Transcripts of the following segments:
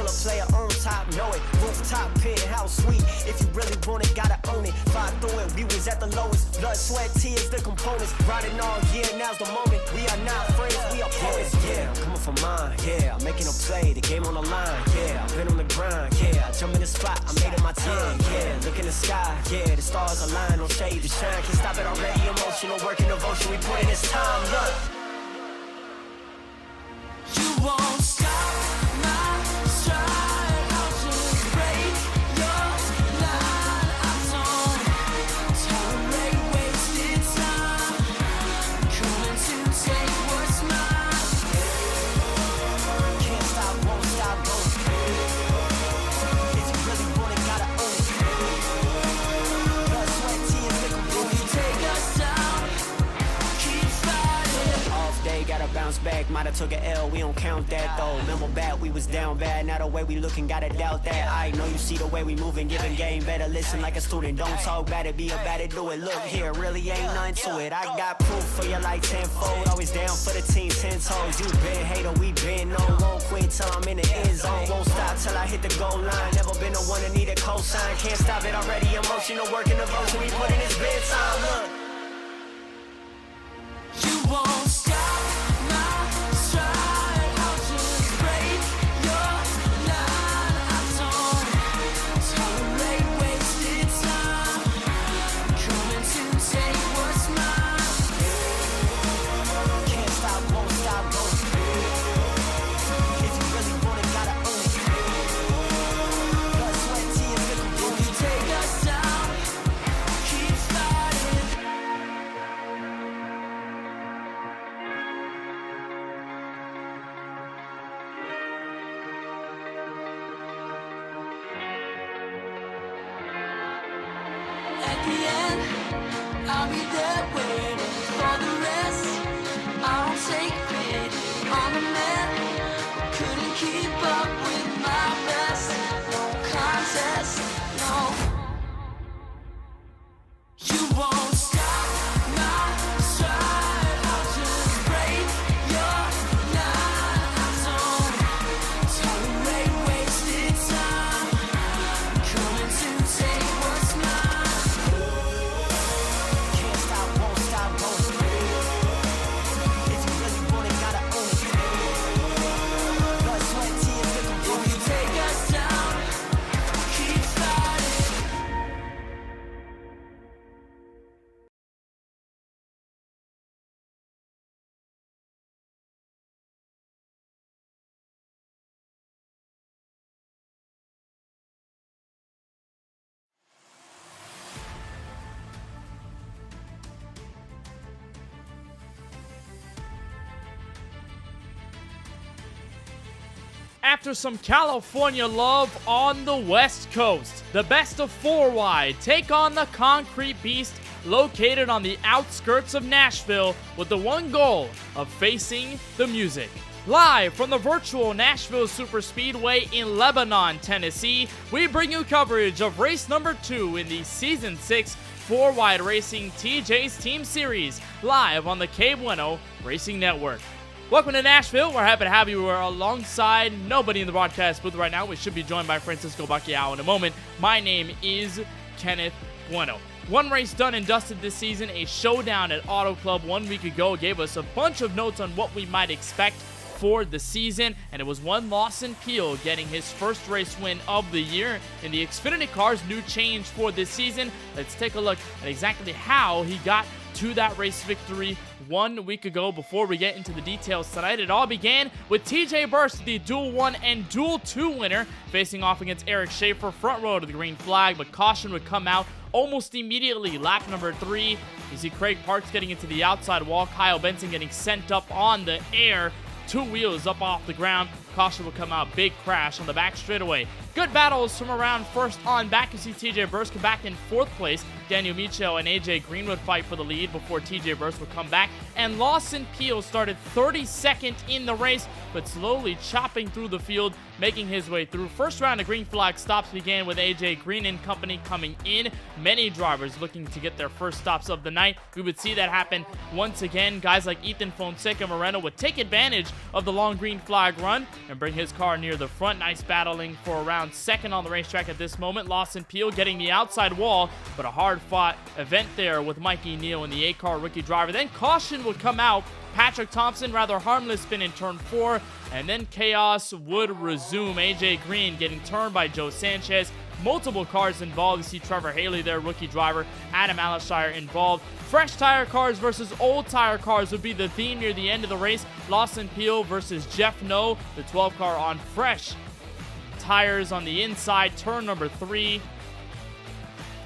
till a player on top know it. Rooftop pit, how sweet. If you really want it, gotta own it. Fight through it, we was at the lowest. Blood, sweat, tears, the components. Riding all year, now's the moment. We are not friends, we are opponents. Yeah, I'm coming for mine. Yeah, I'm making a play, the game on the line. Yeah, I've been on the grind. Yeah, I jump in the spot, I made it my time. Yeah, look in the sky. Yeah, the stars align, no shade to shine. Can't stop it already. Emotional work and devotion, we put in this time. Look. You won't stop my stride. I'll just break your line. I don't tolerate wasted time. Coming to take what's mine. Can't stop, won't stop, won't. If you really want it, gotta own it. Blood, sweat, tears, nickel, blue. You take us down, keep fighting. Off day, gotta bounce back. Might have took an L, we don't count that though. Remember back, we was down bad. Now the way we looking, gotta doubt that. I know you see the way we moving, giving game. Better listen like a student. Don't talk bad it, be about it, do it. Look here, really ain't nothing to it. I got proof for you like tenfold. Always down for the team, 10 toes. You been hater, we been known. Won't quit till I'm in the end zone. Won't stop till I hit the goal line. Never been the one to need a cosign. Can't stop it already. Emotional work and devotion. We put in this bedtime. Look. You won't stop my stride. I'll just break your line. I don't tolerate wasted time. Coming to take what's mine. Can't stop, won't stop, won't. If you really want it, gotta own it. Blood, sweat, tears, nickel, blue. You take us down, keep fighting. At the end, I'll be there waiting for the rest. I don't take pity on the man who couldn't keep up with my best. No contest, no. You won't stop my stride. I'll just break your line. I don't tolerate wasted time. Coming to take what's mine. Can't stop, won't stop, won't. If you really want it, gotta own it. Blood, sweat, tears, nickel, blue. You take us down, keep fighting. After some California love on the West Coast, the best of 4 wide take on the Concrete Beast located on the outskirts of Nashville with the one goal of facing the music. Live from the virtual Nashville Superspeedway in Lebanon, Tennessee, we bring you coverage of race number 2 in the Season 6 4 Wide Racing TJ's Team Series, live on the KBueno Racing Network. Welcome to Nashville. We're happy to have you. We're alongside nobody in the broadcast booth right now. We should be joined by Francisco Bacchiao in a moment. My name is Kenneth Bueno. One race done and dusted this season, a showdown at Auto Club 1 week ago, gave us a bunch of notes on what we might expect for the season, and it was one Lawson Peel getting his first race win of the year in the Xfinity Car's new change for this season. Let's take a look at exactly how he got to that race victory 1 week ago before we get into the details tonight. It all began with TJ Burst, the Duel 1 and Duel 2 winner, facing off against Eric Schaefer, front row to the green flag, but caution would come out almost immediately. Lap number 3, you see Craig Parks getting into the outside wall, Kyle Benson getting sent up on the air, 2 wheels up off the ground. Caution will come out, big crash on the back straightaway. Good battles from around first on back. You see TJ Burst come back in 4th place. Daniel Micho and AJ Green would fight for the lead before TJ Burst would come back. And Lawson Peel started 32nd in the race, but slowly chopping through the field, making his way through. First round of green flag stops began with AJ Green and company coming in. Many drivers looking to get their first stops of the night. We would see that happen once again. Guys like Ethan Fonseca Moreno would take advantage of the long green flag run and bring his car near the front. Nice battling for around 2nd on the racetrack at this moment. Lawson Peel getting the outside wall, but a hard-fought event there with Mikey Neal and the 8-car rookie driver. Then caution would come out. Patrick Thompson, rather harmless spin in turn 4, and then chaos would resume. AJ Green getting turned by Joe Sanchez. Multiple cars involved. You see Trevor Haley there, rookie driver. Adam Alashire involved. Fresh tire cars versus old tire cars would be the theme near the end of the race. Lawson Peel versus Jeff No, the 12 car on fresh tires on the inside, turn number 3.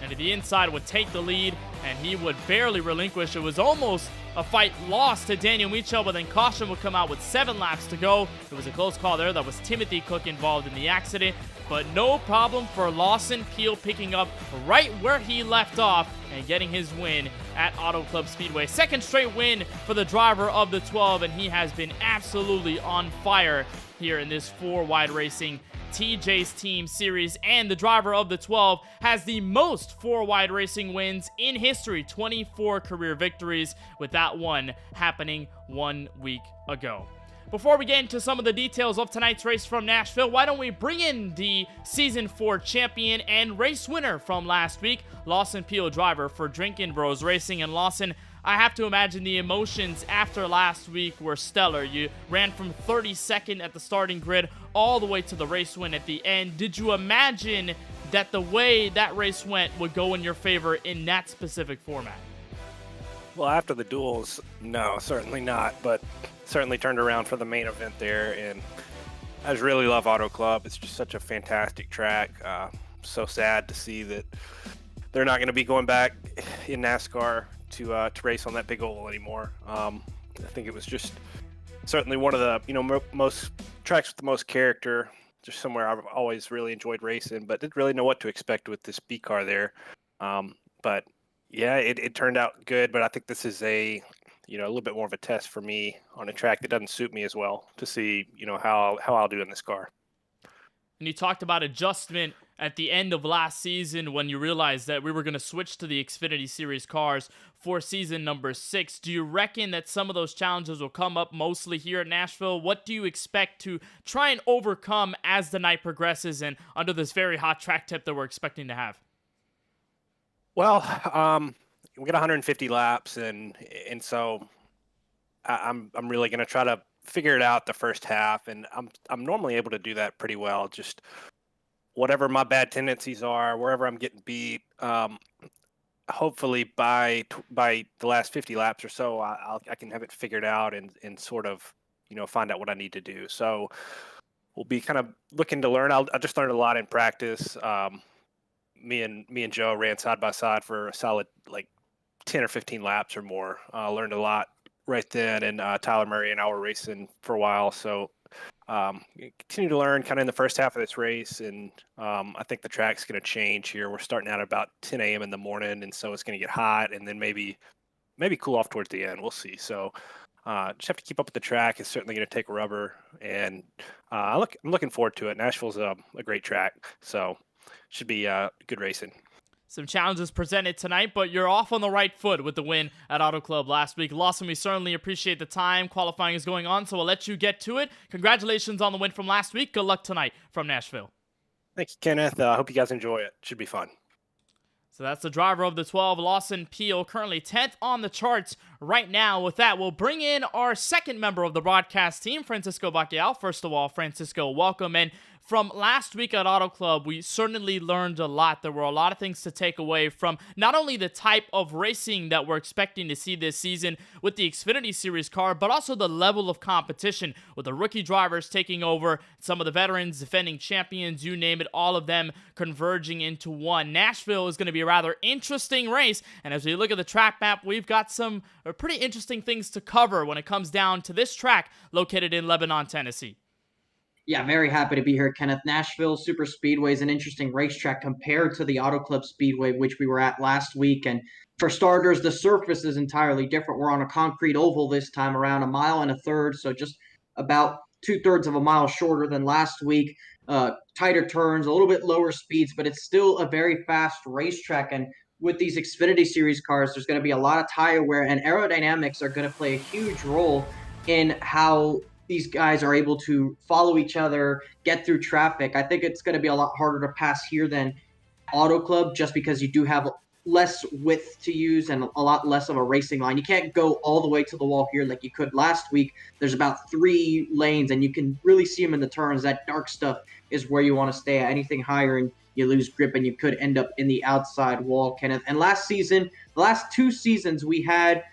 And to the inside would take the lead, and he would barely relinquish. It was almost a fight lost to Daniel Micho, but then caution would come out with 7 laps to go. It was a close call there. That was Timothy Cook involved in the accident, but no problem for Lawson Peel picking up right where he left off and getting his win at Auto Club Speedway. 2nd straight win for the driver of the 12, and he has been absolutely on fire here in this 4-wide racing TJ's Team Series, and the driver of the 12 has the most 4-wide racing wins in history, 24 career victories, with that one happening 1 week ago. Before we get into some of the details of tonight's race from Nashville, why don't we bring in the Season 4 champion and race winner from last week, Lawson Peel, driver for Drinkin' Bros Racing. And Lawson, I have to imagine the emotions after last week were stellar. You ran from 32nd at the starting grid all the way to the race win at the end. Did you imagine that the way that race went would go in your favor in that specific format? Well, after the duels, no, certainly not, but certainly turned around for the main event there, and I just really love Auto Club. It's just such a fantastic track. So sad to see that they're not going to be going back in NASCAR to race on that big oval anymore. I think it was just certainly one of the most tracks with the most character, just somewhere I've always really enjoyed racing, but didn't really know what to expect with this B car there. But yeah, it turned out good, but I think this is a little bit more of a test for me on a track that doesn't suit me as well, to see how I'll do in this car. And you talked about adjustment at the end of last season when you realized that we were going to switch to the Xfinity Series cars for season number 6. Do you reckon that some of those challenges will come up mostly here at Nashville? What do you expect to try and overcome as the night progresses and under this very hot track tip that we're expecting to have? Well, we got 150 laps, and so I'm really going to try to figure it out the first half, and I'm normally able to do that pretty well. Just whatever my bad tendencies are, wherever I'm getting beat, hopefully by the last 50 laps or so, I can have it figured out and sort of find out what I need to do. So we'll be kind of looking to learn. I just learned a lot in practice. Me and Joe ran side by side for a solid 10 or 15 laps or more. Learned a lot right then, and Tyler Murray and I were racing for a while, so continue to learn kind of in the first half of this race, and I think the track's going to change here. We're starting out about 10 a.m. in the morning, and so it's going to get hot, and then maybe cool off towards the end. We'll see. So just have to keep up with the track. It's certainly going to take rubber, and I'm looking forward to it. Nashville's a great track, so should be good racing. Some challenges presented tonight, but you're off on the right foot with the win at Auto Club last week. Lawson, we certainly appreciate the time. Qualifying is going on, so we'll let you get to it. Congratulations on the win from last week. Good luck tonight from Nashville. Thank you, Kenneth. I hope you guys enjoy it. Should be fun. So that's the driver of the 12, Lawson Peel, currently 10th on the charts right now. With that, we'll bring in our second member of the broadcast team, Francisco Bacchial. First of all, Francisco, welcome. And from last week at Auto Club, we certainly learned a lot. There were a lot of things to take away from not only the type of racing that we're expecting to see this season with the Xfinity Series car, but also the level of competition with the rookie drivers taking over, some of the veterans, defending champions, you name it, all of them converging into one. Nashville is going to be a rather interesting race, and as we look at the track map, we've got some pretty interesting things to cover when it comes down to this track located in Lebanon, Tennessee. Yeah, very happy to be here, Kenneth. Nashville Superspeedway is an interesting racetrack compared to the Auto Club Speedway, which we were at last week. And for starters, the surface is entirely different. We're on a concrete oval this time around, 1.33 miles, so just about 2/3 of a mile shorter than last week. Tighter turns, a little bit lower speeds, but it's still a very fast racetrack. And with these Xfinity Series cars, there's going to be a lot of tire wear, and aerodynamics are going to play a huge role in how these guys are able to follow each other, get through traffic. I think it's going to be a lot harder to pass here than Auto Club, just because you do have less width to use and a lot less of a racing line. You can't go all the way to the wall here like you could last week. There's about 3 lanes, and you can really see them in the turns. That dark stuff is where you want to stay at. Anything higher, and you lose grip, and you could end up in the outside wall, Kenneth. And last season, the last 2 seasons, we had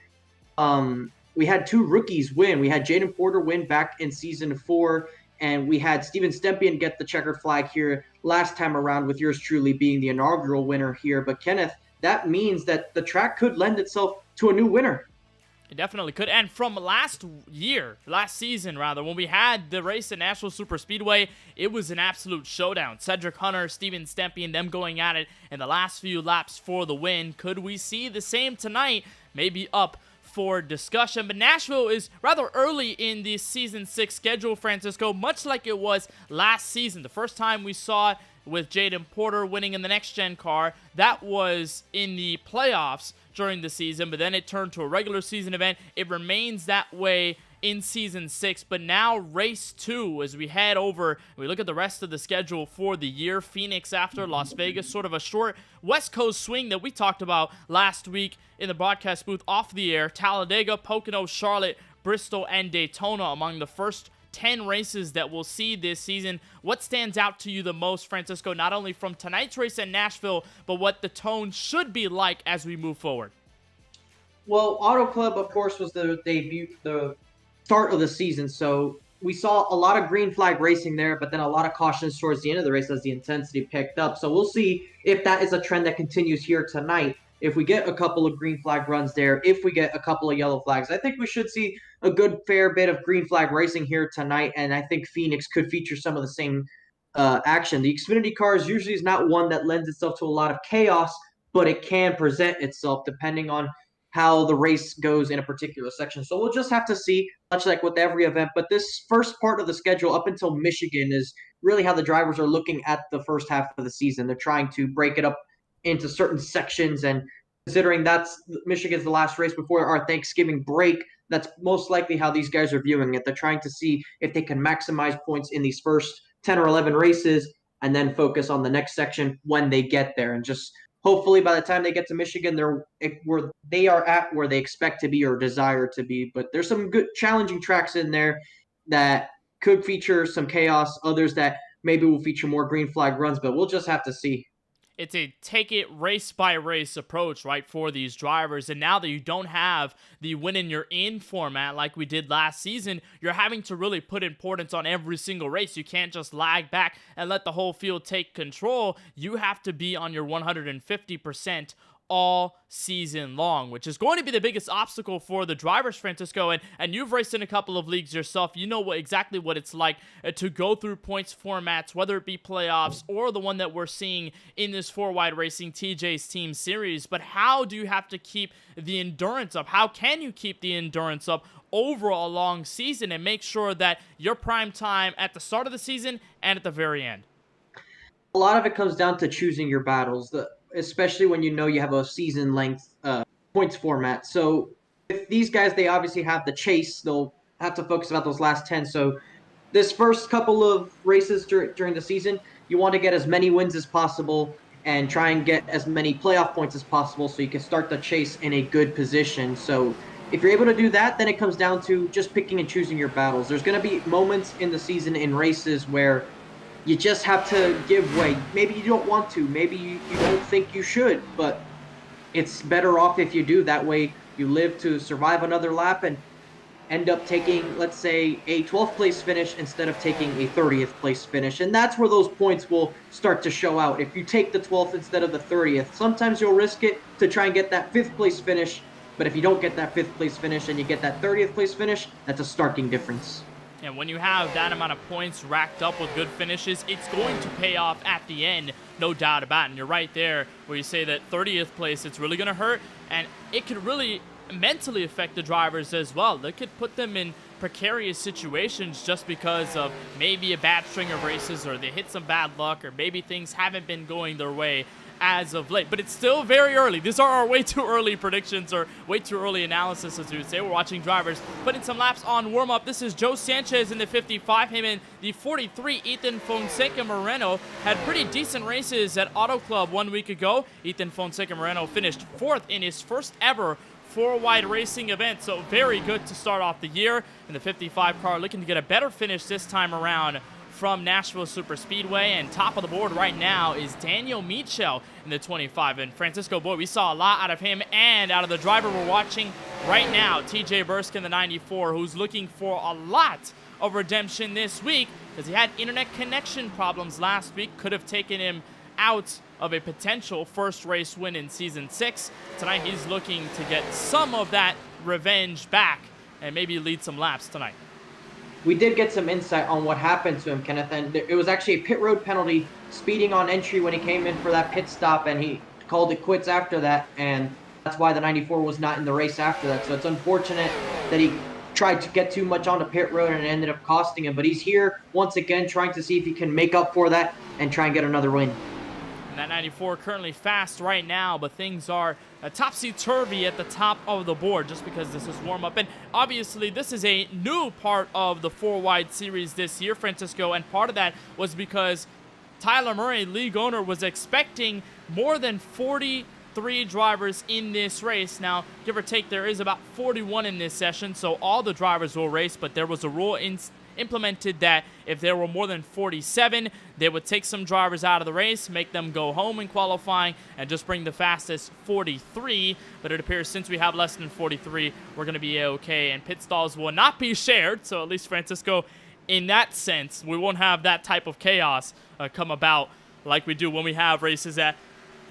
2 rookies win. We had Jaden Porter win back in season 4, and we had Steven Stempien get the checkered flag here last time around, with yours truly being the inaugural winner here. But Kenneth, that means that the track could lend itself to a new winner. It definitely could. And from last season, when we had the race at Nashville Superspeedway, it was an absolute showdown. Cedric Hunter, Steven Stempien, them going at it in the last few laps for the win. Could we see the same tonight? Maybe up for discussion. But Nashville is rather early in the Season 6 schedule, Francisco, much like it was last season. The first time we saw it with Jaden Porter winning in the next-gen car, that was in the playoffs during the season, but then it turned to a regular season event. It remains that way in Season 6, but now Race 2, as we head over, we look at the rest of the schedule for the year. Phoenix after Las Vegas, sort of a short West Coast swing that we talked about last week in the broadcast booth off the air. Talladega, Pocono, Charlotte, Bristol, and Daytona among the first 10 races that we'll see this season. What stands out to you the most, Francisco, not only from tonight's race at Nashville, but what the tone should be like as we move forward? Well, Auto Club, of course, was the start of the season, so we saw a lot of green flag racing there, but then a lot of cautions towards the end of the race as the intensity picked up. So we'll see if that is a trend that continues here tonight. If we get a couple of green flag runs there, if we get a couple of yellow flags, I think we should see a good fair bit of green flag racing here tonight, and I think Phoenix could feature some of the same action. The Xfinity cars usually is not one that lends itself to a lot of chaos, but it can present itself depending on how the race goes in a particular section. So we'll just have to see, much like with every event. But this first part of the schedule up until Michigan is really how the drivers are looking at the first half of the season. They're trying to break it up into certain sections, and considering that's Michigan's the last race before our Thanksgiving break, that's most likely how these guys are viewing it. They're trying to see if they can maximize points in these first 10 or 11 races and then focus on the next section when they get there. And just hopefully by the time they get to Michigan, they are at where they expect to be or desire to be. But there's some good challenging tracks in there that could feature some chaos, others that maybe will feature more green flag runs, but we'll just have to see. It's a take it race by race approach, right, for these drivers. And now that you don't have the win and you're in format like we did last season, you're having to really put importance on every single race. You can't just lag back and let the whole field take control. You have to be on your 150% all season long, which is going to be the biggest obstacle for the drivers, Francisco. And you've raced in a couple of leagues yourself. You know exactly what it's like to go through points formats, whether it be playoffs or the one that we're seeing in this 4Wide Racing TJ's Team Series. But how do you have to keep the endurance up? How can you keep the endurance up over a long season and make sure that your prime time at the start of the season and at the very end? A lot of it comes down to choosing your battles, especially when you know you have a season length points format. So if these guys, they obviously have the chase, they'll have to focus about those last 10. So this first couple of races during the season, you want to get as many wins as possible and try and get as many playoff points as possible so you can start the chase in a good position. So if you're able to do that, then it comes down to just picking and choosing your battles. There's going to be moments in the season in races where you just have to give way. Maybe you don't want to. Maybe you don't think you should, but it's better off if you do. That way you live to survive another lap and end up taking, let's say, a 12th place finish instead of taking a 30th place finish. And that's where those points will start to show out. If you take the 12th instead of the 30th, sometimes you'll risk it to try and get that 5th place finish. But if you don't get that 5th place finish and you get that 30th place finish, that's a starking difference. And when you have that amount of points racked up with good finishes, it's going to pay off at the end, no doubt about it. And you're right there where you say that 30th place, it's really going to hurt. And it could really mentally affect the drivers as well. It could put them in precarious situations just because of maybe a bad string of races, or they hit some bad luck, or maybe things haven't been going their way as of late. But it's still very early. These are our way too early predictions, or way too early analysis, as we would say. We're watching drivers put in some laps on warm-up. This is Joe Sanchez in the 55. Him and the 43, Ethan Fonseca Moreno, had pretty decent races at Auto Club 1 week ago. Ethan Fonseca Moreno finished 4th in his first ever 4-wide racing event, so very good to start off the year. In the 55 car, looking to get a better finish this time around from Nashville Superspeedway. And top of the board right now is Daniel Michel in the 25. And Francisco, boy, we saw a lot out of him and out of the driver we're watching right now, TJ Bursk in the 94, who's looking for a lot of redemption this week because he had internet connection problems last week. Could have taken him out of a potential first race win in Season 6. Tonight, he's looking to get some of that revenge back and maybe lead some laps tonight. We did get some insight on what happened to him, Kenneth, and it was actually a pit road penalty, speeding on entry when he came in for that pit stop, and he called it quits after that, and that's why the 94 was not in the race after that. So it's unfortunate that he tried to get too much onto pit road and it ended up costing him, but he's here once again trying to see if he can make up for that and try and get another win. And that 94 currently fast right now, but things are topsy-turvy at the top of the board just because this is warm-up. And obviously, this is a new part of the 4-wide series this year, Francisco, and part of that was because Tyler Murray, league owner, was expecting more than 43 drivers in this race. Now, give or take, there is about 41 in this session, so all the drivers will race, but there was a rule implemented that if there were more than 47, they would take some drivers out of the race, make them go home in qualifying, and just bring the fastest 43. But it appears since we have less than 43, we're going to be okay, and pit stalls will not be shared. So at least, Francisco, in that sense, we won't have that type of chaos come about like we do when we have races at,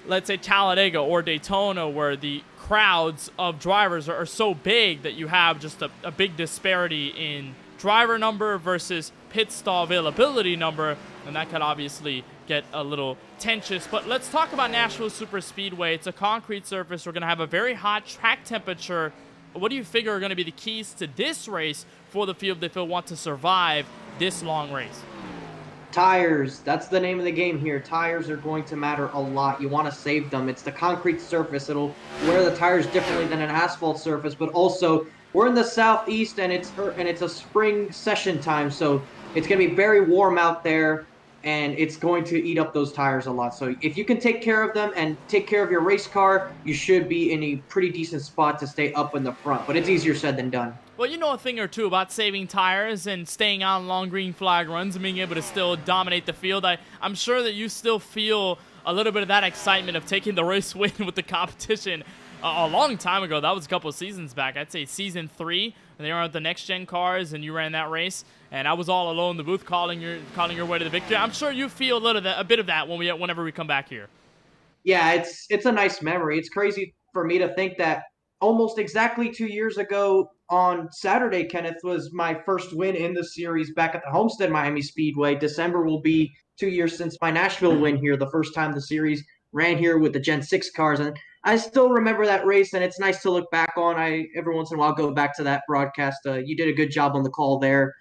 let's say, Talladega or Daytona, where the crowds of drivers are so big that you have just a big disparity in driver number versus pit stall availability number, and that could obviously get a little tensious. But let's talk about Nashville Superspeedway. It's a concrete surface. We're going to have a very hot track temperature. What do you figure are going to be the keys to this race for the field if it want to survive this long race? Tires. That's the name of the game here. Tires are going to matter a lot. You want to save them. It's the concrete surface. It'll wear the tires differently than an asphalt surface, but also we're in the southeast, and it's a spring session time, so it's going to be very warm out there, and it's going to eat up those tires a lot. So if you can take care of them and take care of your race car, you should be in a pretty decent spot to stay up in the front, but it's easier said than done. Well, you know a thing or two about saving tires and staying on long green flag runs and being able to still dominate the field. I'm sure that you still feel a little bit of that excitement of taking the race win with the competition. A long time ago, that was a couple of seasons back. I'd say season 3, when they were at the next-gen cars and you ran that race, and I was all alone in the booth calling your way to the victory. I'm sure you feel a bit of that whenever we come back here. Yeah, it's a nice memory. It's crazy for me to think that almost exactly 2 years ago on Saturday, Kenneth, was my first win in the series back at the Homestead Miami Speedway. December will be 2 years since my Nashville win here, the first time the series ran here with the Gen 6 cars, and I still remember that race, and it's nice to look back on. I every once in a while go back to that broadcast. You did a good job on the call there,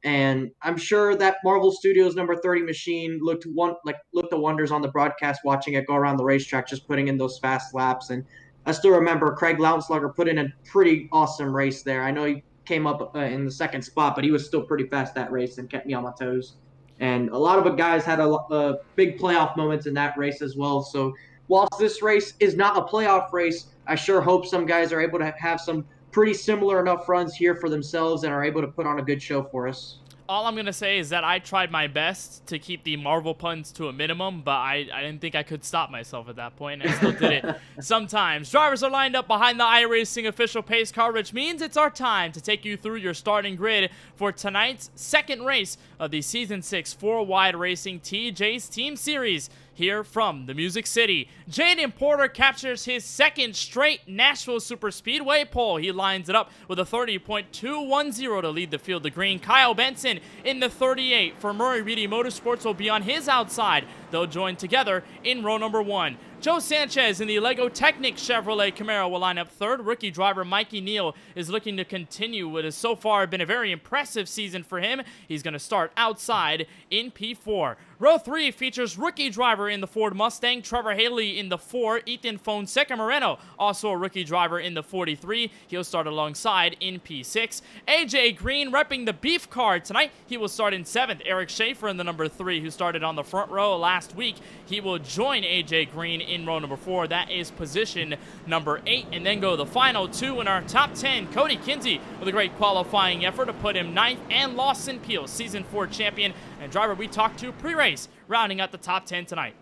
and I'm sure that Marvel Studios number 30 machine looked the wonders on the broadcast, watching it go around the racetrack, just putting in those fast laps. And I still remember Craig Lautenslager put in a pretty awesome race there. I know he came up in the second spot, but he was still pretty fast that race and kept me on my toes. And a lot of the guys had a big playoff moments in that race as well. So whilst this race is not a playoff race, I sure hope some guys are able to have some pretty similar enough runs here for themselves and are able to put on a good show for us. All I'm going to say is that I tried my best to keep the Marvel puns to a minimum, but I didn't think I could stop myself at that point, and I still did it sometimes. Drivers are lined up behind the iRacing official pace car, which means it's our time to take you through your starting grid for tonight's second race of the Season 6 4-wide racing TJ's Team Series here from the Music City. Jaden Porter captures his second straight Nashville Superspeedway pole. He lines it up with a 30.210 to lead the field to green. Kyle Benson in the 38 for Murray Reedy Motorsports will be on his outside. They'll join together in row number 1. Joe Sanchez in the Lego Technic Chevrolet Camaro will line up third. Rookie driver Mikey Neal is looking to continue what has so far been a very impressive season for him. He's going to start outside in P4. Row 3 features rookie driver in the Ford Mustang, Trevor Haley in the 4, Ethan Fonseca Moreno, also a rookie driver in the 43. He'll start alongside in P6. AJ Green repping the beef car tonight. He will start in 7th. Eric Schaefer in the number 3, who started on the front row last week. He will join AJ Green in row number 4. That is position number 8. And then go the final 2 in our top 10. Cody Kinsey with a great qualifying effort to put him 9th, and Lawson Peel, season 4 champion and driver we talked to pre-race, rounding out the top 10 tonight.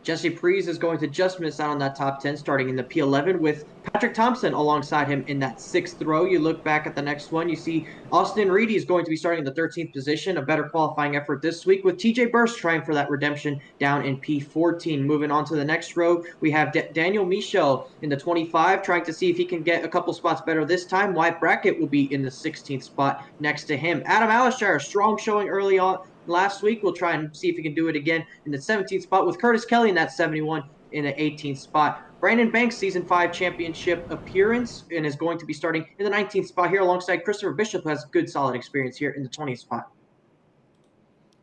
Jesse Prees is going to just miss out on that top 10, starting in the P11 with Patrick Thompson alongside him in that 6th row. You look back at the next one, you see Austin Reedy is going to be starting in the 13th position, a better qualifying effort this week, with TJ Burst trying for that redemption down in P14. Moving on to the next row, we have Daniel Michel in the 25, trying to see if he can get a couple spots better this time. Wyatt Brackett will be in the 16th spot next to him. Adam Alishire, strong showing early on last week. We'll try and see if he can do it again in the 17th spot, with Curtis Kelly in that 71 in the 18th spot. Brandon Banks, season 5 championship appearance, and is going to be starting in the 19th spot here alongside Christopher Bishop, who has good solid experience here in the 20th spot.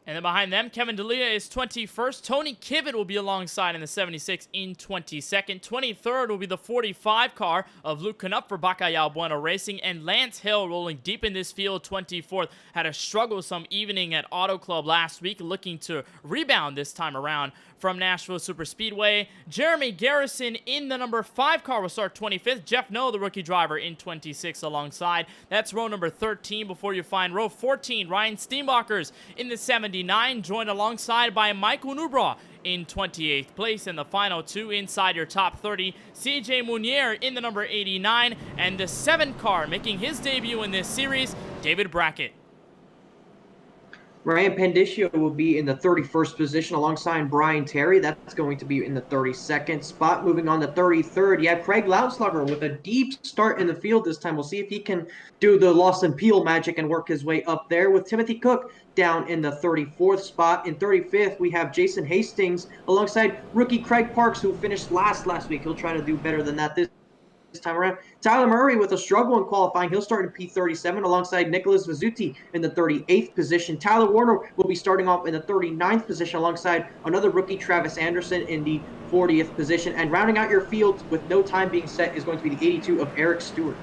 And then behind them, Kevin D'Elia is 21st. Tony Kivett will be alongside in the 76 in 22nd. 23rd will be the 45 car of Luke Knupp for KBueno Racing. And Lance Hill rolling deep in this field, 24th. Had a strugglesome evening at Auto Club last week, looking to rebound this time around from Nashville Superspeedway. Jeremy Garrison in the number 5 car will start 25th. Jeff Noe, the rookie driver, in 26 alongside. That's row number 13 before you find row 14. Ryan Steenbachers in the 79, joined alongside by Michael Newbraw in 28th place. And the final 2 inside your top 30, CJ Munier in the number 89, and the 7 car making his debut in this series, David Brackett. Ryan Pandicio will be in the 31st position alongside Brian Terry. That's going to be in the 32nd spot. Moving on to 33rd, you have Craig Loudslugger with a deep start in the field this time. We'll see if he can do the Lawson Peel magic and work his way up there, with Timothy Cook down in the 34th spot. In 35th, we have Jason Hastings alongside rookie Craig Parks, who finished last week. He'll try to do better than that this time around. Tyler Murray with a struggle in qualifying. He'll start in P37 alongside Nicholas Vizzuti in the 38th position. Tyler Warner will be starting off in the 39th position alongside another rookie, Travis Anderson, in the 40th position. And rounding out your field with no time being set is going to be the 82 of Eric Stewart.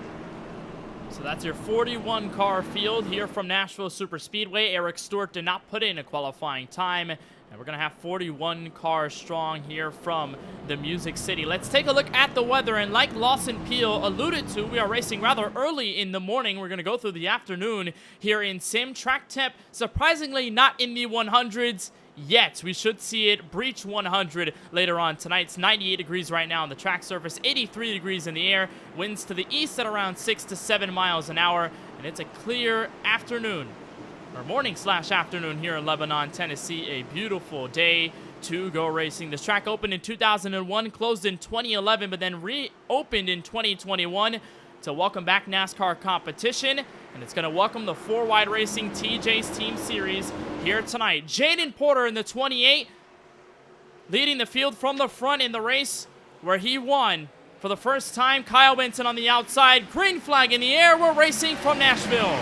So that's your 41 car field here from Nashville Superspeedway. Eric Stewart did not put in a qualifying time. And we're going to have 41 cars strong here from the Music City. Let's take a look at the weather. And like Lawson Peel alluded to, we are racing rather early in the morning. We're going to go through the afternoon here in Sim. Track temp, surprisingly not in the 100s yet. We should see it breach 100 later on tonight. It's 98 degrees right now on the track surface, 83 degrees in the air. Winds to the east at around 6 to 7 miles an hour. And it's a clear afternoon, or morning/afternoon here in Lebanon, Tennessee. A beautiful day to go racing. This track opened in 2001, closed in 2011, but then reopened in 2021 to welcome back NASCAR competition. And it's going to welcome the 4Wide Racing TJ's Team Series here tonight. Jaden Porter in the 28, leading the field from the front in the race where he won for the first time. Kyle Benson on the outside. Green flag in the air. We're racing from Nashville.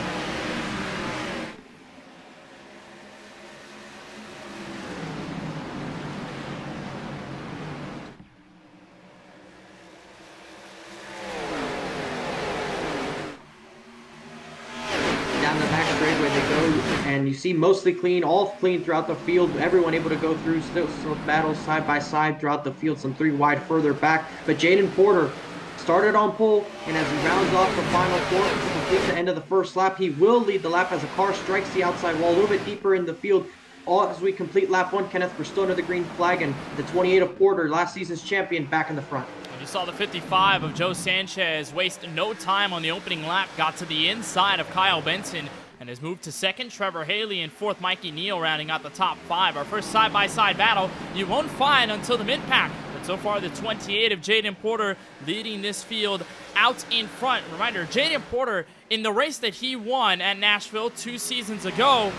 And you see mostly clean, all clean throughout the field. Everyone able to go through, still some battles side by side throughout the field, some 3 wide further back. But Jaden Porter started on pole, and as he rounds off the final corner to complete the end of the first lap, he will lead the lap as a car strikes the outside wall a little bit deeper in the field. All as we complete lap 1, Kenneth, we're still under the green flag, and the 28 of Porter, last season's champion, back in the front. You saw the 55 of Joe Sanchez waste no time on the opening lap, got to the inside of Kyle Benson, and has moved to second. Trevor Haley in fourth. Mikey Neal rounding out the top 5. Our first side-by-side battle you won't find until the mid-pack. But so far, the 28 of Jaden Porter leading this field out in front. Reminder, Jaden Porter, in the race that he won at Nashville 2 seasons ago,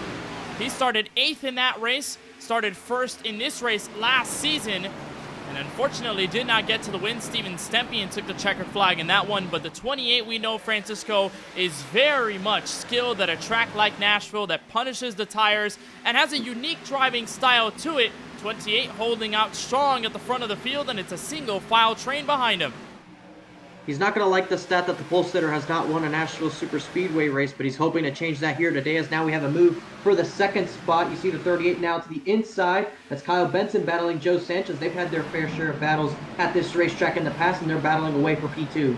he started 8th in that race, started 1st in this race last season, and unfortunately did not get to the win. Steven Stempian took the checkered flag in that one, but the 28, we know Francisco is very much skilled at a track like Nashville that punishes the tires and has a unique driving style to it. 28 holding out strong at the front of the field, and it's a single file train behind him. He's not going to like the stat that the pole sitter has not won a Nashville Superspeedway race, but he's hoping to change that here today, as now we have a move for the second spot. You see the 38 now to the inside. That's Kyle Benson battling Joe Sanchez. They've had their fair share of battles at this racetrack in the past, and they're battling away for P2.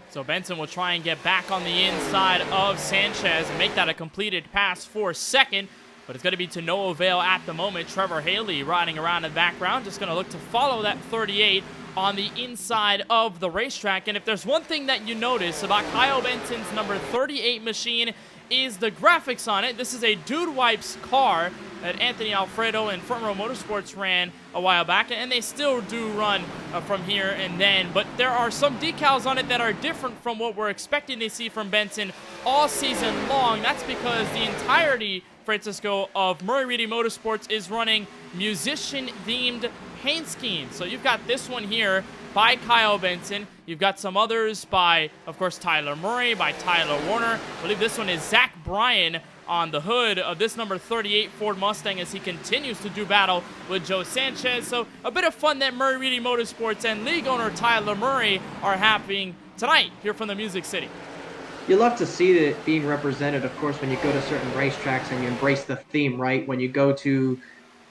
So Benson will try and get back on the inside of Sanchez and make that a completed pass for second, but it's going to be to no avail at the moment. Trevor Haley riding around in the background, just going to look to follow that 38 on the inside of the racetrack. And if there's one thing that you notice about Kyle Benson's number 38 machine is the graphics on it. This is a Dude Wipes car that Anthony Alfredo and Front Row Motorsports ran a while back, and they still do run from here and then. But there are some decals on it that are different from what we're expecting to see from Benson all season long. That's because the entirety, Francisco, of Murray Reedy Motorsports is running musician-themed paint schemes. So you've got this one here by Kyle Benson. You've got some others by, of course, Tyler Murray, by Tyler Warner. I believe this one is Zach Bryan on the hood of this number 38 Ford Mustang as he continues to do battle with Joe Sanchez. So a bit of fun that Murray Reedy Motorsports and league owner Tyler Murray are having tonight here from the Music City. You love to see it being represented, of course, when you go to certain racetracks and you embrace the theme, right? When you go to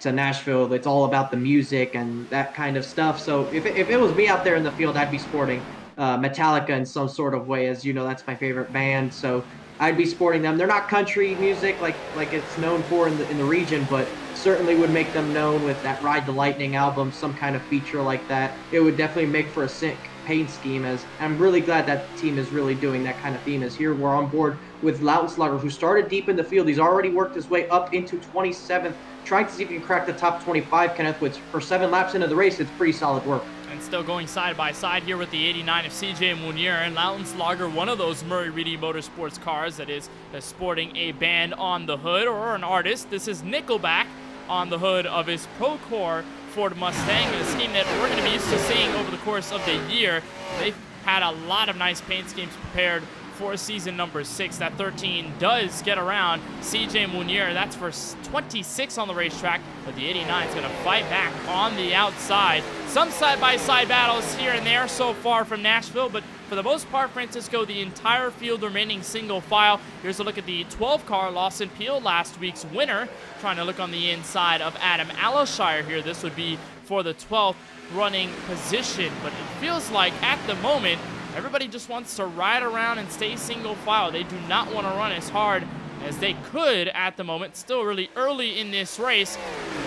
Nashville, it's all about the music and that kind of stuff. So if it was me out there in the field, I'd be sporting Metallica in some sort of way. As you know, that's my favorite band, so I'd be sporting them. They're not country music like it's known for in the region, but certainly would make them known with that Ride the Lightning album, some kind of feature like that. It would definitely make for a sick paint scheme, as I'm really glad that the team is really doing that kind of theme. As here we're on board with Lautenslager, who started deep in the field. He's already worked his way up into 27th, trying to see if he can crack the top 25, Kenneth, which for 7 laps into the race, it's pretty solid work. And still going side by side here with the 89 of CJ Munier and Lautenslager, one of those Murray Reedy Motorsports cars that is sporting a band on the hood, or an artist. This is Nickelback on the hood of his Procore Ford Mustang, a scheme that we're going to be used to seeing over the course of the year. They've had a lot of nice paint schemes prepared for season number 6. That 13 does get around CJ Munier. That's for 26 on the racetrack, but the 89 is going to fight back on the outside. Some side-by-side battles here and there so far from Nashville, but for the most part, Francisco, the entire field remaining single file. Here's a look at the 12-car Lawson Peel, last week's winner, trying to look on the inside of Adam Alashire here. This would be for the 12th running position, but it feels like at the moment everybody just wants to ride around and stay single file. They do not want to run as hard as they could at the moment. Still really early in this race.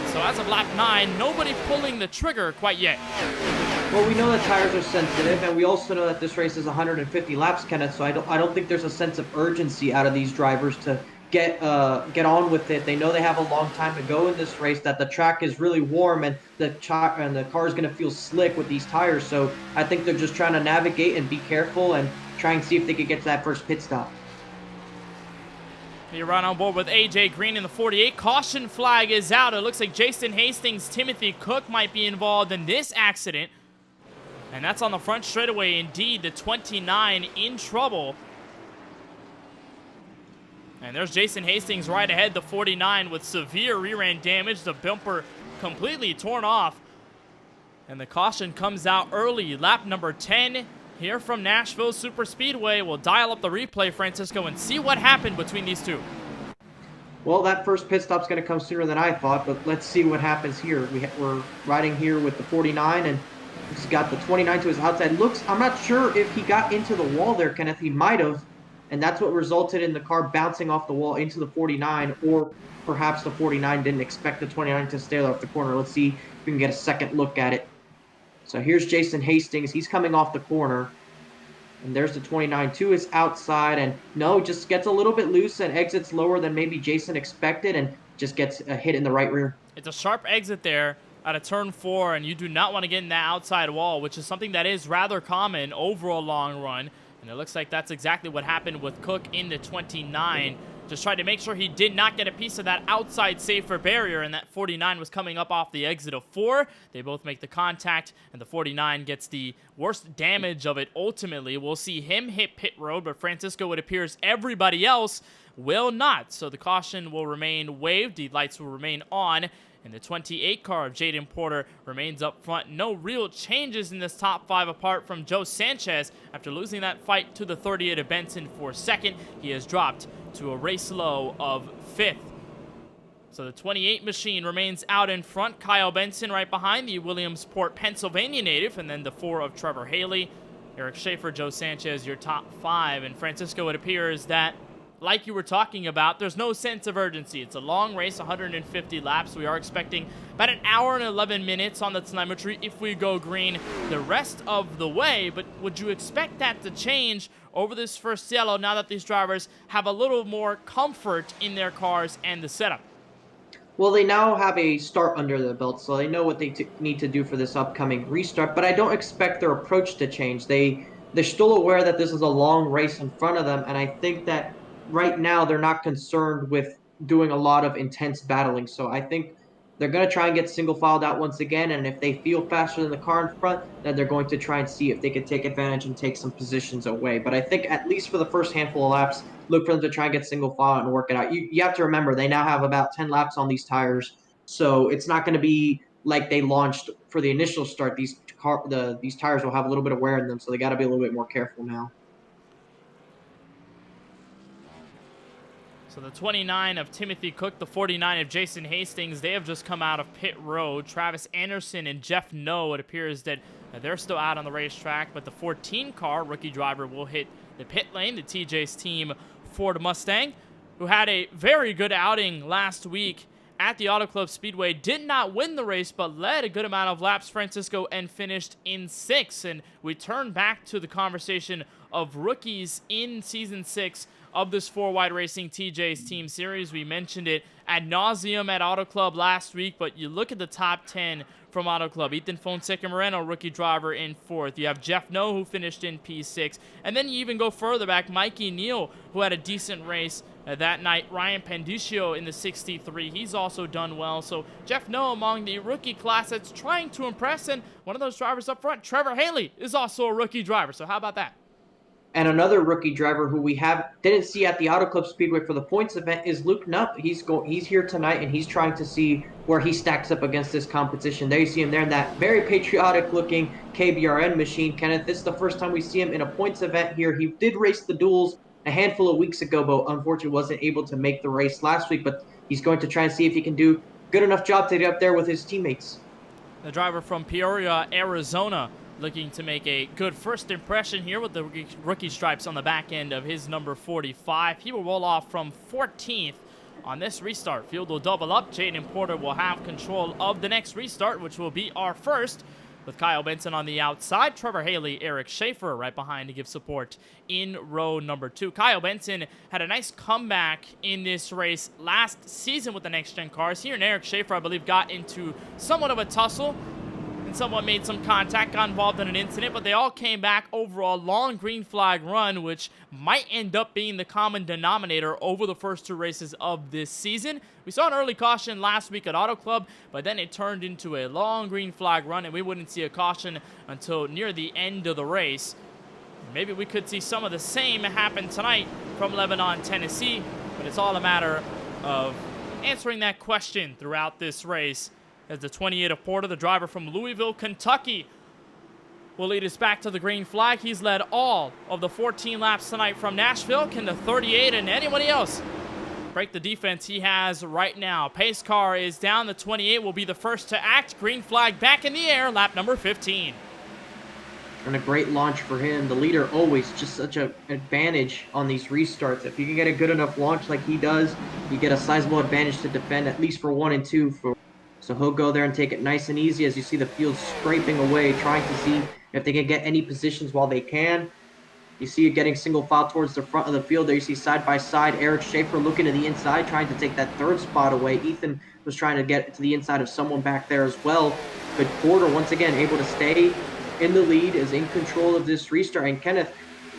So as of lap 9, nobody pulling the trigger quite yet. Well, we know that tires are sensitive, and we also know that this race is 150 laps, Kenneth, so I don't think there's a sense of urgency out of these drivers to get on with it. They know they have a long time to go in this race, that the track is really warm, and the car is going to feel slick with these tires. So I think they're just trying to navigate and be careful and try and see if they could get to that first pit stop. You're right on board with AJ Green in the 48. Caution flag is out. It looks like Jason Hastings, Timothy Cook might be involved in this accident. And that's on the front straightaway. Indeed, the 29 in trouble. And there's Jason Hastings right ahead, the 49, with severe rear end damage. The bumper completely torn off. And the caution comes out early. Lap number 10 here from Nashville Superspeedway. We'll dial up the replay, Francisco, and see what happened between these two. Well, that first pit stop's going to come sooner than I thought, but let's see what happens here. We're riding here with the 49, and he's got the 29 to his outside. I'm not sure if he got into the wall there, Kenneth. He might have, and that's what resulted in the car bouncing off the wall into the 49, or perhaps the 49 didn't expect the 29 to stay off the corner. Let's see if we can get a second look at it. So here's Jason Hastings. He's coming off the corner. And there's the 29 too, is outside, and no, just gets a little bit loose and exits lower than maybe Jason expected, and just gets a hit in the right rear. It's a sharp exit there out of turn 4, and you do not want to get in that outside wall, which is something that is rather common over a long run. And it looks like that's exactly what happened with Cook in the 29. Just tried to make sure he did not get a piece of that outside safer barrier, and that 49 was coming up off the exit of 4. They both make the contact, and the 49 gets the worst damage of it ultimately. We'll see him hit pit road, but Francisco, it appears everybody else will not. So the caution will remain waived. The lights will remain on. And the 28 car of Jaden Porter remains up front. No real changes in this top 5 apart from Joe Sanchez. After losing that fight to the 38 of Benson for second, he has dropped to a race low of 5th. So the 28 machine remains out in front. Kyle Benson right behind, the Williamsport, Pennsylvania native. And then the 4 of Trevor Haley. Eric Schaefer, Joe Sanchez, your top 5. And Francisco, it appears that, like you were talking about, there's no sense of urgency. It's a long race, 150 laps. We are expecting about an hour and 11 minutes on the telemetry if we go green the rest of the way. But would you expect that to change over this first yellow now that these drivers have a little more comfort in their cars and the setup? Well, they now have a start under their belt, so they know what they need to do for this upcoming restart, but I don't expect their approach to change. They're still aware that this is a long race in front of them, and I think that right now they're not concerned with doing a lot of intense battling. So I think they're going to try and get single filed out once again, and if they feel faster than the car in front, then they're going to try and see if they can take advantage and take some positions away. But I think at least for the first handful of laps, look for them to try and get single file and work it out. You have to remember, they now have about 10 laps on these tires, so it's not going to be like they launched for the initial start. These tires will have a little bit of wear in them, so they got to be a little bit more careful now. So the 29 of Timothy Cook, the 49 of Jason Hastings, they have just come out of pit road. Travis Anderson and Jeff No, it appears that they're still out on the racetrack, but the 14 car rookie driver will hit the pit lane, the TJ's team Ford Mustang, who had a very good outing last week at the Auto Club Speedway. Did not win the race, but led a good amount of laps, Francisco, and finished in 6th. And we turn back to the conversation of rookies in Season 6 of this 4-Wide Racing TJ's Team Series. We mentioned it ad nauseum at Auto Club last week, but you look at the top 10 from Auto Club. Ethan Fonseca Moreno, rookie driver, in 4th. You have Jeff No, who finished in P6. And then you even go further back, Mikey Neal, who had a decent race that night. Ryan Pandicio in the 63. He's also done well. So Jeff No among the rookie class that's trying to impress. And one of those drivers up front, Trevor Haley, is also a rookie driver. So how about that? And another rookie driver who we didn't see at the Auto Club Speedway for the points event is Luke Nupp. He's here tonight, and he's trying to see where he stacks up against this competition. There you see him there in that very patriotic-looking KBRN machine. Kenneth, this is the first time we see him in a points event here. He did race the duels a handful of weeks ago, but unfortunately wasn't able to make the race last week. But he's going to try and see if he can do a good enough job to get up there with his teammates. The driver from Peoria, Arizona, looking to make a good first impression here with the rookie stripes on the back end of his number 45. He will roll off from 14th on this restart. Field will double up. Jaden Porter will have control of the next restart, which will be our first, with Kyle Benson on the outside. Trevor Haley, Eric Schaefer right behind to give support in row number 2. Kyle Benson had a nice comeback in this race last season with the next-gen cars. Here, and Eric Schaefer, I believe, got into somewhat of a tussle, and someone made some contact, got involved in an incident, but they all came back over a long green flag run, which might end up being the common denominator over the first 2 races of this season. We saw an early caution last week at Auto Club, but then it turned into a long green flag run, and we wouldn't see a caution until near the end of the race. Maybe we could see some of the same happen tonight from Lebanon, Tennessee, but it's all a matter of answering that question throughout this race, as the 28 of Porter, the driver from Louisville, Kentucky, will lead us back to the green flag. He's led all of the 14 laps tonight from Nashville. Can the 38 and anybody else break the defense he has right now? Pace car is down. The 28 will be the first to act. Green flag back in the air, lap number 15. And a great launch for him. The leader always just such an advantage on these restarts. If you can get a good enough launch like he does, you get a sizable advantage to defend, at least for 1 and 2. So he'll go there and take it nice and easy as you see the field scraping away, trying to see if they can get any positions while they can. You see it getting single file towards the front of the field. There you see side by side Eric Schaefer looking to the inside, trying to take that third spot away. Ethan was trying to get to the inside of someone back there as well. But Porter, once again, able to stay in the lead, is in control of this restart. And Kenneth,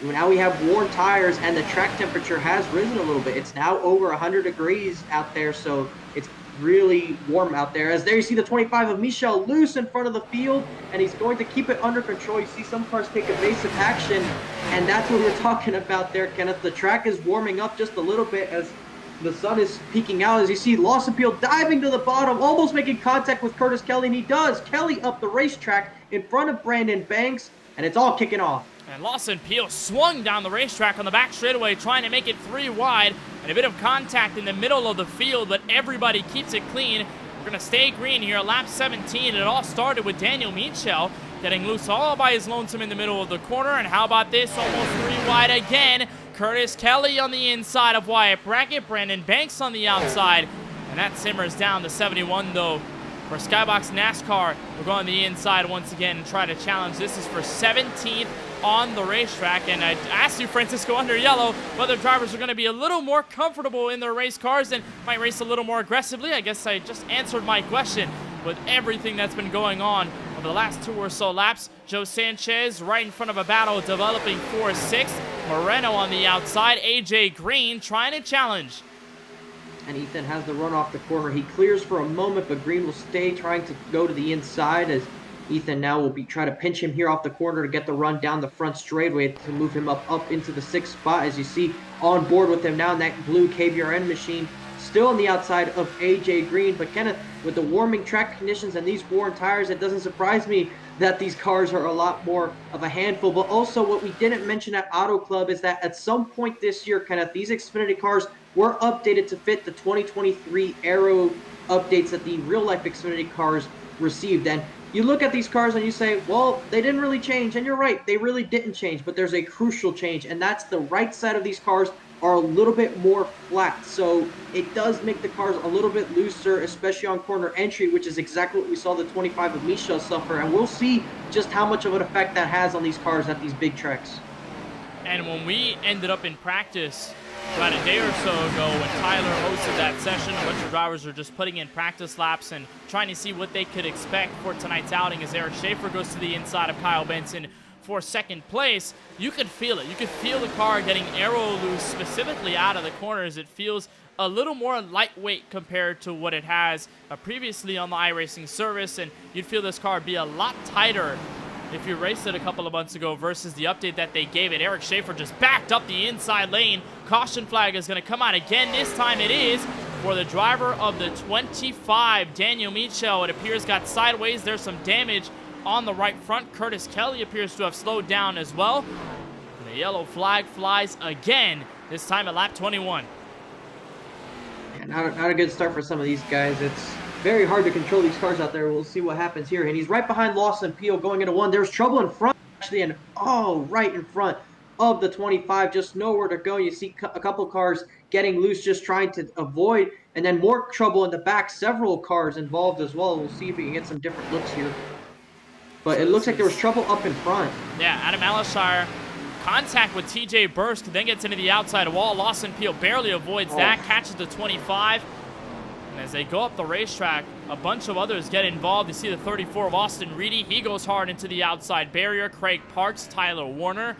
now we have worn tires, and the track temperature has risen a little bit. It's now over 100 degrees out there, so it's really warm out there. As there you see the 25 of Michel loose in front of the field, and he's going to keep it under control. You see some cars take evasive action, and that's what we're talking about there, Kenneth. The track is warming up just a little bit as the sun is peeking out. As you see Lawson Peel diving to the bottom, almost making contact with Curtis Kelly, and he does. Kelly up the racetrack in front of Brandon Banks, and it's all kicking off. And Lawson Peel swung down the racetrack on the back straightaway, trying to make it 3 wide. And a bit of contact in the middle of the field, but everybody keeps it clean. We're going to stay green here, lap 17. It all started with Daniel Michel getting loose all by his lonesome in the middle of the corner. And how about this? Almost 3 wide again. Curtis Kelly on the inside of Wyatt Brackett. Brandon Banks on the outside. And that simmers down to 71, though. For Skybox NASCAR, we're going the inside once again and try to challenge. This is for 17th on the racetrack. And I asked you, Francisco, under yellow, whether drivers are going to be a little more comfortable in their race cars and might race a little more aggressively. I guess I just answered my question with everything that's been going on over the last 2 or so laps. Joe Sanchez right in front of a battle, developing 4-6. Moreno on the outside. AJ Green trying to challenge. And Ethan has the run off the corner. He clears for a moment, but Green will stay trying to go to the inside as Ethan now will be trying to pinch him here off the corner to get the run down the front straightaway to move him up into the 6th spot. As you see on board with him now in that blue KBRN machine, still on the outside of AJ Green. But Kenneth, with the warming track conditions and these worn tires, it doesn't surprise me that these cars are a lot more of a handful. But also what we didn't mention at Auto Club is that at some point this year, Kenneth, these Xfinity cars were updated to fit the 2023 aero updates that the real-life Xfinity cars received. And you look at these cars and you say, well, they didn't really change. And you're right, they really didn't change. But there's a crucial change, and that's the right side of these cars are a little bit more flat. So it does make the cars a little bit looser, especially on corner entry, which is exactly what we saw the 25 of Michel suffer. And we'll see just how much of an effect that has on these cars at these big tracks. And when we ended up in practice about a day or so ago, when Tyler hosted that session, a bunch of drivers were just putting in practice laps and trying to see what they could expect for tonight's outing as Eric Schaefer goes to the inside of Kyle Benson for 2nd place. You could feel it. You could feel the car getting aero loose, specifically out of the corners. It feels a little more lightweight compared to what it has previously on the iRacing service, and you'd feel this car be a lot tighter if you raced it a couple of months ago versus the update that they gave it. Eric Schaefer just backed up the inside lane. Caution flag is going to come out again. This time it is for the driver of the 25, Daniel Michel. It appears got sideways. There's some damage on the right front. Curtis Kelly appears to have slowed down as well. And the yellow flag flies again, this time at lap 21. Yeah, not a good start for some of these guys. It's very hard to control these cars out there. We'll see what happens here. And he's right behind Lawson Peel going into 1. There's trouble in front, actually, and right in front of the 25. Just nowhere to go. You see a couple cars getting loose, just trying to avoid. And then more trouble in the back. Several cars involved as well. We'll see if we can get some different looks here. But it looks like there was trouble up in front. Yeah, Adam Alashire, contact with TJ Burst, then gets into the outside wall. Lawson Peel barely avoids that, catches the 25. And as they go up the racetrack, a bunch of others get involved. You see the 34 of Austin Reedy. He goes hard into the outside barrier. Craig Parks, Tyler Warner,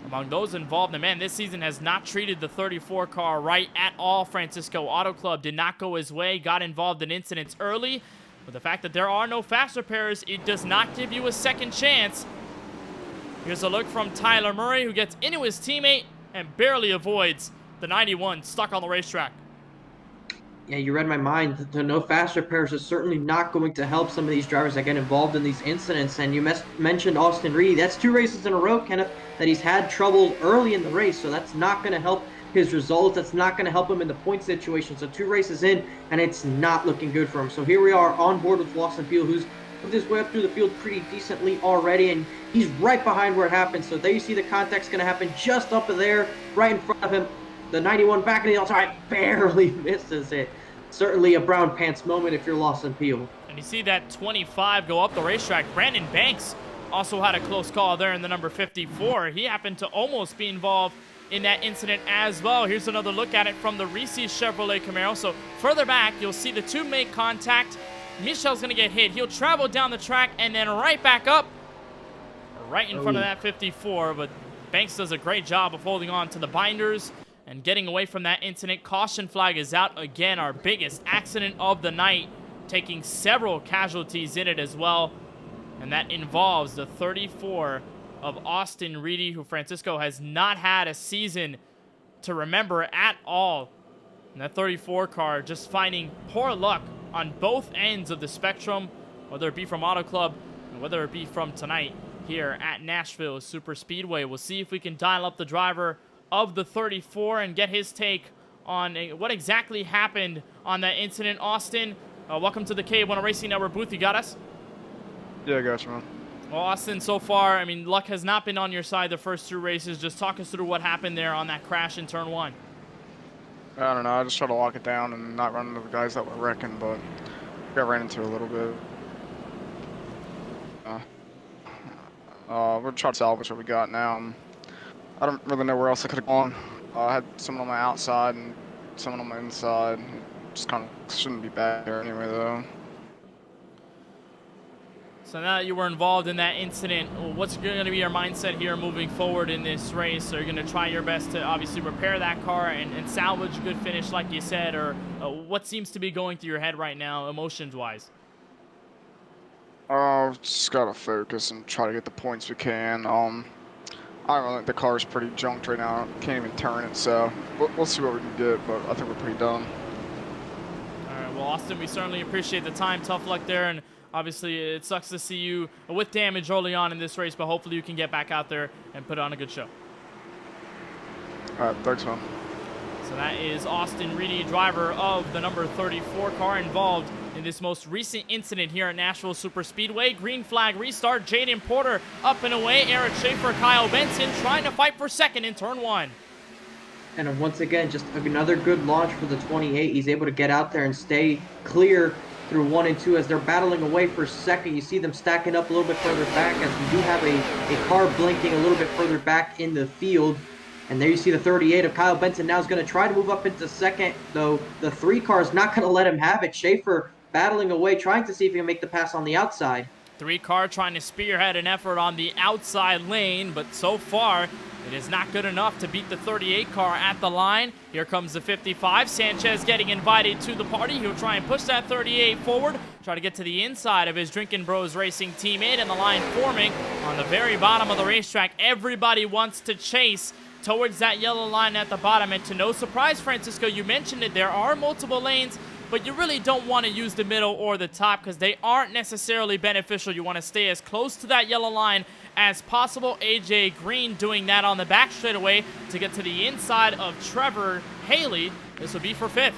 among those involved. And man, this season has not treated the 34 car right at all. Francisco Auto Club did not go his way, got involved in incidents early. But the fact that there are no fast repairs, it does not give you a second chance. Here's a look from Tyler Murray, who gets into his teammate and barely avoids the 91 stuck on the racetrack. Yeah, you read my mind. The no fast repairs is certainly not going to help some of these drivers that get involved in these incidents. And you mentioned Austin Reedy. That's 2 races in a row, Kenneth, that he's had trouble early in the race. So that's not going to help his results. That's not going to help him in the point situation. So 2 races in, and it's not looking good for him. So here we are on board with Lawson Peel, who's moved his way up through the field pretty decently already, and he's right behind where it happened. So there you see the contact's going to happen just up there, right in front of him. The 91 back in the outside barely misses it. Certainly a brown pants moment if you're Lawson Peel. And you see that 25 go up the racetrack. Brandon Banks also had a close call there in the number 54. He happened to almost be involved in that incident as well. Here's another look at it from the Reese Chevrolet Camaro. So further back, you'll see the two make contact. Michel's going to get hit. He'll travel down the track and then right back up, right in front of that 54. But Banks does a great job of holding on to the binders and getting away from that incident. Caution flag is out again. Our biggest accident of the night, taking several casualties in it as well. And that involves the 34 of Austin Reedy, who Francisco has not had a season to remember at all. And that 34 car just finding poor luck on both ends of the spectrum, whether it be from Auto Club and whether it be from tonight here at Nashville Superspeedway. We'll see if we can dial up the driver of the 34 and get his take on what exactly happened on that incident. Austin, welcome to the KBueno Racing Network booth. You got us? Yeah, I got you, man. Well, Austin, so far, I mean, luck has not been on your side the first two races. Just talk us through what happened there on that crash in turn 1. I don't know. I just tried to lock it down and not run into the guys that were wrecking, but got ran into a little bit. We're trying to salvage what we got now. I don't really know where else I could have gone. I had someone on my outside and someone on my inside. Just kind of shouldn't be bad there anyway, though. So now that you were involved in that incident, what's going to be your mindset here moving forward in this race? Are you going to try your best to obviously repair that car and salvage a good finish like you said? Or what seems to be going through your head right now emotions-wise? Just got to focus and try to get the points we can. I don't really think the car's pretty junked right now. Can't even turn it, so we'll see what we can get, but I think we're pretty done. All right, well, Austin, we certainly appreciate the time. Tough luck there, and obviously it sucks to see you with damage early on in this race, but hopefully you can get back out there and put on a good show. All right, thanks, man. So that is Austin Reedy, driver of the number 34 car involved in this most recent incident here at Nashville Superspeedway. Green flag restart. Jaden Porter up and away. Eric Schaefer, Kyle Benson trying to fight for second in turn 1. And once again, just another good launch for the 28. He's able to get out there and stay clear through 1 and 2 as they're battling away for second. You see them stacking up a little bit further back as we do have a car blinking a little bit further back in the field. And there you see the 38 of Kyle Benson now is going to try to move up into second, though the 3 car is not going to let him have it. Schaefer battling away, trying to see if he can make the pass on the outside. 3 car trying to spearhead an effort on the outside lane, but so far it is not good enough to beat the 38 car at the line. Here comes the 55. Sanchez getting invited to the party. He'll try and push that 38 forward, try to get to the inside of his Drinkin' Bros Racing teammate, and the line forming on the very bottom of the racetrack. Everybody wants to chase towards that yellow line at the bottom, and to no surprise, Francisco, you mentioned it, there are multiple lanes, but you really don't want to use the middle or the top because they aren't necessarily beneficial. You want to stay as close to that yellow line as possible. AJ Green doing that on the back straightaway to get to the inside of Trevor Haley. This will be for 5th.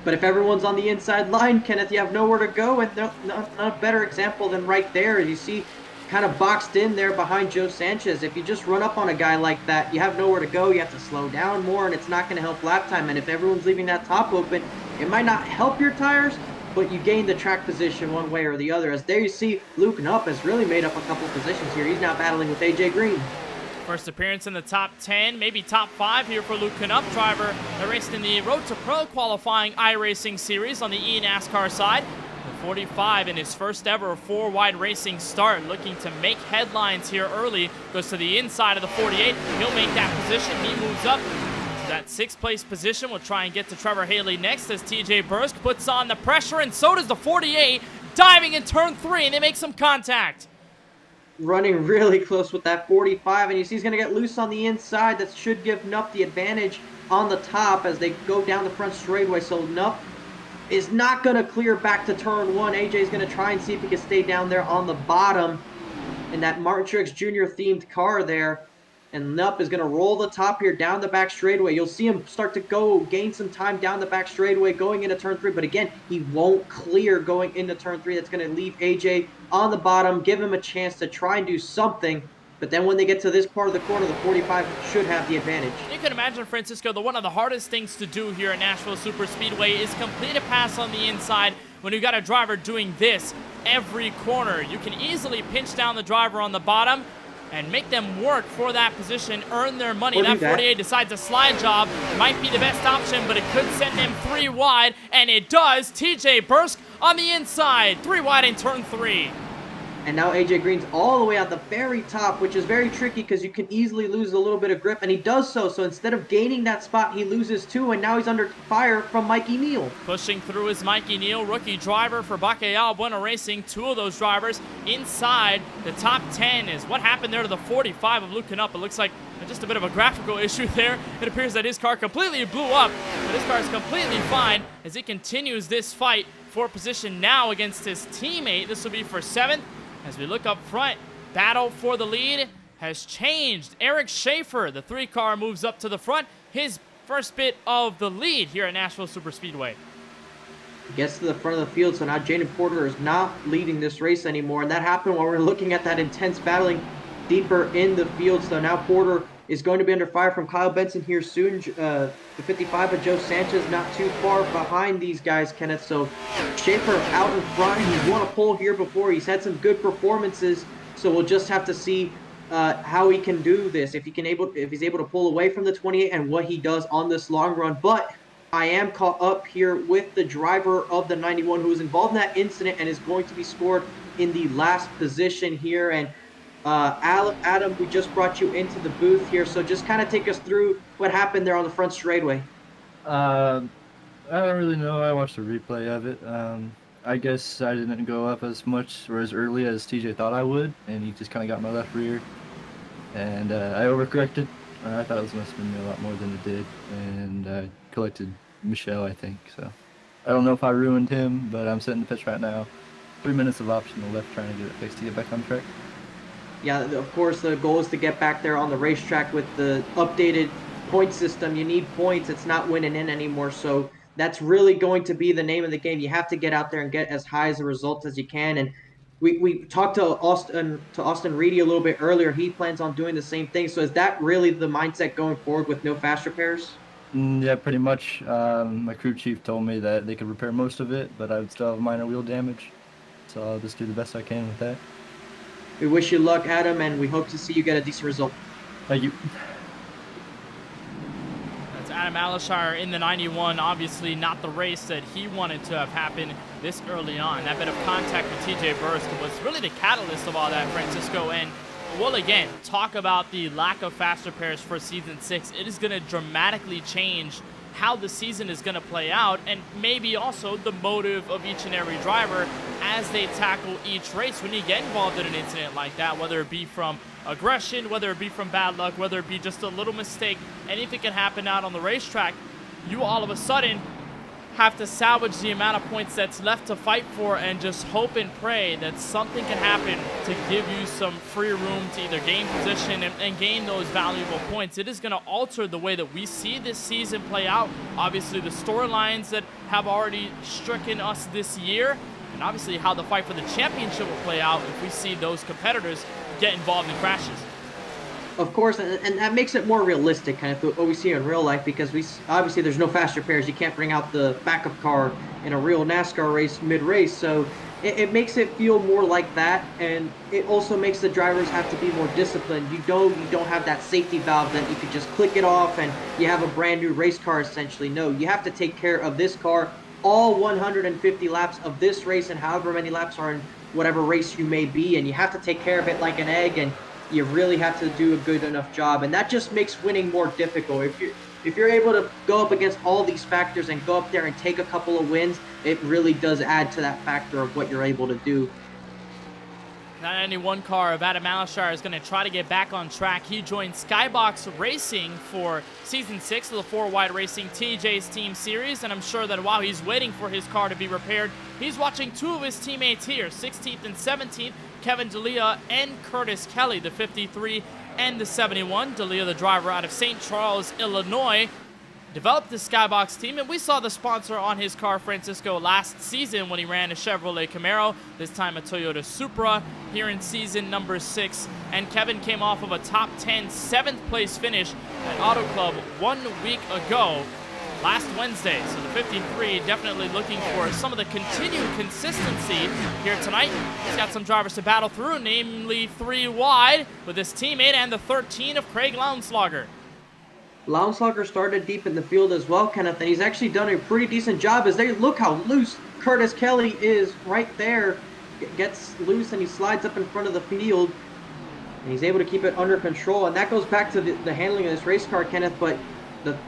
But if everyone's on the inside line, Kenneth, you have nowhere to go, and not a better example than right there. You see, kind of boxed in there behind Joe Sanchez. If you just run up on a guy like that, you have nowhere to go. You have to slow down more, and it's not going to help lap time. And if everyone's leaving that top open, it might not help your tires, but you gain the track position one way or the other. As there you see, Luke Knupp has really made up a couple positions here. He's now battling with AJ Green. First appearance in the top 10, maybe top 5 here for Luke Knupp, driver that raced in the Road to Pro qualifying iRacing series on the eNASCAR side. 45 in his first ever 4-wide racing start, looking to make headlines here early. Goes to the inside of the 48. He'll make that position. He moves up to that 6th place position. We'll try and get to Trevor Haley next as TJ Bursk puts on the pressure, and so does the 48, diving in turn 3, and they make some contact. Running really close with that 45, and you see he's going to get loose on the inside. That should give Knupp the advantage on the top as they go down the front straightaway. So Knupp is not going to clear back to turn 1. AJ is going to try and see if he can stay down there on the bottom in that Martin Truex Jr. themed car there. And Knupp is going to roll the top here down the back straightaway. You'll see him start to gain some time down the back straightaway going into turn 3. But again, he won't clear going into turn 3. That's going to leave AJ on the bottom, give him a chance to try and do something. But then when they get to this part of the corner, the 45 should have the advantage. You can imagine, Francisco, that one of the hardest things to do here at Nashville Superspeedway is complete a pass on the inside when you got a driver doing this every corner. You can easily pinch down the driver on the bottom and make them work for that position, earn their money. That 48 decides a slide job might be the best option, but it could send him 3 wide, and it does. TJ Bursk on the inside, 3 wide in turn 3. And now AJ Green's all the way at the very top, which is very tricky because you can easily lose a little bit of grip, and he does so. So instead of gaining that spot, he loses 2, and now he's under fire from Mikey Neal. Pushing through is Mikey Neal, rookie driver for KBueno Racing. 2 of those drivers inside the top 10 is what happened there to the 45 of Luke Canup. It looks like just a bit of a graphical issue there. It appears that his car completely blew up, but his car is completely fine as he continues this fight for position now against his teammate. This will be for 7th. As we look up front, battle for the lead has changed. Eric Schaefer, the 3 car, moves up to the front. His first bit of the lead here at Nashville Superspeedway. Gets to the front of the field, so now Jaden Porter is not leading this race anymore. And that happened while we were looking at that intense battling deeper in the field. So now Porter is going to be under fire from Kyle Benson here soon. The 55 of Joe Sanchez not too far behind these guys, Kenneth. So Schaefer out in front. He's won a pole here before. He's had some good performances. So we'll just have to see how he can do this. If he's able to pull away from the 28 and what he does on this long run. But I am caught up here with the driver of the 91 who was involved in that incident and is going to be scored in the last position here. And Adam, we just brought you into the booth here, so just kind of take us through what happened there on the front straightaway. I don't really know. I watched the replay of it. I guess I didn't go up as much or as early as TJ thought I would, and he just kind of got my left rear. And I overcorrected. I thought it was going to spin me a lot more than it did, and I collected Michelle, I think. So I don't know if I ruined him, but I'm sitting the pitch right now. 3 minutes of optional left trying to get it fixed to get back on track. Yeah, of course, the goal is to get back there on the racetrack with the updated point system. You need points. It's not winning in anymore. So that's really going to be the name of the game. You have to get out there and get as high as a result as you can. And we talked to Austin Reedy a little bit earlier. He plans on doing the same thing. So is that really the mindset going forward with no fast repairs? Yeah, pretty much. My crew chief told me that they could repair most of it, but I would still have minor wheel damage. So I'll just do the best I can with that. We wish you luck, Adam, and we hope to see you get a decent result. Thank you. That's Adam Alashire in the 91. Obviously not the race that he wanted to have happened this early on. That bit of contact with TJ Bursk was really the catalyst of all that, Francisco. And we'll again talk about the lack of fast repairs for Season 6. It is going to dramatically change how the season is going to play out, and maybe also the motive of each and every driver as they tackle each race. When you get involved in an incident like that, whether it be from aggression, whether it be from bad luck, whether it be just a little mistake, anything can happen out on the racetrack. You all of a sudden have to salvage the amount of points that's left to fight for and just hope and pray that something can happen to give you some free room to either gain position and gain those valuable points. It is going to alter the way that we see this season play out. Obviously, the storylines that have already stricken us this year, and obviously how the fight for the championship will play out if we see those competitors get involved in crashes. Of course, and that makes it more realistic, kind of what we see in real life, because obviously there's no fast repairs. You can't bring out the backup car in a real NASCAR race mid-race, so it makes it feel more like that, and it also makes the drivers have to be more disciplined. You don't have that safety valve that you could just click it off and you have a brand new race car essentially. No, you have to take care of this car all 150 laps of this race and however many laps are in whatever race you may be, and you have to take care of it like an egg, and you really have to do a good enough job, and that just makes winning more difficult. If you're able to go up against all these factors and go up there and take a couple of wins, it really does add to that factor of what you're able to do. 991 car of Adam Alashire is going to try to get back on track. He joined Skybox Racing for Season 6 of the 4-Wide Racing TJ's Team Series, and I'm sure that while he's waiting for his car to be repaired, he's watching 2 of his teammates here, 16th and 17th, Kevin D'Elia and Curtis Kelly, the 53 and the 71. D'Elia, the driver out of St. Charles, Illinois, developed the Skybox team, and we saw the sponsor on his car, Francisco, last season when he ran a Chevrolet Camaro, this time a Toyota Supra, here in season number 6. And Kevin came off of a top 10, 7th place finish at Auto Club 1 week ago. last Wednesday. So the 53 definitely looking for some of the continued consistency here tonight. He's got some drivers to battle through, namely 3 wide with his teammate and the 13 of Craig Lownslogger. Lownslogger started deep in the field as well, Kenneth, and he's actually done a pretty decent job as they look how loose Curtis Kelly is right there. Gets loose and he slides up in front of the field, and he's able to keep it under control. And that goes back to the handling of this race car, Kenneth, but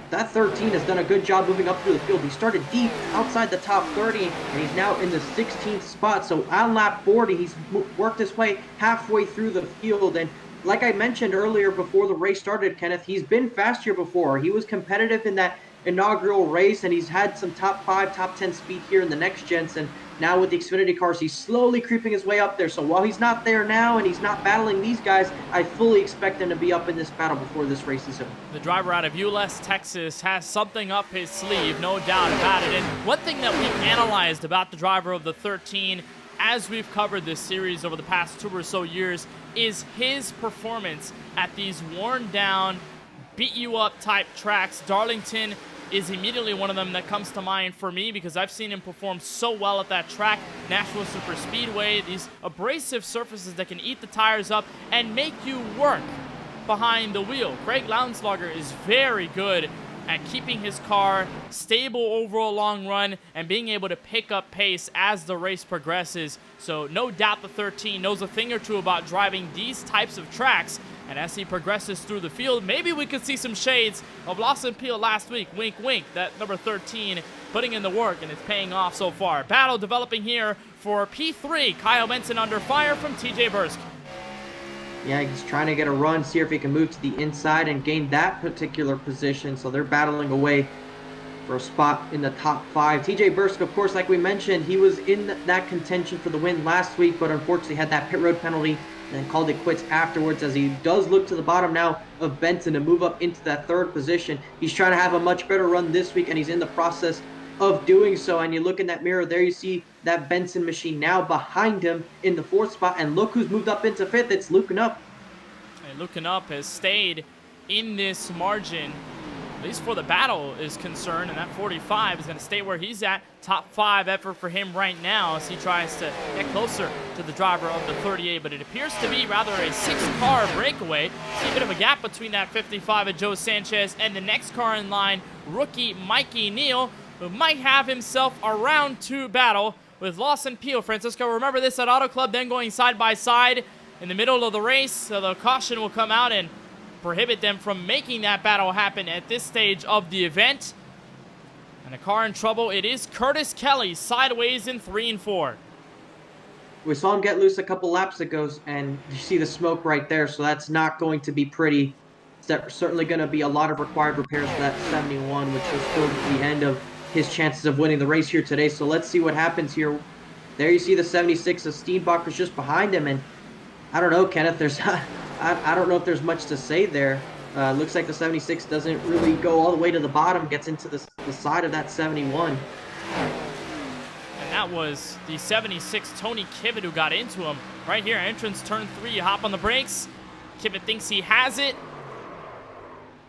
that 13 has done a good job moving up through the field. He started deep outside the top 30, and he's now in the 16th spot. So on lap 40, he's worked his way halfway through the field. And like I mentioned earlier before the race started, Kenneth, he's been fast here before. He was competitive in that inaugural race, and he's had some top 5, top 10 speed here in the next gens. And now with the Xfinity cars, he's slowly creeping his way up there. So while he's not there now and he's not battling these guys, I fully expect him to be up in this battle before this race is over. The driver out of Euless, Texas has something up his sleeve, no doubt about it. And one thing that we've analyzed about the driver of the 13 as we've covered this series over the past 2 or so years is his performance at these worn down, beat you up type tracks. Darlington is immediately one of them that comes to mind for me because I've seen him perform so well at that track. Nashville Superspeedway, these abrasive surfaces that can eat the tires up and make you work behind the wheel. Craig Lownslogger is very good at keeping his car stable over a long run and being able to pick up pace as the race progresses. So no doubt the 13 knows a thing or two about driving these types of tracks. And as he progresses through the field, maybe we could see some shades of Lawson Peel last week. Wink, wink. That number 13 putting in the work, and it's paying off so far. Battle developing here for P3. Kyle Benson under fire from TJ Bursk. Yeah, he's trying to get a run, see if he can move to the inside and gain that particular position. So they're battling away for a spot in the top 5. TJ Bursk, of course, like we mentioned, he was in that contention for the win last week, but unfortunately had that pit road penalty and called it quits afterwards, as he does look to the bottom now of Benson to move up into that 3rd position. He's trying to have a much better run this week, and he's in the process of doing so. And you look in that mirror there, you see that Benson machine now behind him in the 4th spot, and look who's moved up into 5th. It's Luken Up. And Luken Up has stayed in this margin, at least for the battle is concerned, and that 45 is going to stay where he's at. Top 5 effort for him right now as he tries to get closer to the driver of the 38, but it appears to be rather a 6-car breakaway. See a bit of a gap between that 55 of Joe Sanchez and the next car in line, rookie Mikey Neal, who might have himself a round 2 battle with Lawson Peel. Francisco, remember this at Auto Club, then going side by side in the middle of the race, so the caution will come out and prohibit them from making that battle happen at this stage of the event. And a car in trouble, it is Curtis Kelly, sideways in 3 and 4. We saw him get loose a couple laps ago, and you see the smoke right there, so that's not going to be pretty. There's certainly going to be a lot of required repairs for that 71, which was still the end of his chances of winning the race here today. So let's see what happens here. There you see the 76 of Steenbacher's just behind him, and I don't know, Kenneth, I don't know if there's much to say there. Looks like the 76 doesn't really go all the way to the bottom, gets into the side of that 71. And that was the 76, Tony Kibbett, who got into him. Right here, entrance turn 3, you hop on the brakes. Kibbett thinks he has it,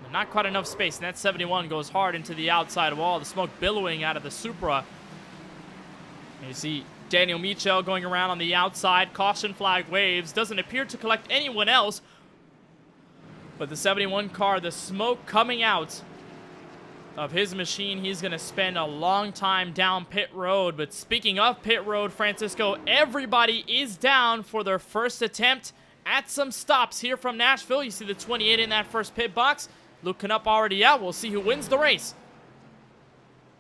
but not quite enough space, and that 71 goes hard into the outside wall. The smoke billowing out of the Supra. And you see Daniel Michel going around on the outside. Caution flag waves. Doesn't appear to collect anyone else. But the 71 car, the smoke coming out of his machine, he's going to spend a long time down pit road. But speaking of pit road, Francisco, everybody is down for their first attempt at some stops here from Nashville. You see the 28 in that first pit box. Looking up already out. We'll see who wins the race.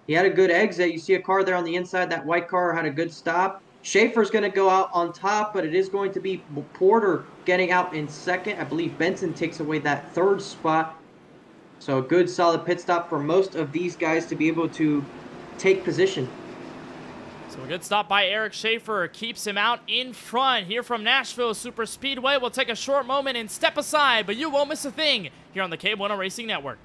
He had a good exit. You see a car there on the inside. That white car had a good stop. Schaefer's going to go out on top, but it is going to be Porter getting out in 2nd. I believe Benson takes away that 3rd spot. So a good solid pit stop for most of these guys to be able to take position. So a good stop by Eric Schaefer keeps him out in front here from Nashville Superspeedway. We'll take a short moment and step aside, but you won't miss a thing here on the KBueno Racing Network.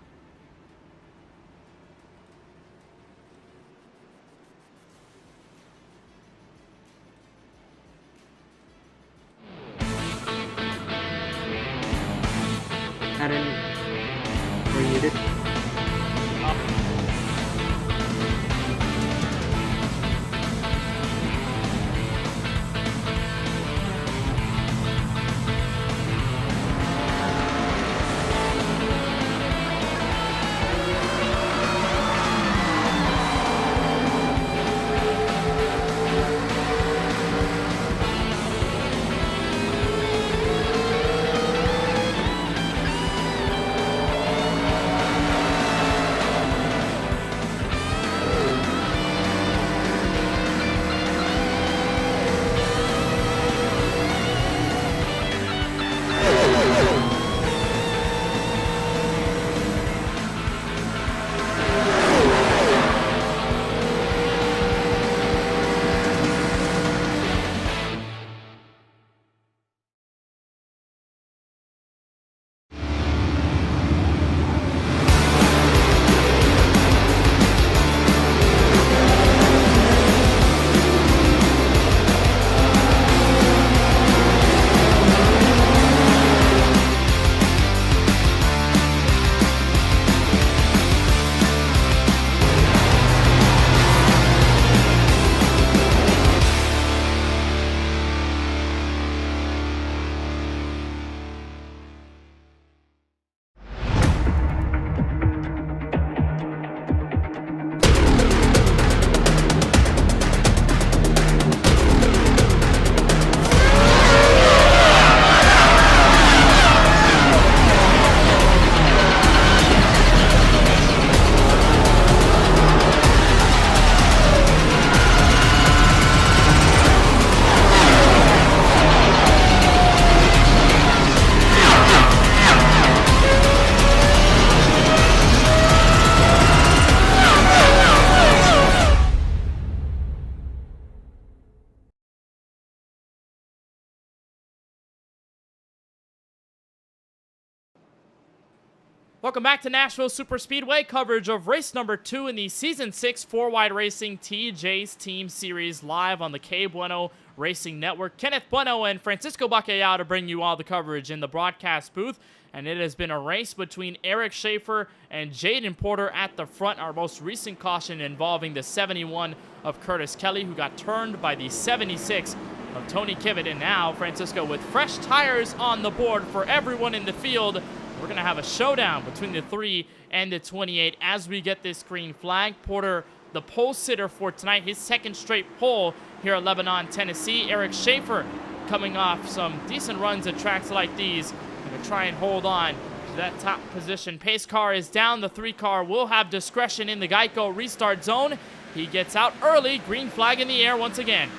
Welcome back to Nashville Superspeedway, coverage of race number 2 in the Season 6 4-Wide Racing TJ's Team Series, live on the KBueno Racing Network. Kenneth Bueno and Francisco Bacallao to bring you all the coverage in the broadcast booth. And it has been a race between Eric Schaefer and Jaden Porter at the front. Our most recent caution involving the 71 of Curtis Kelly, who got turned by the 76 of Tony Kivitt. And now, Francisco, with fresh tires on the board for everyone in the field, we're going to have a showdown between the 3 and the 28 as we get this green flag. Porter, the pole sitter for tonight, his second straight pole here at Lebanon, Tennessee. Eric Schaefer coming off some decent runs at tracks like these. Going to try and hold on to that top position. Pace car is down. The 3 car will have discretion in the Geico restart zone. He gets out early. Green flag in the air once again.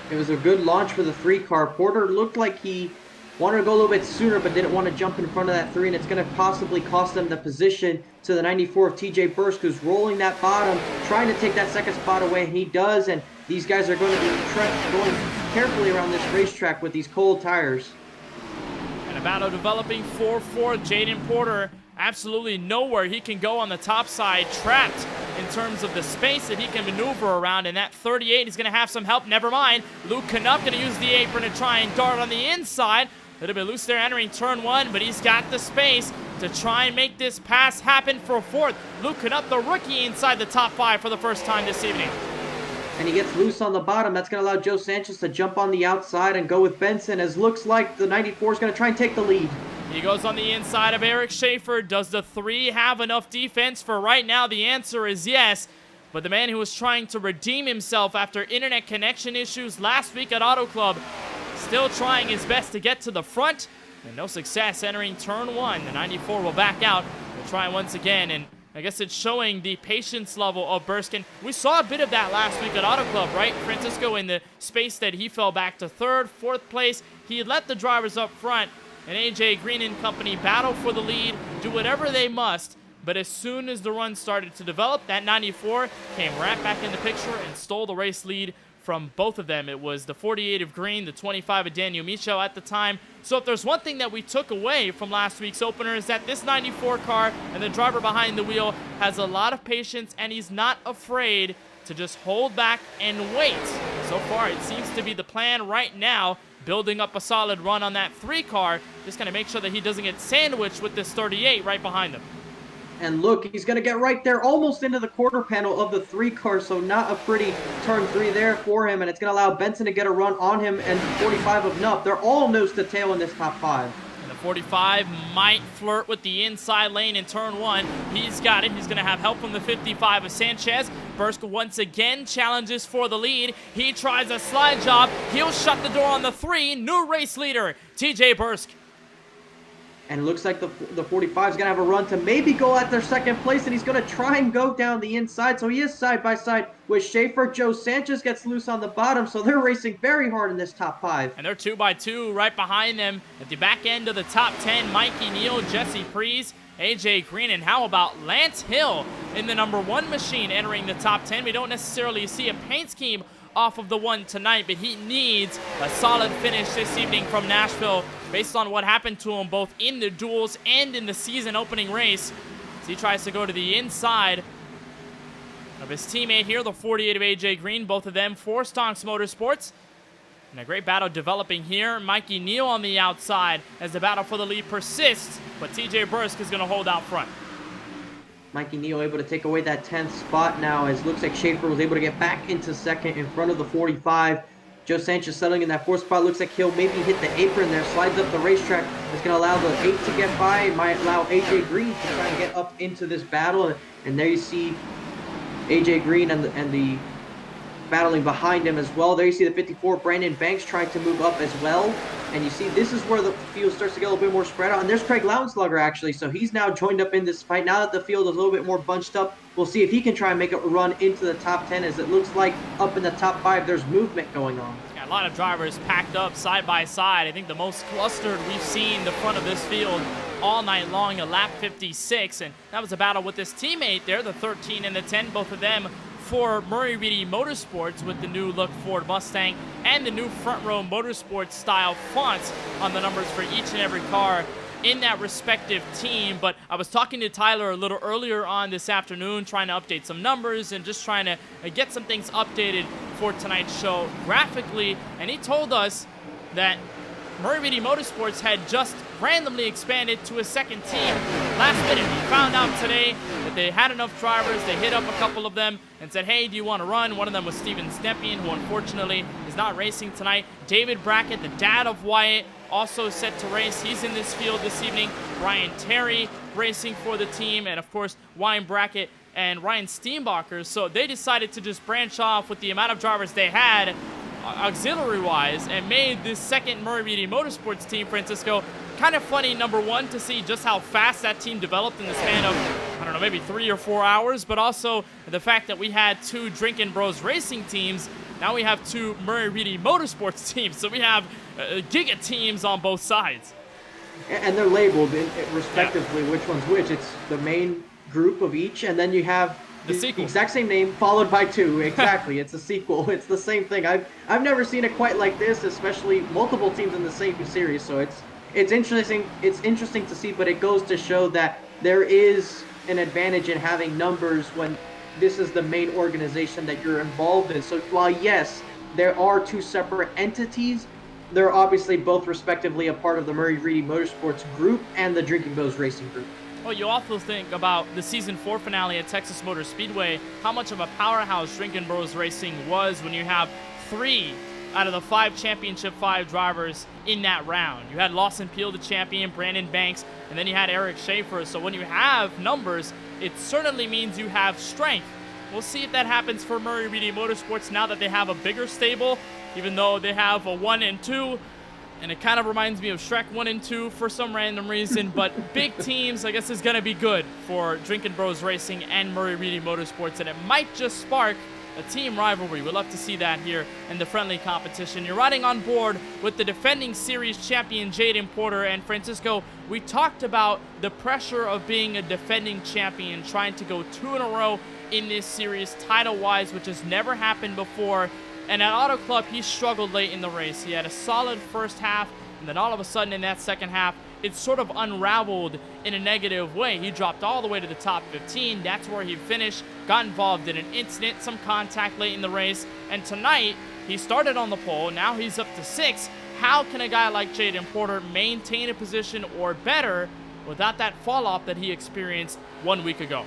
It was a good launch for the 3 car. Porter looked like he wanted to go a little bit sooner, but didn't want to jump in front of that 3, and it's going to possibly cost them the position to the 94 of TJ Bursk, who's rolling that bottom, trying to take that second spot away, and he does, and these guys are going to be going carefully around this racetrack with these cold tires. And a battle developing for Jaden Porter. Absolutely nowhere he can go on the top side, trapped in terms of the space that he can maneuver around. And that 38 is going to have some help. Never mind. Luke Canup going to use the apron to try and dart on the inside. A little bit loose there entering turn 1, but he's got the space to try and make this pass happen for 4th. Luke Canup, the rookie, inside the top 5 for the first time this evening. And he gets loose on the bottom. That's going to allow Joe Sanchez to jump on the outside and go with Benson, as looks like the 94 is going to try and take the lead. He goes on the inside of Eric Schaefer. Does the 3 have enough defense? For right now, the answer is yes. But the man who was trying to redeem himself after internet connection issues last week at Auto Club, still trying his best to get to the front, and no success entering turn 1. The 94 will back out. We'll try once again, and I guess it's showing the patience level of Burskin. We saw a bit of that last week at Auto Club, right? Francisco, in the space that he fell back to 3rd, 4th place. He let the drivers up front and AJ Green and company battle for the lead, do whatever they must. But as soon as the run started to develop, that 94 came right back in the picture and stole the race lead from both of them. It was the 48 of Green, the 25 of Daniel Micho at the time. So if there's one thing that we took away from last week's opener, is that this 94 car and the driver behind the wheel has a lot of patience, and he's not afraid to just hold back and wait. So far, it seems to be the plan right now, building up a solid run on that 3 car, just going to make sure that he doesn't get sandwiched with this 38 right behind him. And look, he's going to get right there, almost into the quarter panel of the 3 car, so not a pretty turn 3 there for him, and it's going to allow Benson to get a run on him and 45 of Nuff. They're all nose to tail in this top 5. And the 45 might flirt with the inside lane in turn 1. He's got it. He's going to have help from the 55 of Sanchez. Bursk once again challenges for the lead. He tries a slide job. He'll shut the door on the 3. New race leader, TJ Bursk. And it looks like the 45 is going to have a run to maybe go at their 2nd place, and he's going to try and go down the inside. So he is side by side with Schaefer. Joe Sanchez gets loose on the bottom, so they're racing very hard in this top 5. And they're 2 by 2 right behind them. At the back end of the top 10, Mikey Neal, Jesse Prees, AJ Green, and how about Lance Hill in the number 1 machine entering the top 10. We don't necessarily see a paint scheme off of the 1 tonight, but he needs a solid finish this evening from Nashville based on what happened to him both in the duels and in the season opening race. As he tries to go to the inside of his teammate here, the 48 of AJ Green, both of them for Stonks Motorsports. And a great battle developing here. Mikey Neal on the outside as the battle for the lead persists, but TJ Bursk is going to hold out front. Mikey Neal able to take away that 10th spot now, as looks like Schaefer was able to get back into 2nd in front of the 45. Joe Sanchez settling in that 4th spot. Looks like he'll maybe hit the apron there, slides up the racetrack. It's going to allow the 8 to get by. It might allow AJ Green to try and get up into this battle. And there you see AJ Green and the battling behind him as well. There you see the 54, Brandon Banks, trying to move up as well. And you see this is where the field starts to get a little bit more spread out. And there's Craig Lowenslugger, actually. So he's now joined up in this fight. Now that the field is a little bit more bunched up, we'll see if he can try and make a run into the top 10, as it looks like up in the top 5, there's movement going on. Got a lot of drivers packed up side by side. I think the most clustered we've seen the front of this field all night long, at lap 56. And that was a battle with his teammate there, the 13 and the 10, both of them for Murray Reedy Motorsports, with the new look Ford Mustang and the new front row motorsports style fonts on the numbers for each and every car in that respective team. But I was talking to Tyler a little earlier on this afternoon, trying to update some numbers and just trying to get some things updated for tonight's show graphically, and he told us that Murray Reedy Motorsports had just randomly expanded to a second team last minute. He found out today that they had enough drivers. They hit up a couple of them and said, hey, do you want to run? One of them was Steven Stepien, who unfortunately is not racing tonight. David Brackett, the dad of Wyatt, also set to race. He's in this field this evening. Ryan Terry racing for the team, and of course Wyatt Brackett and Ryan Steenbacher. So they decided to just branch off with the amount of drivers they had auxiliary-wise and made this second Murray Reedy Motorsports team, Francisco. Kind of funny, number one, to see just how fast that team developed in the span of, I don't know, maybe 3 or 4 hours, but also the fact that we had 2 Drinkin' Bros Racing teams. Now we have 2 Murray Reedy Motorsports teams, so we have giga teams on both sides. And they're labeled respectively which one's which. It's the main group of each, and then you have the exact same name followed by 2. Exactly. It's a sequel. It's the same thing. I've never seen it quite like this, especially multiple teams in the same series. So it's interesting. It's interesting to see, but it goes to show that there is an advantage in having numbers when this is the main organization that you're involved in. So while yes, there are 2 separate entities, they're obviously both respectively a part of the Murray Reedy Motorsports group and the Drinkin' Bros Racing group. Well, you also think about the Season 4 finale at Texas Motor Speedway, how much of a powerhouse Drinkin' Bros Racing was when you have 3 out of the 5 Championship 5 drivers in that round. You had Lawson Peel, the champion, Brandon Banks, and then you had Eric Schaefer. So when you have numbers, it certainly means you have strength. We'll see if that happens for Murray Reedy Motorsports now that they have a bigger stable, even though they have a 1 and 2. And it kind of reminds me of Shrek 1 and 2 for some random reason. But big teams, I guess, is going to be good for Drinkin' Bros Racing and Murray Reedy Motorsports. And it might just spark a team rivalry. We'd love to see that here in the friendly competition. You're riding on board with the defending series champion, Jaden Porter. And Francisco, we talked about the pressure of being a defending champion, trying to go 2 in a row in this series, title-wise, which has never happened before. And at Auto Club, he struggled late in the race. He had a solid first half, and then all of a sudden in that second half, it sort of unraveled in a negative way. He dropped all the way to the top 15. That's where he finished, got involved in an incident, some contact late in the race. And tonight, he started on the pole. Now he's up to 6. How can a guy like Jaden Porter maintain a position or better without that fall-off that he experienced 1 week ago?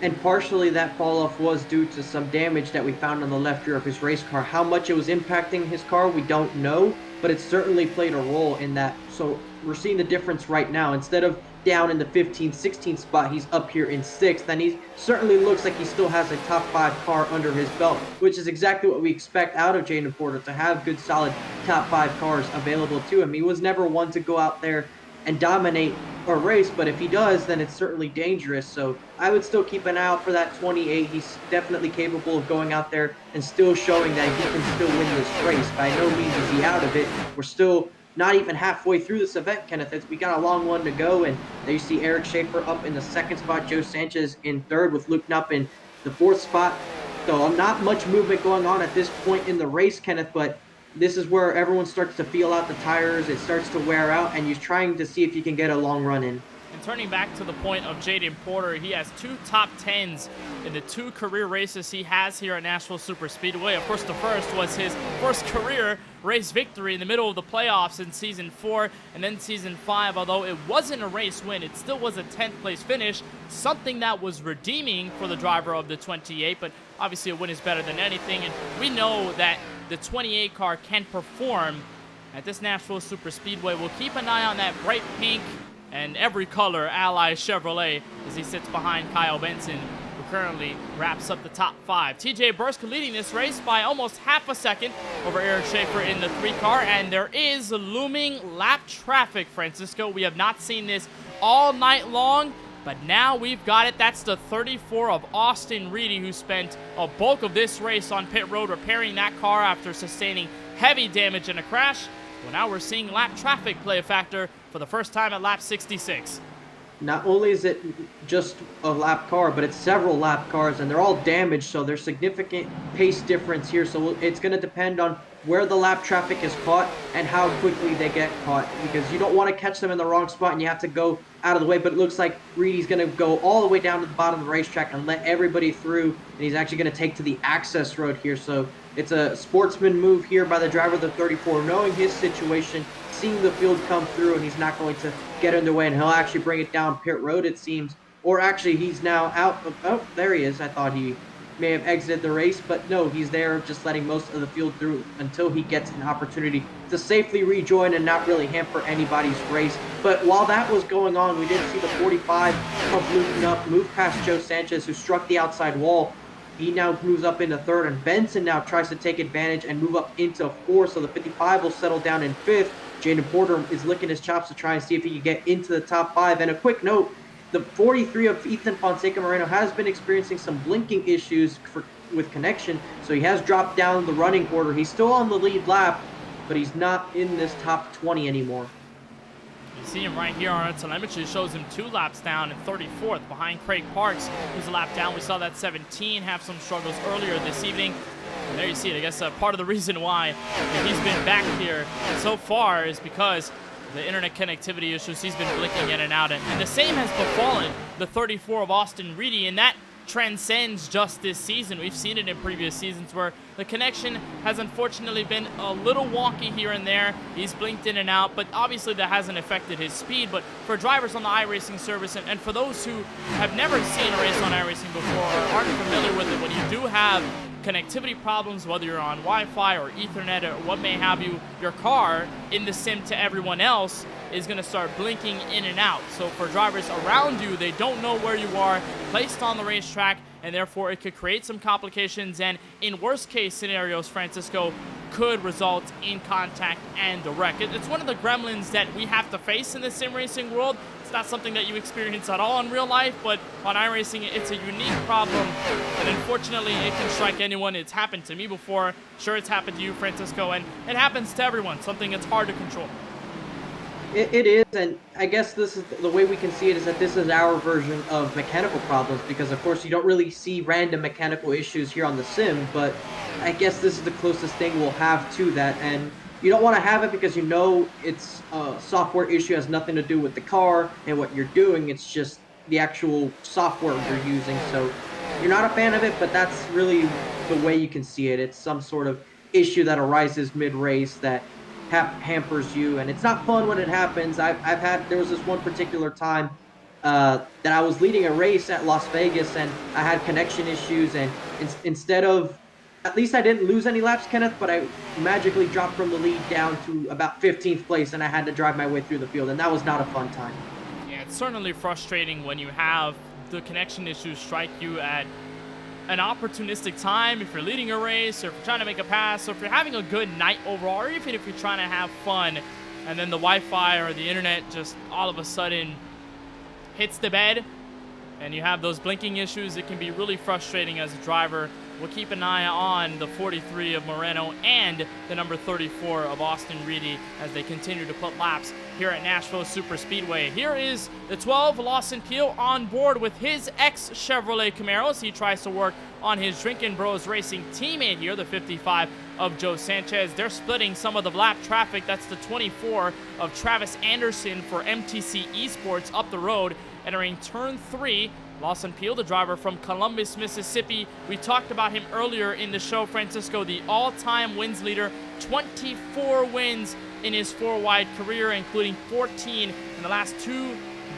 And partially that fall-off was due to some damage that we found on the left rear of his race car. How much it was impacting his car, we don't know, but it certainly played a role in that. So we're seeing the difference right now. Instead of down in the 15th, 16th spot, he's up here in 6th, and he certainly looks like he still has a top 5 car under his belt, which is exactly what we expect out of Jaden Porter, to have good, solid top 5 cars available to him. He was never one to go out there and dominate a race, but if he does, then it's certainly dangerous. So I would still keep an eye out for that 28. He's definitely capable of going out there and still showing that he can still win this race. By no means is he out of it. We're still not even halfway through this event, Kenneth. We got a long one to go, and there you see Eric Schaefer up in the 2nd spot, Joe Sanchez in 3rd, with Luke Knupp in the 4th spot. So not much movement going on at this point in the race, Kenneth, but this is where everyone starts to feel out the tires. It starts to wear out, and you're trying to see if you can get a long run in. And turning back to the point of Jaden Porter, he has 2 top 10s in the 2 career races he has here at Nashville Superspeedway. Of course, the first was his first career race victory in the middle of the playoffs in Season 4 and then Season 5. Although it wasn't a race win, it still was a 10th place finish, something that was redeeming for the driver of the 28, but obviously a win is better than anything, and we know that the 28 car can perform at this Nashville Superspeedway. We'll keep an eye on that bright pink and every color Ally Chevrolet as he sits behind Kyle Benson, who currently wraps up the top 5. TJ Bursk leading this race by almost half a second over Eric Schaefer in the 3 car, and there is looming lap traffic, Francisco. We have not seen this all night long, but now we've got it. That's the 34 of Austin Reedy, who spent a bulk of this race on pit road repairing that car after sustaining heavy damage in a crash. Well, now we're seeing lap traffic play a factor for the first time at lap 66. Not only is it just a lap car, but it's several lap cars, and they're all damaged, so there's significant pace difference here. So it's going to depend on where the lap traffic is caught and how quickly they get caught, because you don't want to catch them in the wrong spot and you have to go out of the way. But it looks like Reedy's going to go all the way down to the bottom of the racetrack and let everybody through, and he's actually going to take to the access road here. So it's a sportsman move here by the driver of the 34, knowing his situation, seeing the field come through, and he's not going to get in the way, and he'll actually bring it down pit road, it seems. Or actually, he's now out of, oh, there he is. I thought he may have exited the race, but no, he's there just letting most of the field through until he gets an opportunity to safely rejoin and not really hamper anybody's race. But while that was going on, we did see the 45 come looping up, move past Joe Sanchez, who struck the outside wall. He now moves up into third, and Benson now tries to take advantage and move up into fourth, so the 55 will settle down in fifth. Jaden Porter is licking his chops to try and see if he can get into the top 5. And a quick note, the 43 of Ethan Fonseca Moreno has been experiencing some blinking issues with connection, so he has dropped down the running order. He's still on the lead lap, but he's not in this top 20 anymore. You see him right here on our telemetry, shows him 2 laps down and 34th behind Craig Parks, who's a lap down. We saw that 17 have some struggles earlier this evening. And there you see it. I guess part of the reason why he's been back here so far is because the internet connectivity issues. He's been blinking in and out, and the same has befallen the 34 of Austin Reedy, and that transcends just this season. We've seen it in previous seasons where the connection has unfortunately been a little wonky here and there. He's blinked in and out, but obviously that hasn't affected his speed. But for drivers on the iRacing service, and for those who have never seen a race on iRacing before or aren't familiar with it, when you do have connectivity problems, whether you're on Wi-Fi or Ethernet or what may have you, your car in the sim to everyone else is going to start blinking in and out. So for drivers around you, they don't know where you are placed on the racetrack, and therefore it could create some complications, and in worst case scenarios, Francisco, could result in contact and a wreck. It's one of the gremlins that we have to face in the sim racing world. It's not something that you experience at all in real life, but on iRacing, it's a unique problem, and unfortunately, it can strike anyone. It's happened to me before. Sure, it's happened to you, Francisco, and it happens to everyone, something that's hard to control. It is, and I guess this is the way we can see it, is that this is our version of mechanical problems, because of course you don't really see random mechanical issues here on the sim, but I guess this is the closest thing we'll have to that. And you don't want to have it because you know it's a software issue, has nothing to do with the car and what you're doing. It's just the actual software you're using. So you're not a fan of it, but that's really the way you can see it. It's some sort of issue that arises mid-race that hampers you, and it's not fun when it happens. There was this one particular time that I was leading a race at Las Vegas, and I had connection issues, and instead of, at least I didn't lose any laps, Kenneth, but I magically dropped from the lead down to about 15th place, and I had to drive my way through the field, and that was not a fun time. Yeah, it's certainly frustrating when you have the connection issues strike you at an opportunistic time, if you're leading a race, or if you're trying to make a pass, or if you're having a good night overall, or even if you're trying to have fun, and then the Wi-Fi or the internet just all of a sudden hits the bed, and you have those blinking issues. It can be really frustrating as a driver. We'll keep an eye on the 43 of Moreno and the number 34 of Austin Reedy as they continue to put laps here at Nashville Superspeedway. Here is the 12, Lawson Peel, on board with his ex-Chevrolet Camaros. He tries to work on his Drinkin' Bros Racing teammate here, the 55 of Joe Sanchez. They're splitting some of the lap traffic. That's the 24 of Travis Anderson for MTC Esports up the road, entering turn 3. Lawson Peel, the driver from Columbus, Mississippi. We talked about him earlier in the show, Francisco, the all-time wins leader, 24 wins in his 4-wide career, including 14 in the last 2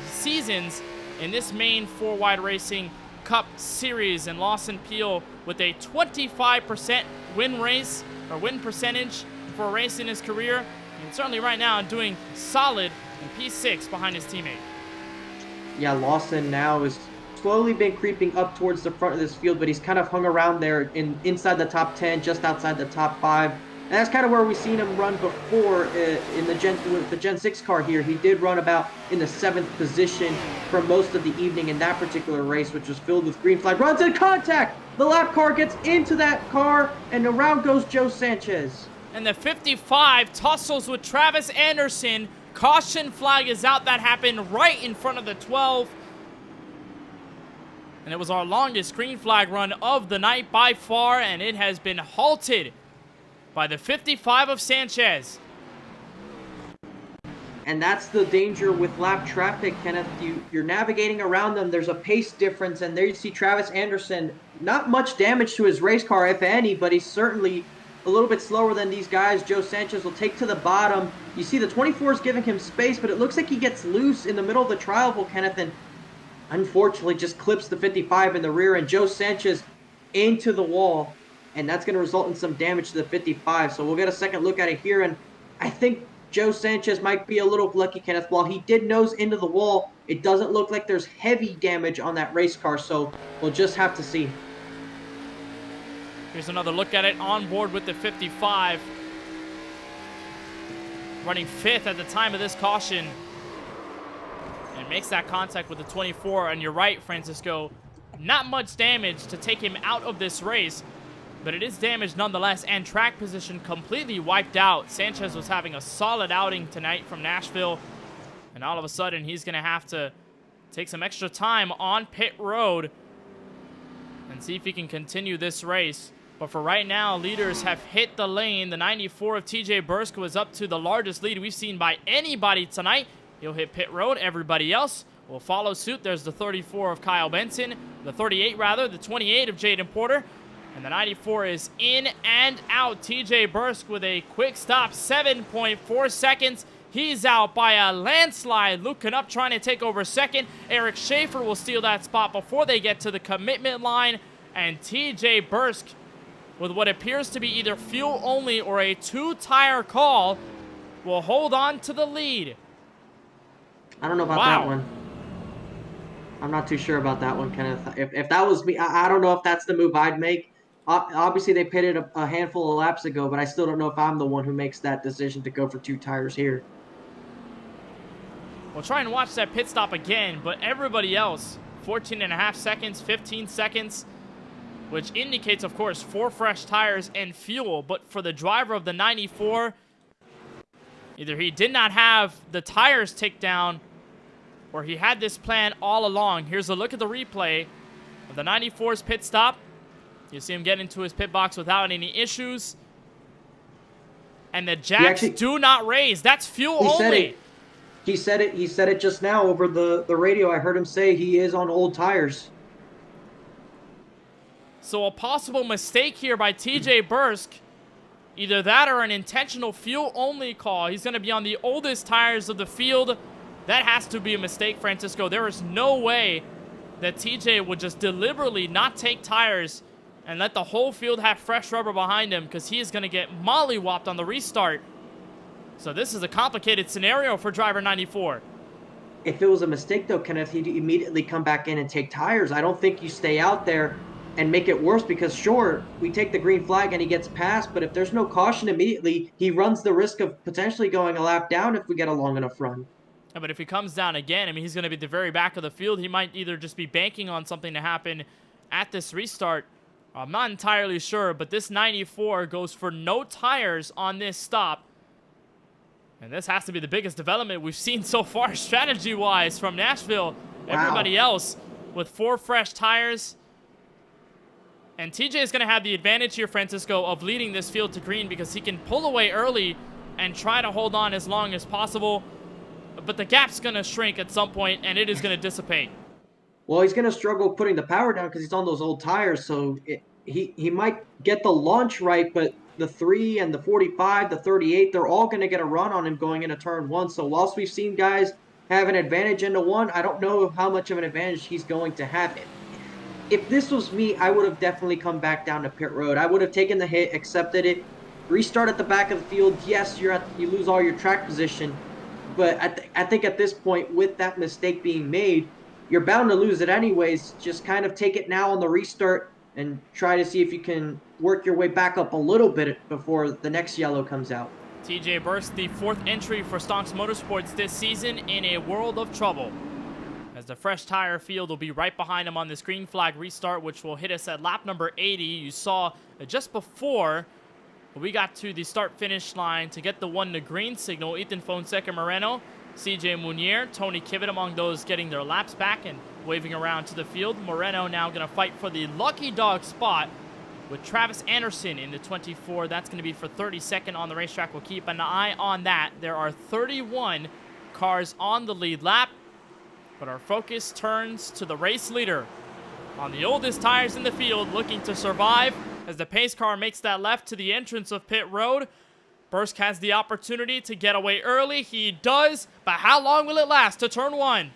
seasons in this main 4-wide racing Cup Series. And Lawson Peel with a 25% win percentage for a race in his career, and certainly right now doing solid in P6 behind his teammate. Yeah, Lawson now is slowly been creeping up towards the front of this field, but he's kind of hung around there inside the top 10, just outside the top 5. And that's kind of where we've seen him run before with the Gen 6 car here. He did run about in the 7th position for most of the evening in that particular race, which was filled with green flag. Runs in contact! The lap car gets into that car, and around goes Joe Sanchez. And the 55 tussles with Travis Anderson. Caution flag is out. That happened right in front of the 12. And it was our longest green flag run of the night by far, and it has been halted by the 55 of Sanchez. And that's the danger with lap traffic, Kenneth. You're navigating around them. There's a pace difference, and there you see Travis Anderson. Not much damage to his race car, if any, but he's certainly a little bit slower than these guys. Joe Sanchez will take to the bottom. You see the 24 is giving him space, but it looks like he gets loose in the middle of the tri-oval, Kenneth, and unfortunately just clips the 55 in the rear, and Joe Sanchez into the wall, and that's going to result in some damage to the 55. So we'll get a second look at it here, and I think Joe Sanchez might be a little lucky, Kenneth. While he did nose into the wall, it doesn't look like there's heavy damage on that race car, so we'll just have to see. Here's another look at it on board with the 55. Running 5th at the time of this caution. And makes that contact with the 24. And you're right, Francisco. Not much damage to take him out of this race. But it is damage nonetheless, and track position completely wiped out. Sanchez was having a solid outing tonight from Nashville, and all of a sudden he's going to have to take some extra time on pit road and see if he can continue this race. But for right now, leaders have hit the lane. The 94 of TJ Bursk was up to the largest lead we've seen by anybody tonight. He'll hit pit road. Everybody else will follow suit. There's the 34 of Kyle Benson, the 38 rather, the 28 of Jaden Porter. And the 94 is in and out. TJ Bursk with a quick stop, 7.4 seconds. He's out by a landslide. Luke Canup trying to take over second. Eric Schaefer will steal that spot before they get to the commitment line. And TJ Bursk, with what appears to be either fuel only or a 2-tire call, will hold on to the lead. I don't know about that one. I'm not too sure about that one, Kenneth. If that was me, I don't know if that's the move I'd make. Obviously, they pitted a handful of laps ago, but I still don't know if I'm the one who makes that decision to go for 2 tires here. We'll try and watch that pit stop again, but everybody else, 14.5 seconds, 15 seconds, which indicates, of course, 4 fresh tires and fuel. But for the driver of the 94, either he did not have the tires ticked down, or he had this plan all along. Here's a look at the replay of the 94's pit stop. You see him get into his pit box without any issues. And the jacks do not raise. That's fuel only. He said it just now over the radio. I heard him say he is on old tires. So a possible mistake here by TJ Bursk. Either that or an intentional fuel only call. He's going to be on the oldest tires of the field. That has to be a mistake, Francisco. There is no way that TJ would just deliberately not take tires and let the whole field have fresh rubber behind him, because he is going to get mollywopped on the restart. So this is a complicated scenario for driver 94. If it was a mistake, though, Kenneth, he'd immediately come back in and take tires. I don't think you stay out there and make it worse, because, sure, we take the green flag and he gets passed, but if there's no caution immediately, he runs the risk of potentially going a lap down if we get a long enough run. Yeah, but if he comes down again, I mean, he's going to be at the very back of the field. He might either just be banking on something to happen at this restart. I'm not entirely sure, but this 94 goes for no tires on this stop. And this has to be the biggest development we've seen so far strategy-wise from Nashville. Wow. Everybody else with 4 fresh tires. And TJ is going to have the advantage here, Francisco, of leading this field to green, because he can pull away early and try to hold on as long as possible. But the gap's going to shrink at some point, and it is going to dissipate. Well, he's going to struggle putting the power down because he's on those old tires, so he might get the launch right, but the 3 and the 45, the 38, they're all going to get a run on him going into turn 1. So whilst we've seen guys have an advantage into 1, I don't know how much of an advantage he's going to have. If this was me, I would have definitely come back down to pit road. I would have taken the hit, accepted it, restart at the back of the field. Yes, you lose all your track position, but I think at this point, with that mistake being made, you're bound to lose it anyways. Just kind of take it now on the restart and try to see if you can work your way back up a little bit before the next yellow comes out. TJ Bursk, the 4th entry for Stonks Motorsports this season, in a world of trouble, as the fresh tire field will be right behind him on this green flag restart, which will hit us at lap number 80. You saw just before we got to the start-finish line to get the 1 to green signal, Ethan Fonseca Moreno, CJ Munier, Tony Kivet among those getting their laps back and waving around to the field. Moreno now going to fight for the lucky dog spot with Travis Anderson in the 24. That's going to be for 32nd on the racetrack. We'll keep an eye on that. There are 31 cars on the lead lap, but our focus turns to the race leader on the oldest tires in the field, looking to survive as the pace car makes that left to the entrance of pit road. Bursk has the opportunity to get away early. He does, but how long will it last to turn 1?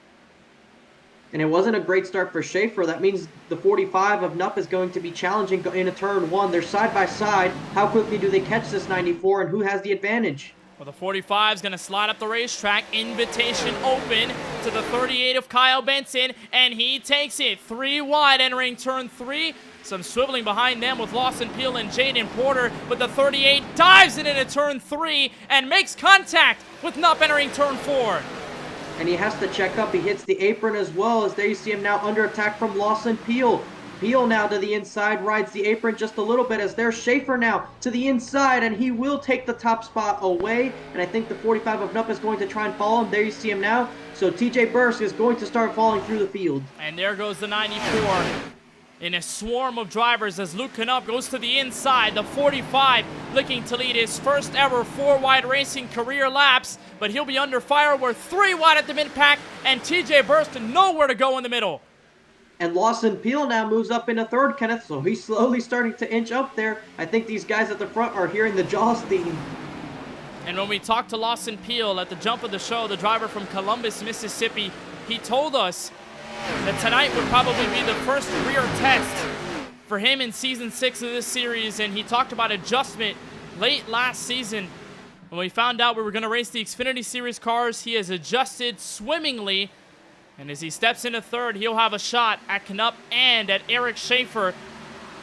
And it wasn't a great start for Schaefer. That means the 45 of Nupp is going to be challenging into turn 1. They're side by side. How quickly do they catch this 94, and who has the advantage? Well, the 45 is going to slide up the racetrack. Invitation open to the 38 of Kyle Benson, and he takes it 3 wide entering turn 3. Some swiveling behind them with Lawson Peel and Jaden Porter, but the 38 dives it into turn 3 and makes contact with Nupp entering turn 4. And he has to check up. He hits the apron as well, as there you see him now under attack from Lawson Peel. Peel now to the inside, rides the apron just a little bit, as there's Schaefer now to the inside, and he will take the top spot away. And I think the 45 of Nupp is going to try and follow him. There you see him now. So TJ Bursk is going to start falling through the field. And there goes the 94 in a swarm of drivers as Luke Knupp goes to the inside. The 45 looking to lead his first ever 4-wide racing career laps, but he'll be under fire. We're 3 wide at the mid-pack, and TJ Bursk nowhere to go in the middle. And Lawson Peel now moves up into third, Kenneth, so he's slowly starting to inch up there. I think these guys at the front are hearing the Jaws theme. And when we talked to Lawson Peel at the jump of the show, the driver from Columbus, Mississippi, he told us that tonight would probably be the first rear test for him in Season 6 of this series, and he talked about adjustment late last season. When we found out we were going to race the Xfinity Series cars, he has adjusted swimmingly, and as he steps into third, he'll have a shot at Knupp and at Eric Schaefer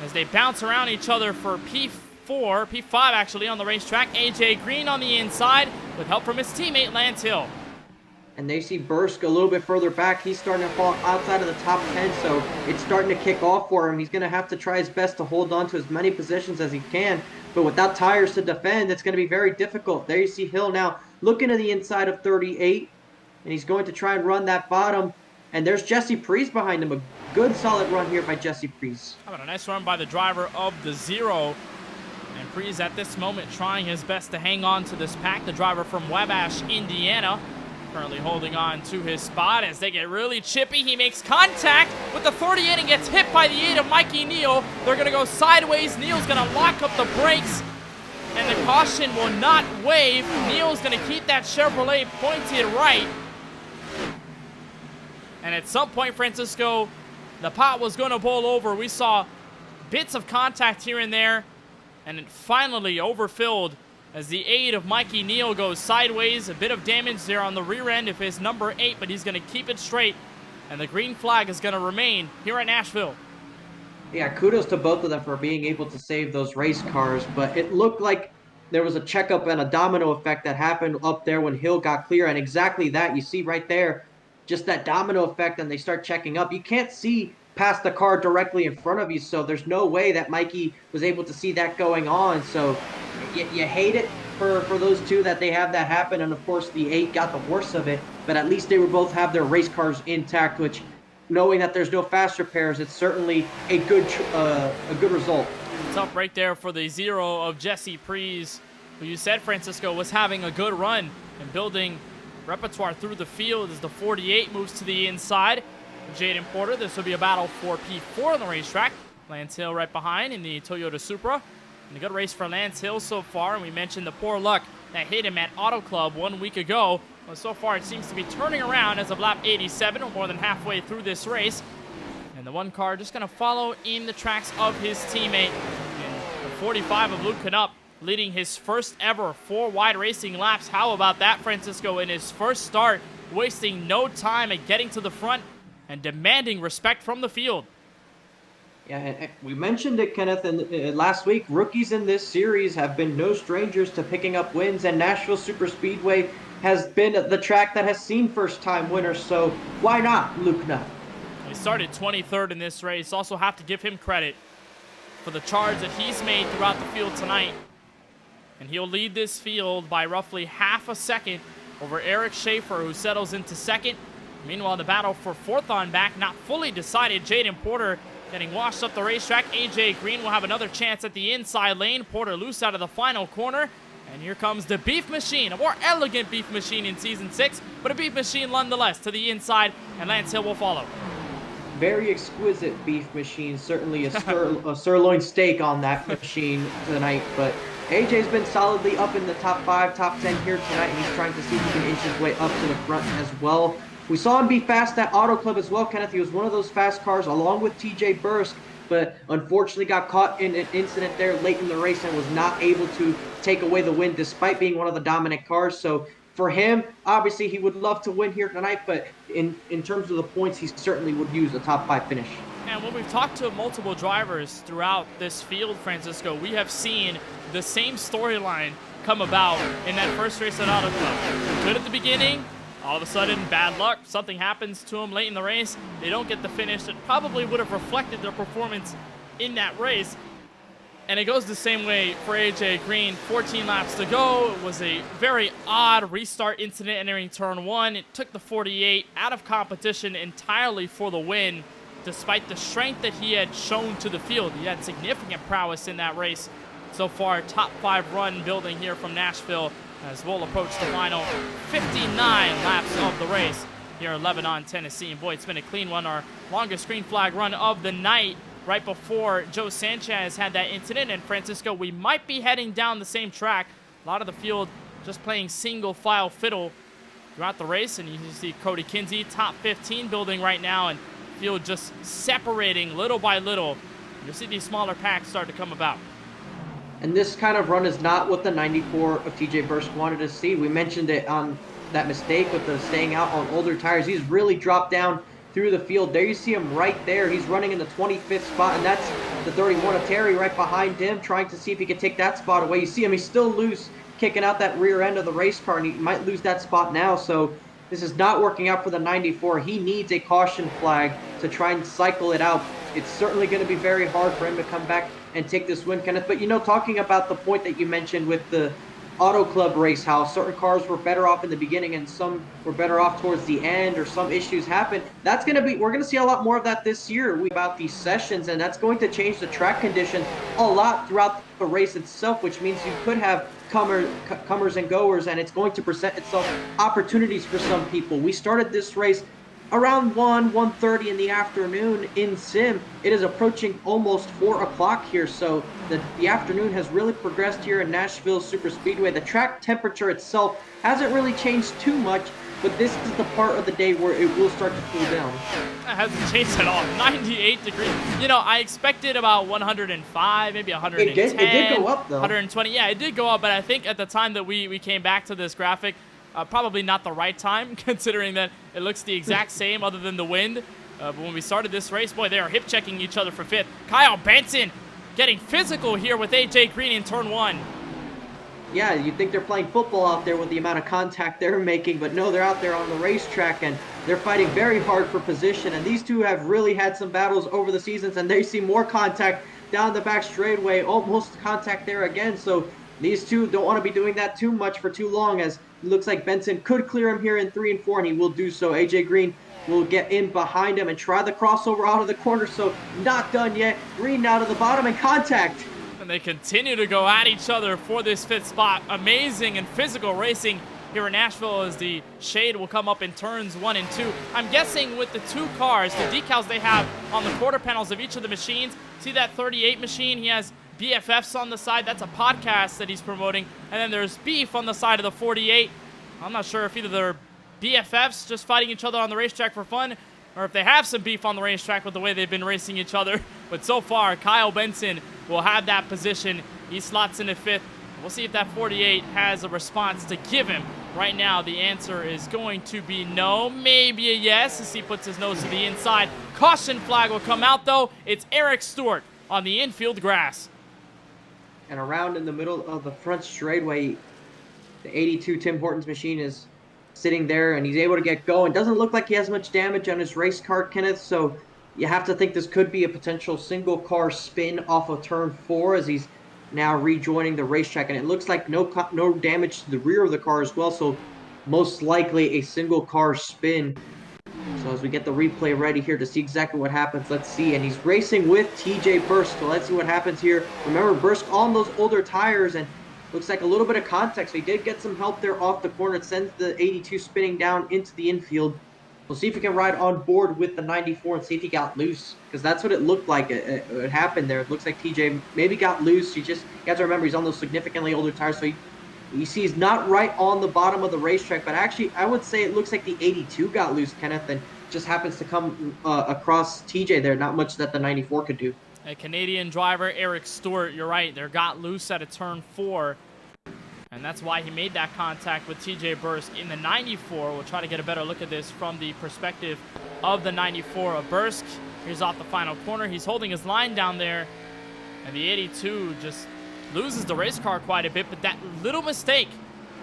as they bounce around each other for P5 actually on the racetrack. AJ Green on the inside with help from his teammate Lance Hill. And they see Bursk a little bit further back. He's starting to fall outside of the top 10, so it's starting to kick off for him. He's going to have to try his best to hold on to as many positions as he can, but without tires to defend, it's going to be very difficult. There you see Hill now looking to the inside of 38, and he's going to try and run that bottom. And there's Jesse Preece behind him. A good solid run here by Jesse Preece. How about a nice run by the driver of the 0. And Preece at this moment trying his best to hang on to this pack. The driver from Wabash, Indiana, currently holding on to his spot as they get really chippy. He makes contact with the 38 and gets hit by the 8 of Mikey Neal. They're going to go sideways. Neal's going to lock up the brakes, and the caution will not wave. Neal's going to keep that Chevrolet pointed right. And at some point, Francisco, the pot was going to boil over. We saw bits of contact here and there, and it finally overfilled as the 8 of Mikey Neal goes sideways. A bit of damage there on the rear end of his number 8, but he's going to keep it straight, and the green flag is going to remain here at Nashville. Yeah, kudos to both of them for being able to save those race cars, but it looked like there was a checkup and a domino effect that happened up there when Hill got clear, and exactly that you see right there. Just that domino effect, and they start checking up. You can't see past the car directly in front of you, so there's no way that Mikey was able to see that going on. So you hate it for those two that they have that happen, and of course the 8 got the worst of it, but at least they would both have their race cars intact, which, knowing that there's no fast repairs, it's certainly a good result. Tough right there for the 0 of Jesse Preece, who you said, Francisco, was having a good run and building repertoire through the field as the 48 moves to the inside. Jaden Porter, this will be a battle for P4 on the racetrack. Lance Hill right behind in the Toyota Supra. And a good race for Lance Hill so far, and we mentioned the poor luck that hit him at Auto Club 1 week ago. Well, so far it seems to be turning around as of lap 87, or more than halfway through this race. And the 1 car just going to follow in the tracks of his teammate. And the 45 of Luke Knupp leading his first ever 4-wide racing laps. How about that, Francisco, in his first start, wasting no time at getting to the front and demanding respect from the field. Yeah, and we mentioned it, Kenneth, last week. Rookies in this series have been no strangers to picking up wins, and Nashville Superspeedway has been the track that has seen first-time winners, so why not Luke Knupp? He started 23rd in this race. Also have to give him credit for the charge that he's made throughout the field tonight. And he'll lead this field by roughly half a second over Eric Schaefer, who settles into second. Meanwhile, the battle for 4th on back, not fully decided. Jaden Porter getting washed up the racetrack. AJ Green will have another chance at the inside lane. Porter loose out of the final corner. And here comes the Beef Machine, a more elegant Beef Machine in Season 6, but a Beef Machine nonetheless to the inside, and Lance Hill will follow. Very exquisite Beef Machine, certainly a sirloin steak on that machine tonight, but AJ's been solidly up in the top 5, top 10 here tonight, and he's trying to see if he can inch his way up to the front as well. We saw him be fast at Auto Club as well, Kenneth. He was one of those fast cars along with TJ Bursk, but unfortunately got caught in an incident there late in the race and was not able to take away the win despite being one of the dominant cars. So for him, obviously he would love to win here tonight, but in terms of the points, he certainly would use a top 5 finish. And when we've talked to multiple drivers throughout this field, Francisco, we have seen the same storyline come about in that first race at Auto Club. Good at the beginning, all of a sudden, bad luck. Something happens to them late in the race. They don't get the finish that probably would have reflected their performance in that race. And it goes the same way for AJ Green. 14 laps to go. It was a very odd restart incident entering turn 1. It took the 48 out of competition entirely for the win, despite the strength that he had shown to the field. He had significant prowess in that race. So far, top 5 run building here from Nashville, as we'll approach the final 59 laps of the race here in Lebanon, Tennessee. And boy, it's been a clean one, our longest green flag run of the night, right before Joe Sanchez had that incident. And Francisco, we might be heading down the same track. A lot of the field just playing single file fiddle throughout the race. And you see Cody Kinsey, top 15 building right now, and field just separating little by little. You'll see these smaller packs start to come about. And this kind of run is not what the 94 of TJ Bursk wanted to see. We mentioned it on that mistake with the staying out on older tires. He's really dropped down through the field. There you see him right there. He's running in the 25th spot, and that's the 31 of Terry right behind him, trying to see if he can take that spot away. You see him, he's still loose, kicking out that rear end of the race car, and he might lose that spot now. So this is not working out for the 94. He needs a caution flag to try and cycle it out. It's certainly going to be very hard for him to come back and take this win, Kenneth. But, you know, talking about the point that you mentioned with the Auto Club race, how certain cars were better off in the beginning and some were better off towards the end, or some issues happened. That's going to be, we're going to see a lot more of that this year about these sessions, and that's going to change the track conditions a lot throughout the race itself, which means you could have comers and goers, and it's going to present itself opportunities for some people. We started this race around 1:30 in the afternoon in sim. It is approaching almost 4 o'clock here, so the afternoon has really progressed here in Nashville Superspeedway. The track temperature itself hasn't really changed too much, but this is the part of the day where it will start to cool down. That hasn't changed at all. 98 degrees. You know, I expected about 105, maybe 110. It did go up, though. 120. Yeah, it did go up, but I think at the time that we came back to this graphic, probably not the right time, considering that it looks the exact same other than the wind. But when we started this race, boy, they are hip-checking each other for 5th. Kyle Benson getting physical here with AJ Green in turn 1. Yeah, you'd think they're playing football out there with the amount of contact they're making, but no, they're out there on the racetrack, and they're fighting very hard for position. And these two have really had some battles over the seasons, and they see more contact down the back straightaway, almost contact there again. So these two don't want to be doing that too much for too long, as it looks like Benson could clear him here in 3 and 4, and he will do so. AJ Green will get in behind him and try the crossover out of the corner, so not done yet. Green now to the bottom and contact. And they continue to go at each other for this 5th spot. Amazing and physical racing here in Nashville, as the shade will come up in turns 1 and 2. I'm guessing with the 2 cars, the decals they have on the quarter panels of each of the machines. See that 38 machine? He has BFFs on the side. That's a podcast that he's promoting. And then there's beef on the side of the 48. I'm not sure if either they're BFFs just fighting each other on the racetrack for fun, or if they have some beef on the racetrack with the way they've been racing each other. But so far, Kyle Benson will have that position. He slots into 5th. We'll see if that 48 has a response to give him. Right now, the answer is going to be no, maybe a yes, as he puts his nose to the inside. Caution flag will come out, though. It's Eric Stewart on the infield grass. And around in the middle of the front straightaway, the 82 Tim Hortons machine is sitting there, and he's able to get going. Doesn't look like he has much damage on his race car, Kenneth, so you have to think this could be a potential single car spin off of turn 4, as he's now rejoining the racetrack. And it looks like no damage to the rear of the car as well, so most likely a single car spin. So So as we get the replay ready here to see exactly what happens, let's see. And he's racing with TJ Bursk. So let's see what happens here. Remember, Bursk on those older tires, and looks like a little bit of contact. So he did get some help there off the corner. It sends the 82 spinning down into the infield. We'll see if he can ride on board with the 94 and see if he got loose, because that's what it looked like. It happened there. It looks like TJ maybe got loose. You got to remember he's on those significantly older tires, so you see he's not right on the bottom of the racetrack. But actually, I would say it looks like the 82 got loose, Kenneth, and just happens to come across TJ there. Not much that the 94 could do. A Canadian driver, Eric Stewart, you're right. There got loose at a turn 4. And that's why he made that contact with TJ Bursk in the 94. We'll try to get a better look at this from the perspective of the 94 of Bursk. Here's off the final corner. He's holding his line down there. And the 82 just loses the race car quite a bit. But that little mistake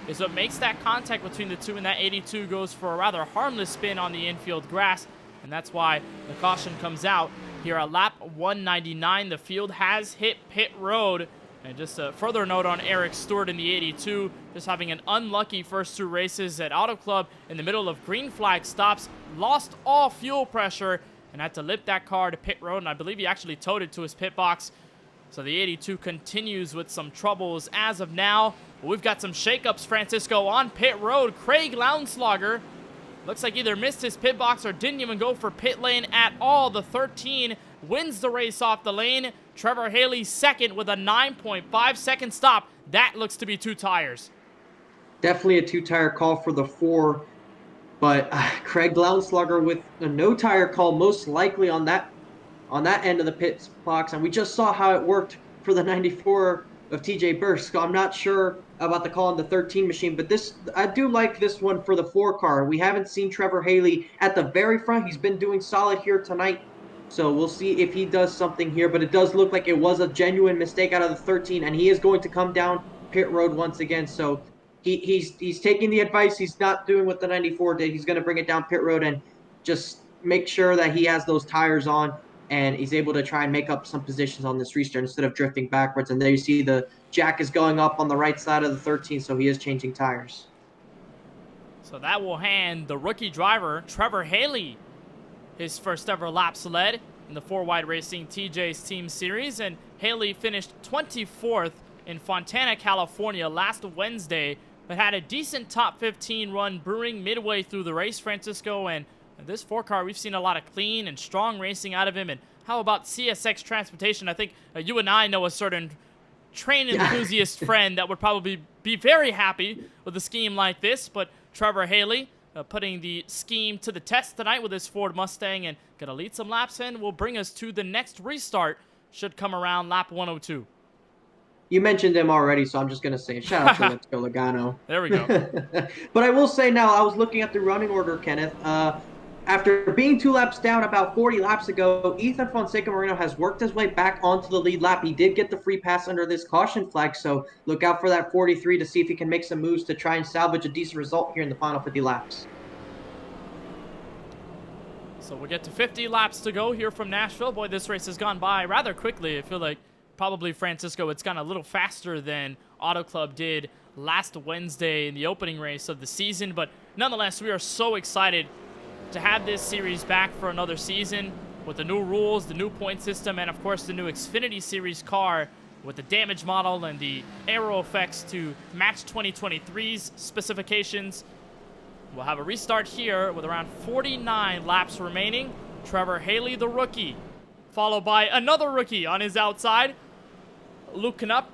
is what makes that contact between the two. And that 82 goes for a rather harmless spin on the infield grass. And that's why the caution comes out here at lap 199. The field has hit pit road. And just a further note on Eric Stewart in the 82, just having an unlucky first 2 races at Auto Club in the middle of green flag stops, lost all fuel pressure, and had to lift that car to pit road, and I believe he actually towed it to his pit box. So the 82 continues with some troubles as of now. But we've got some shakeups, Francisco, on pit road. Craig Lounslogger looks like either missed his pit box or didn't even go for pit lane at all. The 13 wins the race off the lane. Trevor Haley second with a 9.5 second stop. That looks to be 2 tires. Definitely a 2-tire call for the 4, but Craig Lounslogger with a no-tire call most likely on that end of the pit box, and we just saw how it worked for the 94 of TJ Bursk. So I'm not sure about the call on the 13 machine, but I do like this one for the 4 car. We haven't seen Trevor Haley at the very front. He's been doing solid here tonight. So we'll see if he does something here, but it does look like it was a genuine mistake out of the 13, and he is going to come down pit road once again. So he's taking the advice. He's not doing what the 94 did. He's going to bring it down pit road and just make sure that he has those tires on, and he's able to try and make up some positions on this restart instead of drifting backwards. And there you see the jack is going up on the right side of the 13, so he is changing tires. So that will hand the rookie driver, Trevor Haley, his first ever laps led in the 4Wide Racing TJ's Team Series, and Haley finished 24th in Fontana, California last Wednesday, but had a decent top 15 run brewing midway through the race, Francisco. And this 4-car, we've seen a lot of clean and strong racing out of him. And how about CSX Transportation? I think you and I know a certain train enthusiast friend that would probably be very happy with a scheme like this, but Trevor Haley putting the scheme to the test tonight with his Ford Mustang, and gonna lead some laps in will bring us to the next restart. Should come around lap 102. You mentioned him already, so I'm just going to say shout out to Let's Go Logano. There we go. But I will say now, I was looking at the running order, Kenneth. After being 2 laps down about 40 laps ago, Ethan Fonseca Moreno has worked his way back onto the lead lap. He did get the free pass under this caution flag, so look out for that 43 to see if he can make some moves to try and salvage a decent result here in the final 50 laps. So we'll get to 50 laps to go here from Nashville. Boy, this race has gone by rather quickly. I feel like probably, Francisco, it's gone a little faster than Auto Club did last Wednesday in the opening race of the season. But nonetheless, we are so excited to have this series back for another season with the new rules, the new point system, and of course the new Xfinity Series car with the damage model and the aero effects to match 2023's specifications. We'll have a restart here with around 49 laps remaining. Trevor Haley, the rookie, followed by another rookie on his outside, Luke Knupp,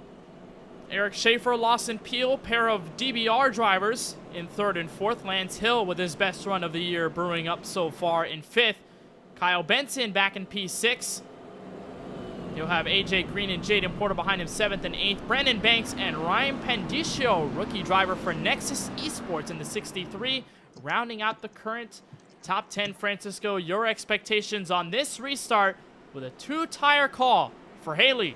Eric Schaefer, Lawson Peel, pair of DBR drivers in 3rd and 4th. Lance Hill with his best run of the year brewing up so far in 5th. Kyle Benson back in P6. You'll have AJ Green and Jaden Porter behind him 7th and 8th. Brandon Banks and Ryan Pendicio, rookie driver for Nexus Esports in the 63. Rounding out the current top 10, Francisco, your expectations on this restart with a 2-tire call for Haley.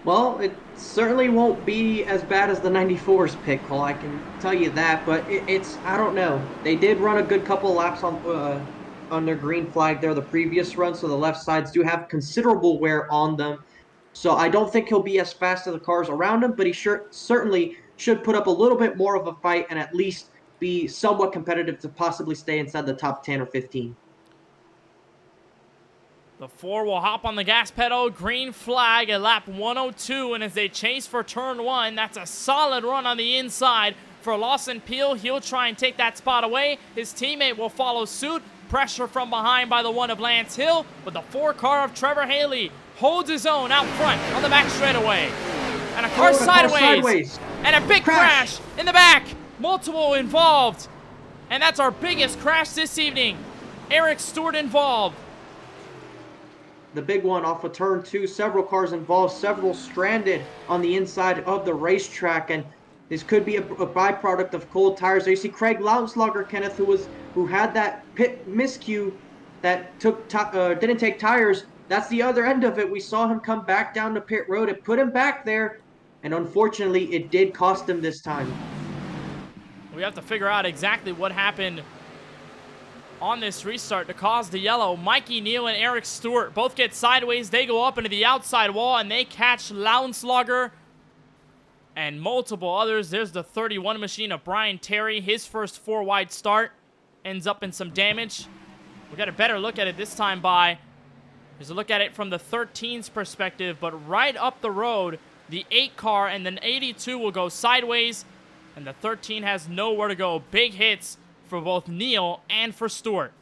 Well, it certainly won't be as bad as the 94's pit call, I can tell you that, but it's, I don't know. They did run a good couple laps on their green flag there the previous run, so the left sides do have considerable wear on them. So I don't think he'll be as fast as the cars around him, but he certainly should put up a little bit more of a fight and at least be somewhat competitive to possibly stay inside the top 10 or 15. The 4 will hop on the gas pedal, green flag at lap 102, and as they chase for turn 1, that's a solid run on the inside for Lawson Peel. He'll try and take that spot away. His teammate will follow suit. Pressure from behind by the 1 of Lance Hill, but the 4 car of Trevor Haley holds his own out front on the back straightaway. And a car sideways. And a big crash in the back. Multiple involved. And that's our biggest crash this evening. Eric Stewart involved. The big one off of turn 2, several cars involved, several stranded on the inside of the racetrack, and this could be a byproduct of cold tires. There you see Craig Lounsloger, Kenneth, who had that pit miscue that didn't take tires. That's the other end of it. We saw him come back down the pit road. It put him back there, and unfortunately, it did cost him this time. We have to figure out exactly what happened on this restart to cause the yellow. Mikey Neal and Eric Stewart both get sideways. They go up into the outside wall, and they catch Lounsloger and multiple others. There's the 31 machine of Brian Terry. His first 4-wide start ends up in some damage. We got a better look at it this time by... Here's a look at it from the 13's perspective, but right up the road, the 8 car and then 82 will go sideways, and the 13 has nowhere to go. Big hits for both Neal and for Stewart.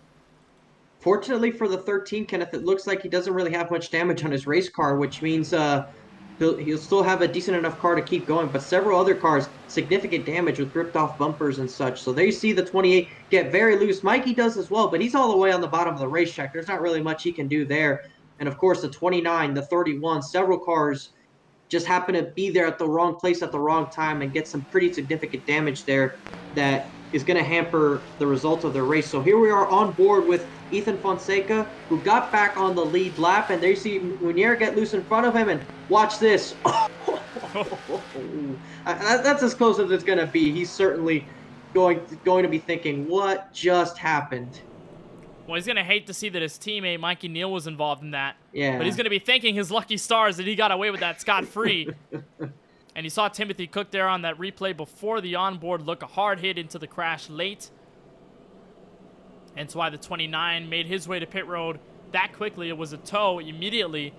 Fortunately for the 13, Kenneth, it looks like he doesn't really have much damage on his race car, which means he'll still have a decent enough car to keep going, but several other cars, significant damage with ripped off bumpers and such. So there you see the 28 get very loose. Mikey does as well, but he's all the way on the bottom of the racetrack. There's not really much he can do there. And of course, the 29, the 31, several cars just happen to be there at the wrong place at the wrong time and get some pretty significant damage there that is going to hamper the result of the race. So here we are on board with Ethan Fonseca, who got back on the lead lap, and there you see Munier get loose in front of him, and watch this. That's as close as it's going to be. He's certainly going to be thinking, what just happened? Well, he's going to hate to see that his teammate, Mikey Neal, was involved in that. Yeah. But he's going to be thanking his lucky stars that he got away with that scot-free. And you saw Timothy Cook there on that replay before the onboard look, a hard hit into the crash late. And that's why the 29 made his way to pit road that quickly. It was a tow immediately.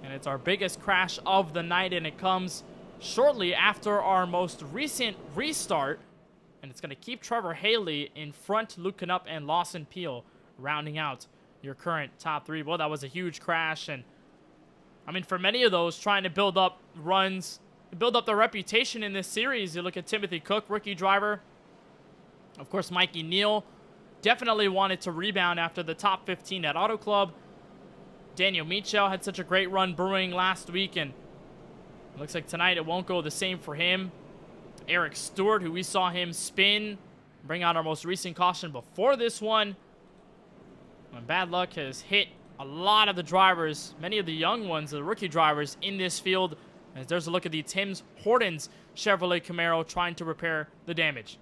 And it's our biggest crash of the night, and it comes shortly after our most recent restart. And it's going to keep Trevor Haley in front, Luke Knupp and Lawson Peel rounding out your current top 3. Well, that was a huge crash. And, I mean, for many of those, trying to build up runs, build up their reputation in this series. You look at Timothy Cook, rookie driver. Of course, Mikey Neal definitely wanted to rebound after the top 15 at Auto Club. Daniel Michel had such a great run brewing last week, and it looks like tonight it won't go the same for him. Eric Stewart, who we saw him spin, bring out our most recent caution before this one. And bad luck has hit a lot of the drivers, many of the young ones, the rookie drivers in this field. As there's a look at the Tim Hortons Chevrolet Camaro trying to repair the damage.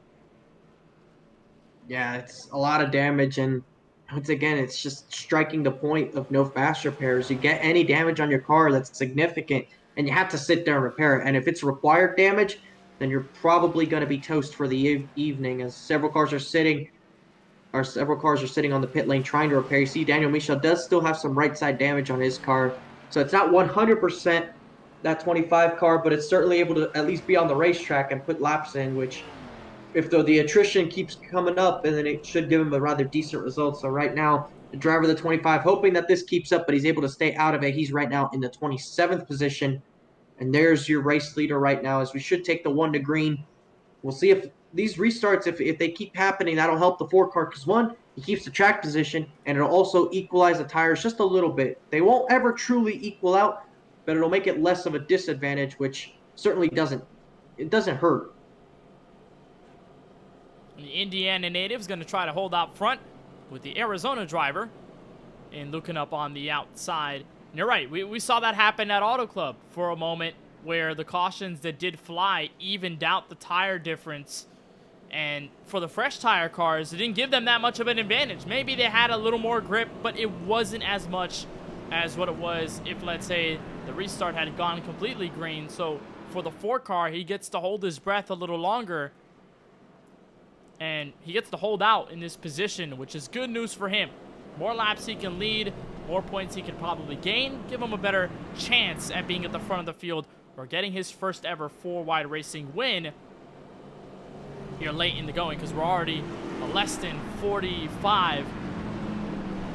Yeah, it's a lot of damage, and once again, it's just striking the point of no fast repairs. You get any damage on your car that's significant, and you have to sit there and repair it. And if it's required damage, then you're probably going to be toast for the evening, as several cars are sitting on the pit lane trying to repair. You see Daniel Michel does still have some right side damage on his car, so it's not 100% that 25 car, but it's certainly able to at least be on the racetrack and put laps in, which if the attrition keeps coming up, and then it should give him a rather decent result. So right now, the driver of the 25 hoping that this keeps up, but he's able to stay out of it. He's right now in the 27th position. And there's your race leader right now, as we should take the 1 to green. We'll see if these restarts, if they keep happening, that'll help the 4 car, because 1, he keeps the track position, and it'll also equalize the tires just a little bit. They won't ever truly equal out, but it'll make it less of a disadvantage, which certainly doesn't hurt. The Indiana native is going to try to hold out front with the Arizona driver and looking up on the outside. And you're right, we saw that happen at Auto Club for a moment, where the cautions that did fly evened out the tire difference. And for the fresh tire cars, it didn't give them that much of an advantage. Maybe they had a little more grip, but it wasn't as much as what it was if, let's say, the restart had gone completely green. So for the 4 car, he gets to hold his breath a little longer. and he gets to hold out in this position, which is good news for him. More laps he can lead, more points he can probably gain, give him a better chance at being at the front of the field or getting his first ever 4-wide racing win here late in the going, because we're already less than 45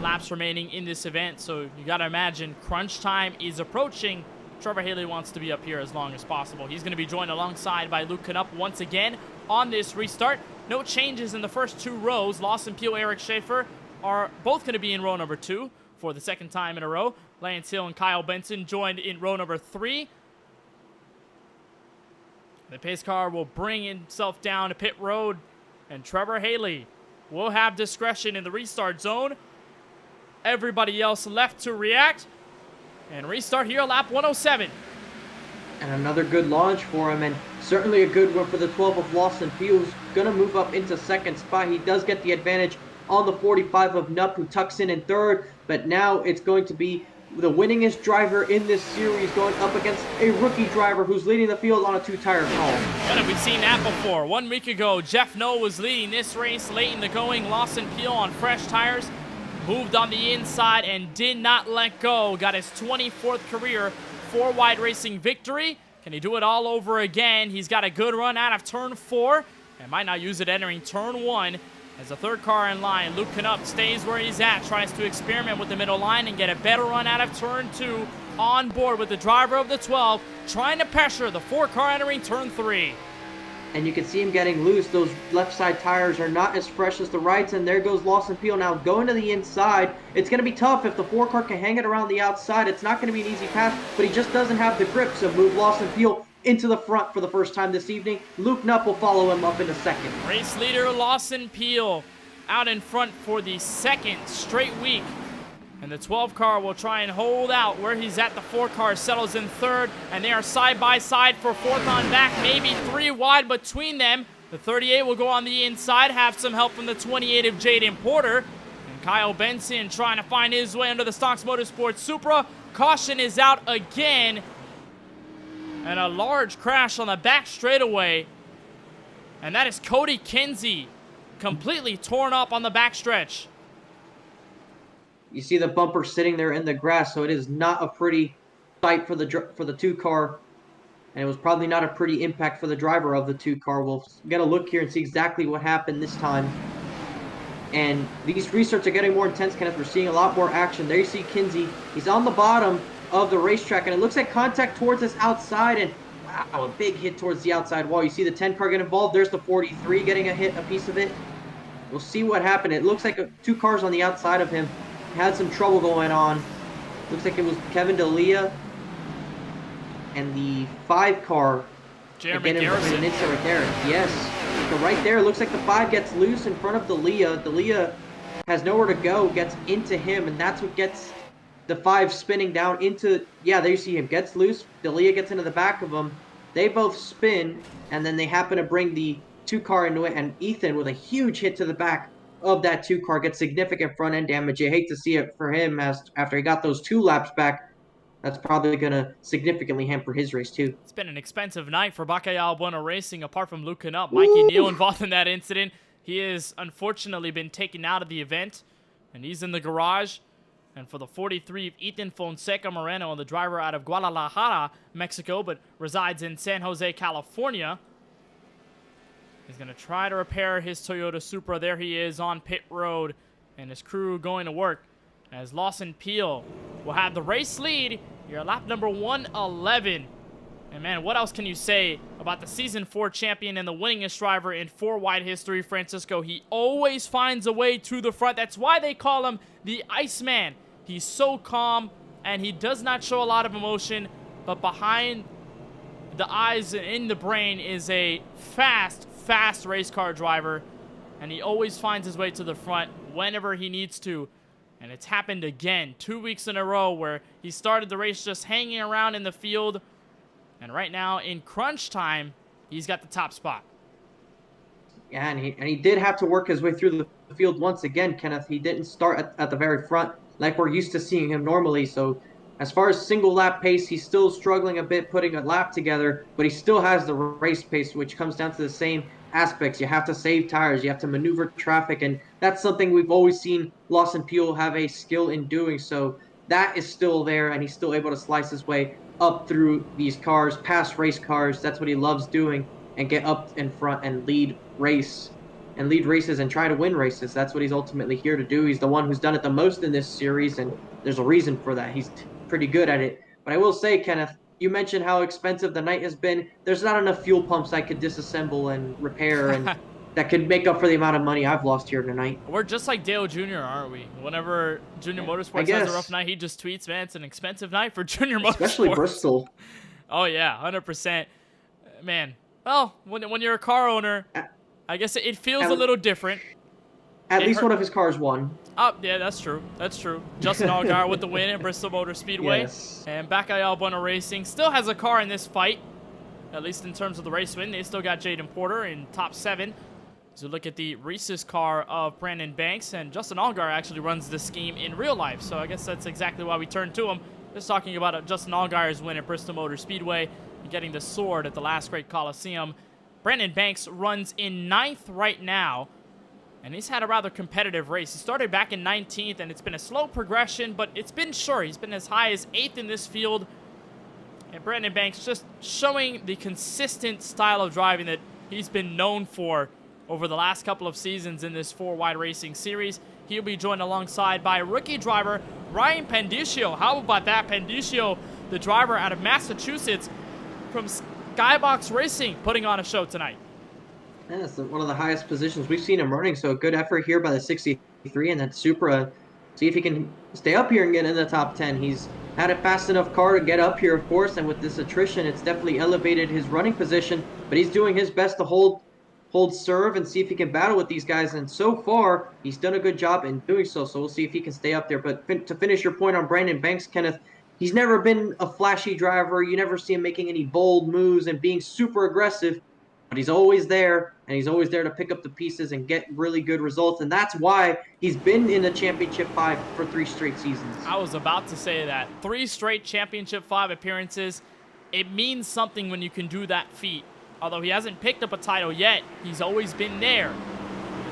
laps remaining in this event. So you got to imagine crunch time is approaching. Trevor Haley wants to be up here as long as possible. He's going to be joined alongside by Luke Canup once again on this restart. No changes in the first 2 rows. Lawson Peel, Eric Schaefer are both going to be in row number 2 for the second time in a row. Lance Hill and Kyle Benson joined in row number 3. The pace car will bring himself down to pit road, and Trevor Haley will have discretion in the restart zone. Everybody else left to react. And restart here, lap 107. And another good launch for him, and certainly a good one for the 12 of Lawson Peel, who's going to move up into second spot. He does get the advantage on the 45 of Nup, who tucks in third, but now it's going to be the winningest driver in this series going up against a rookie driver who's leading the field on a 2-tire call. When have we seen that before? 1 week ago, Jeff Noe was leading this race late in the going. Lawson Peel on fresh tires moved on the inside and did not let go. Got his 24th career 4-wide racing victory. Can he do it all over again? He's got a good run out of turn 4 and might not use it entering turn 1. As the third car in line, Luke Canup stays where he's at, tries to experiment with the middle line and get a better run out of turn 2, on board with the driver of the 12, trying to pressure the 4 car entering turn 3. And you can see him getting loose. Those left side tires are not as fresh as the rights, and there goes Lawson Peel now going to the inside. It's going to be tough if the 4 car can hang it around the outside. It's not going to be an easy pass, but he just doesn't have the grip, so move Lawson Peel into the front for the first time this evening. Luke Nupp will follow him up into second. Race leader Lawson Peel out in front for the second straight week. And the 12 car will try and hold out where he's at. The 4 car settles in third, and they are side by side for fourth on back, maybe 3 wide between them. The 38 will go on the inside, have some help from the 28 of Jaden Porter. And Kyle Benson trying to find his way under the Stocks Motorsports Supra. Caution is out again. And a large crash on the back straightaway. And that is Cody Kinsey, completely torn up on the backstretch. You see the bumper sitting there in the grass, so it is not a pretty sight for the 2 car. And it was probably not a pretty impact for the driver of the 2 car. We'll get a look here and see exactly what happened this time. And these restarts are getting more intense, Kenneth. We're seeing a lot more action. There you see Kinsey. He's on the bottom of the racetrack, and it looks like contact towards us outside, and wow, a big hit towards the outside wall. You see the 10 car get involved. There's the 43 getting a hit, a piece of it. We'll see what happened. It looks like 2 cars on the outside of him had some trouble going on. Looks like it was Kevin D'Elia and the 5 car. Jeremy Garrison. Right there. Yes. So right there, it looks like the 5 gets loose in front of D'Elia. D'Elia has nowhere to go, gets into him, and that's what gets the 5 spinning down into, yeah, there you see him, gets loose. D'Elia gets into the back of him. They both spin, and then they happen to bring the 2 car into it, and Ethan, with a huge hit to the back of that 2 car, gets significant front end damage. You hate to see it for him, as after he got those 2 laps back, that's probably going to significantly hamper his race too. It's been an expensive night for KBueno Racing, apart from Luke Canup. Mikey Neal involved in that incident. He has unfortunately been taken out of the event, and he's in the garage. And for the 43 of Ethan Fonseca Moreno, the driver out of Guadalajara, Mexico, but resides in San Jose, California, he's going to try to repair his Toyota Supra. There he is on pit road, and his crew going to work as Lawson Peel will have the race lead. You're lap number 111. And man, what else can you say about the Season 4 champion and the winningest driver in 4-wide history, Francisco? He always finds a way to the front. That's why they call him the Iceman. He's so calm, and he does not show a lot of emotion, but behind the eyes and in the brain is a fast race car driver, and he always finds his way to the front whenever he needs to. And it's happened again, 2 weeks in a row, where he started the race just hanging around in the field. And right now, in crunch time, he's got the top spot. Yeah, and he did have to work his way through the field once again, Kenneth. He didn't start at the very front like we're used to seeing him normally. So as far as single lap pace, he's still struggling a bit putting a lap together, but he still has the race pace, which comes down to the same aspects. You have to save tires. You have to maneuver traffic. And that's something we've always seen Lawson Peel have a skill in doing. So that is still there, and he's still able to slice his way up through these cars, past race cars. That's what he loves doing, and get up in front and lead races and try to win races. That's what he's ultimately here to do. He's the one who's done it the most in this series, and there's a reason for that. He's pretty good at it. But I will say, Kenneth, you mentioned how expensive the night has been. There's not enough fuel pumps I could disassemble and repair and that could make up for the amount of money I've lost here tonight. We're just like Dale Jr., aren't we? Whenever Junior Motorsports has a rough night, he just tweets, man, it's an expensive night for Junior Motorsports. Especially Bristol. Oh, yeah, 100%. Man, well, when you're a car owner, I guess it feels a little different. At least one of his cars won. Oh, yeah, that's true. That's true. Justin Allgaier with the win at Bristol Motor Speedway. Yes. And KBueno Racing still has a car in this fight, at least in terms of the race win. They still got Jaden Porter in top 7. So look at the Reese's car of Brandon Banks, and Justin Allgaier actually runs this scheme in real life. So I guess that's exactly why we turned to him. Just talking about Justin Allgaier's win at Bristol Motor Speedway and getting the sword at the last Great Coliseum. Brandon Banks runs in 9th right now, and he's had a rather competitive race. He started back in 19th, and it's been a slow progression, but it's been sure. He's been as high as 8th in this field. And Brandon Banks just showing the consistent style of driving that he's been known for over the last couple of seasons in this 4-wide racing series. He'll be joined alongside by rookie driver Ryan Pendicio. How about that? Pendicio, the driver out of Massachusetts from Skybox Racing, putting on a show tonight. Yeah, it's one of the highest positions we've seen him running, so a good effort here by the 63 and that Supra. See if he can stay up here and get in the top 10. He's had a fast enough car to get up here, of course, and with this attrition, it's definitely elevated his running position, but he's doing his best to hold serve and see if he can battle with these guys, and so far, he's done a good job in doing so we'll see if he can stay up there. But to finish your point on Brandon Banks, Kenneth, he's never been a flashy driver. You never see him making any bold moves and being super aggressive, but he's always there, and he's always there to pick up the pieces and get really good results, and that's why he's been in the Championship 5 for 3 straight seasons. I was about to say that. 3 straight Championship 5 appearances. It means something when you can do that feat. Although he hasn't picked up a title yet, he's always been there.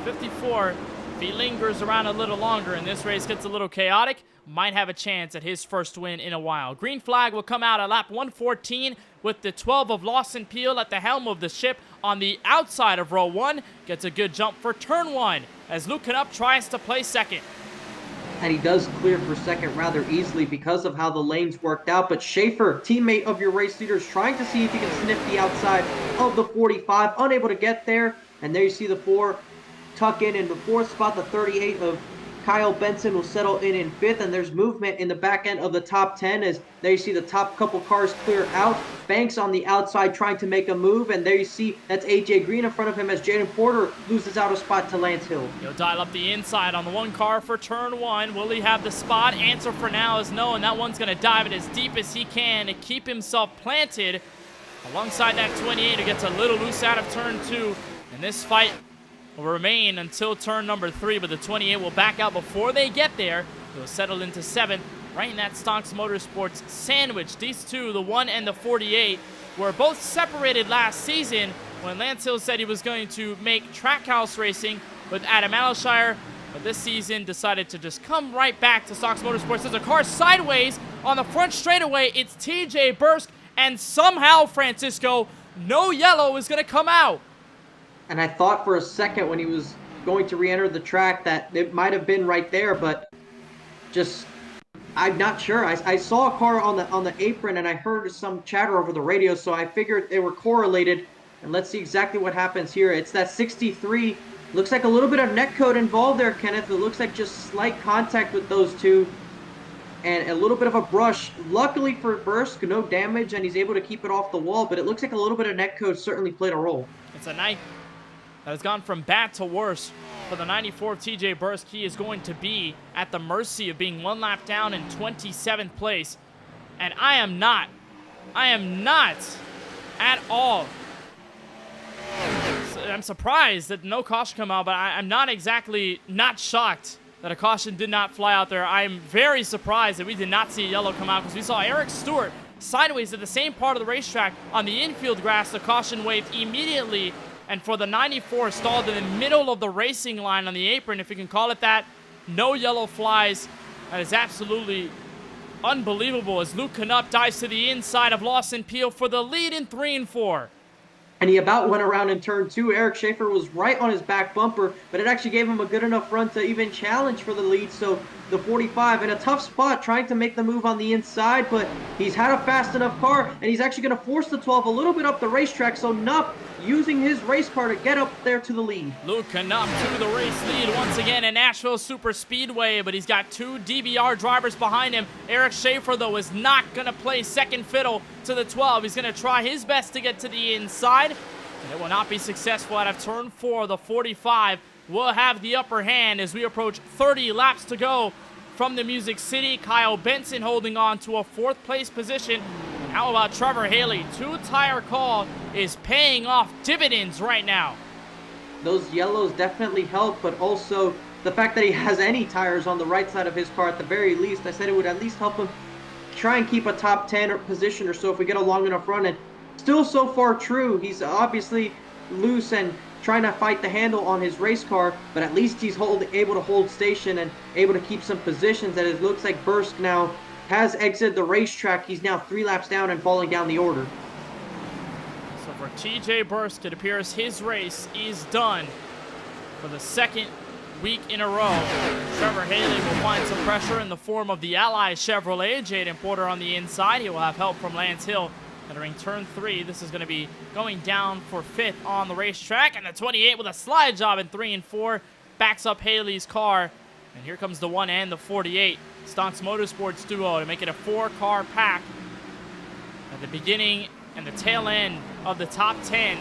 The 54, if he lingers around a little longer and this race gets a little chaotic, might have a chance at his first win in a while. Green flag will come out at lap 114 with the 12 of Lawson Peel at the helm of the ship on the outside of row 1. Gets a good jump for turn 1 as Luke Canup tries to play second. And he does clear for second rather easily because of how the lanes worked out. But Schaefer, teammate of your race leader, is trying to see if he can sniff the outside of the 45. Unable to get there. And there you see the 4 tuck in the 4th spot. The 38 of Kyle Benson will settle in 5th. And there's movement in the back end of the top 10 as there you see the top couple cars clear out. Banks on the outside trying to make a move. And there you see that's AJ Green in front of him as Jaden Porter loses out a spot to Lance Hill. He'll dial up the inside on the 1 car for turn 1. Will he have the spot? Answer for now is no, and that one's going to dive it as deep as he can to keep himself planted alongside that 28 who gets a little loose out of turn 2. And this fight will remain until turn number 3, but the 28 will back out before they get there. He'll settle into 7th. Right in that Stonks Motorsports sandwich. These two, the 1 and the 48, were both separated last season when Lance Hill said he was going to make Trackhouse Racing with Adam Alshire, but this season decided to just come right back to Stonks Motorsports. There's a car sideways on the front straightaway. It's TJ Bursk, and somehow, Francisco, no yellow is going to come out. And I thought for a second when he was going to re-enter the track that it might have been right there, but just... I'm not sure. I saw a car on the apron and I heard some chatter over the radio, so I figured they were correlated. And let's see exactly what happens here. It's that 63. Looks like a little bit of netcode involved there, Kenneth. It looks like just slight contact with those two. And a little bit of a brush. Luckily for Bursk, no damage, and he's able to keep it off the wall. But it looks like a little bit of netcode certainly played a role. It's a night that has gone from bad to worse. For the 94 TJ Bursk, he is going to be at the mercy of being 1 lap down in 27th place. And I am not at all. I'm surprised that no caution come out, but I'm not exactly not shocked that a caution did not fly out there. I'm very surprised that we did not see a yellow come out because we saw Eric Stewart sideways at the same part of the racetrack on the infield grass. The caution waved immediately And for the 94, stalled in the middle of the racing line on the apron, if you can call it that. No yellow flies. That is absolutely unbelievable as Luke Knupp dives to the inside of Lawson Peel for the lead in 3 and 4. And he about went around in turn 2. Eric Schaefer was right on his back bumper, but it actually gave him a good enough run to even challenge for the lead. So the 45 in a tough spot trying to make the move on the inside, but he's had a fast enough car, and he's actually going to force the 12 a little bit up the racetrack. So Knupp using his race car to get up there to the lead. Luke Knupp to the race lead once again in Nashville Superspeedway, but he's got 2 DBR drivers behind him. Eric Schaefer, though, is not going to play second fiddle to the 12. He's going to try his best to get to the inside, and it will not be successful out of turn 4. The 45 will have the upper hand as we approach 30 laps to go from the Music City. Kyle Benson holding on to a 4th place position. And how about Trevor Haley? 2-tire call is paying off dividends right now. Those yellows definitely help, but also the fact that he has any tires on the right side of his car at the very least, I said it would at least help him try and keep a top 10 position or so if we get a long enough run. And still so far true. He's obviously loose and trying to fight the handle on his race car, but at least he's able to hold station and able to keep some positions. And it looks like Bursk now has exited the racetrack. He's now 3 laps down and falling down the order. So for TJ Bursk, it appears his race is done for the 2nd week in a row. Trevor Haley will find some pressure in the form of the Ally Chevrolet. Jaden Porter on the inside. He will have help from Lance Hill entering turn 3. This is going to be going down for 5th on the racetrack. And the 28 with a slide job in 3 and 4 backs up Haley's car. And here comes the 1 and the 48. Stonks Motorsports duo to make it a 4-car pack at the beginning and the tail end of the top 10.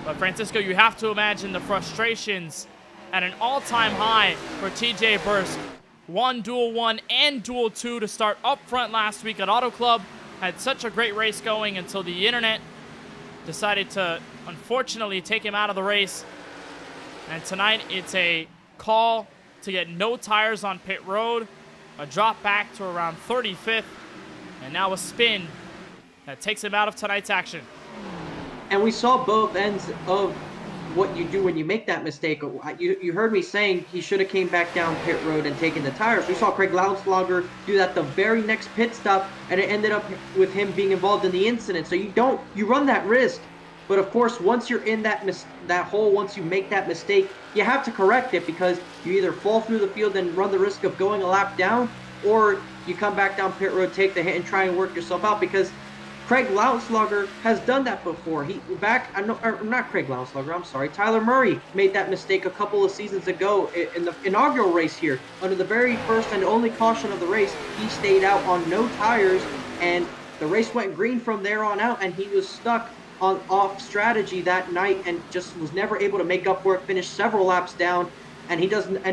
But Francisco, you have to imagine the frustrations at an all-time high for TJ Bursk. Won Duel 1 and Duel 2 to start up front last week at Auto Club. Had such a great race going until the internet decided to, unfortunately, take him out of the race. And tonight, it's a call to get no tires on pit road, a drop back to around 35th, and now a spin that takes him out of tonight's action. And we saw both ends of what you do when you make that mistake. You heard me saying he should have came back down pit road and taken the tires. We saw Craig Lauenslager do that the very next pit stop, and it ended up with him being involved in the incident. So you run that risk. But of course, once you're in that hole, once you make that mistake, you have to correct it, because you either fall through the field and run the risk of going a lap down, or you come back down pit road, take the hit, and try and work yourself out, because Craig Lauenslager has done that before. Not Craig Lauenslager, I'm sorry. Tyler Murray made that mistake a couple of seasons ago in the inaugural race here. Under the very first and only caution of the race, he stayed out on no tires, and the race went green from there on out, and he was stuck on off strategy that night and just was never able to make up for it, finished several laps down, and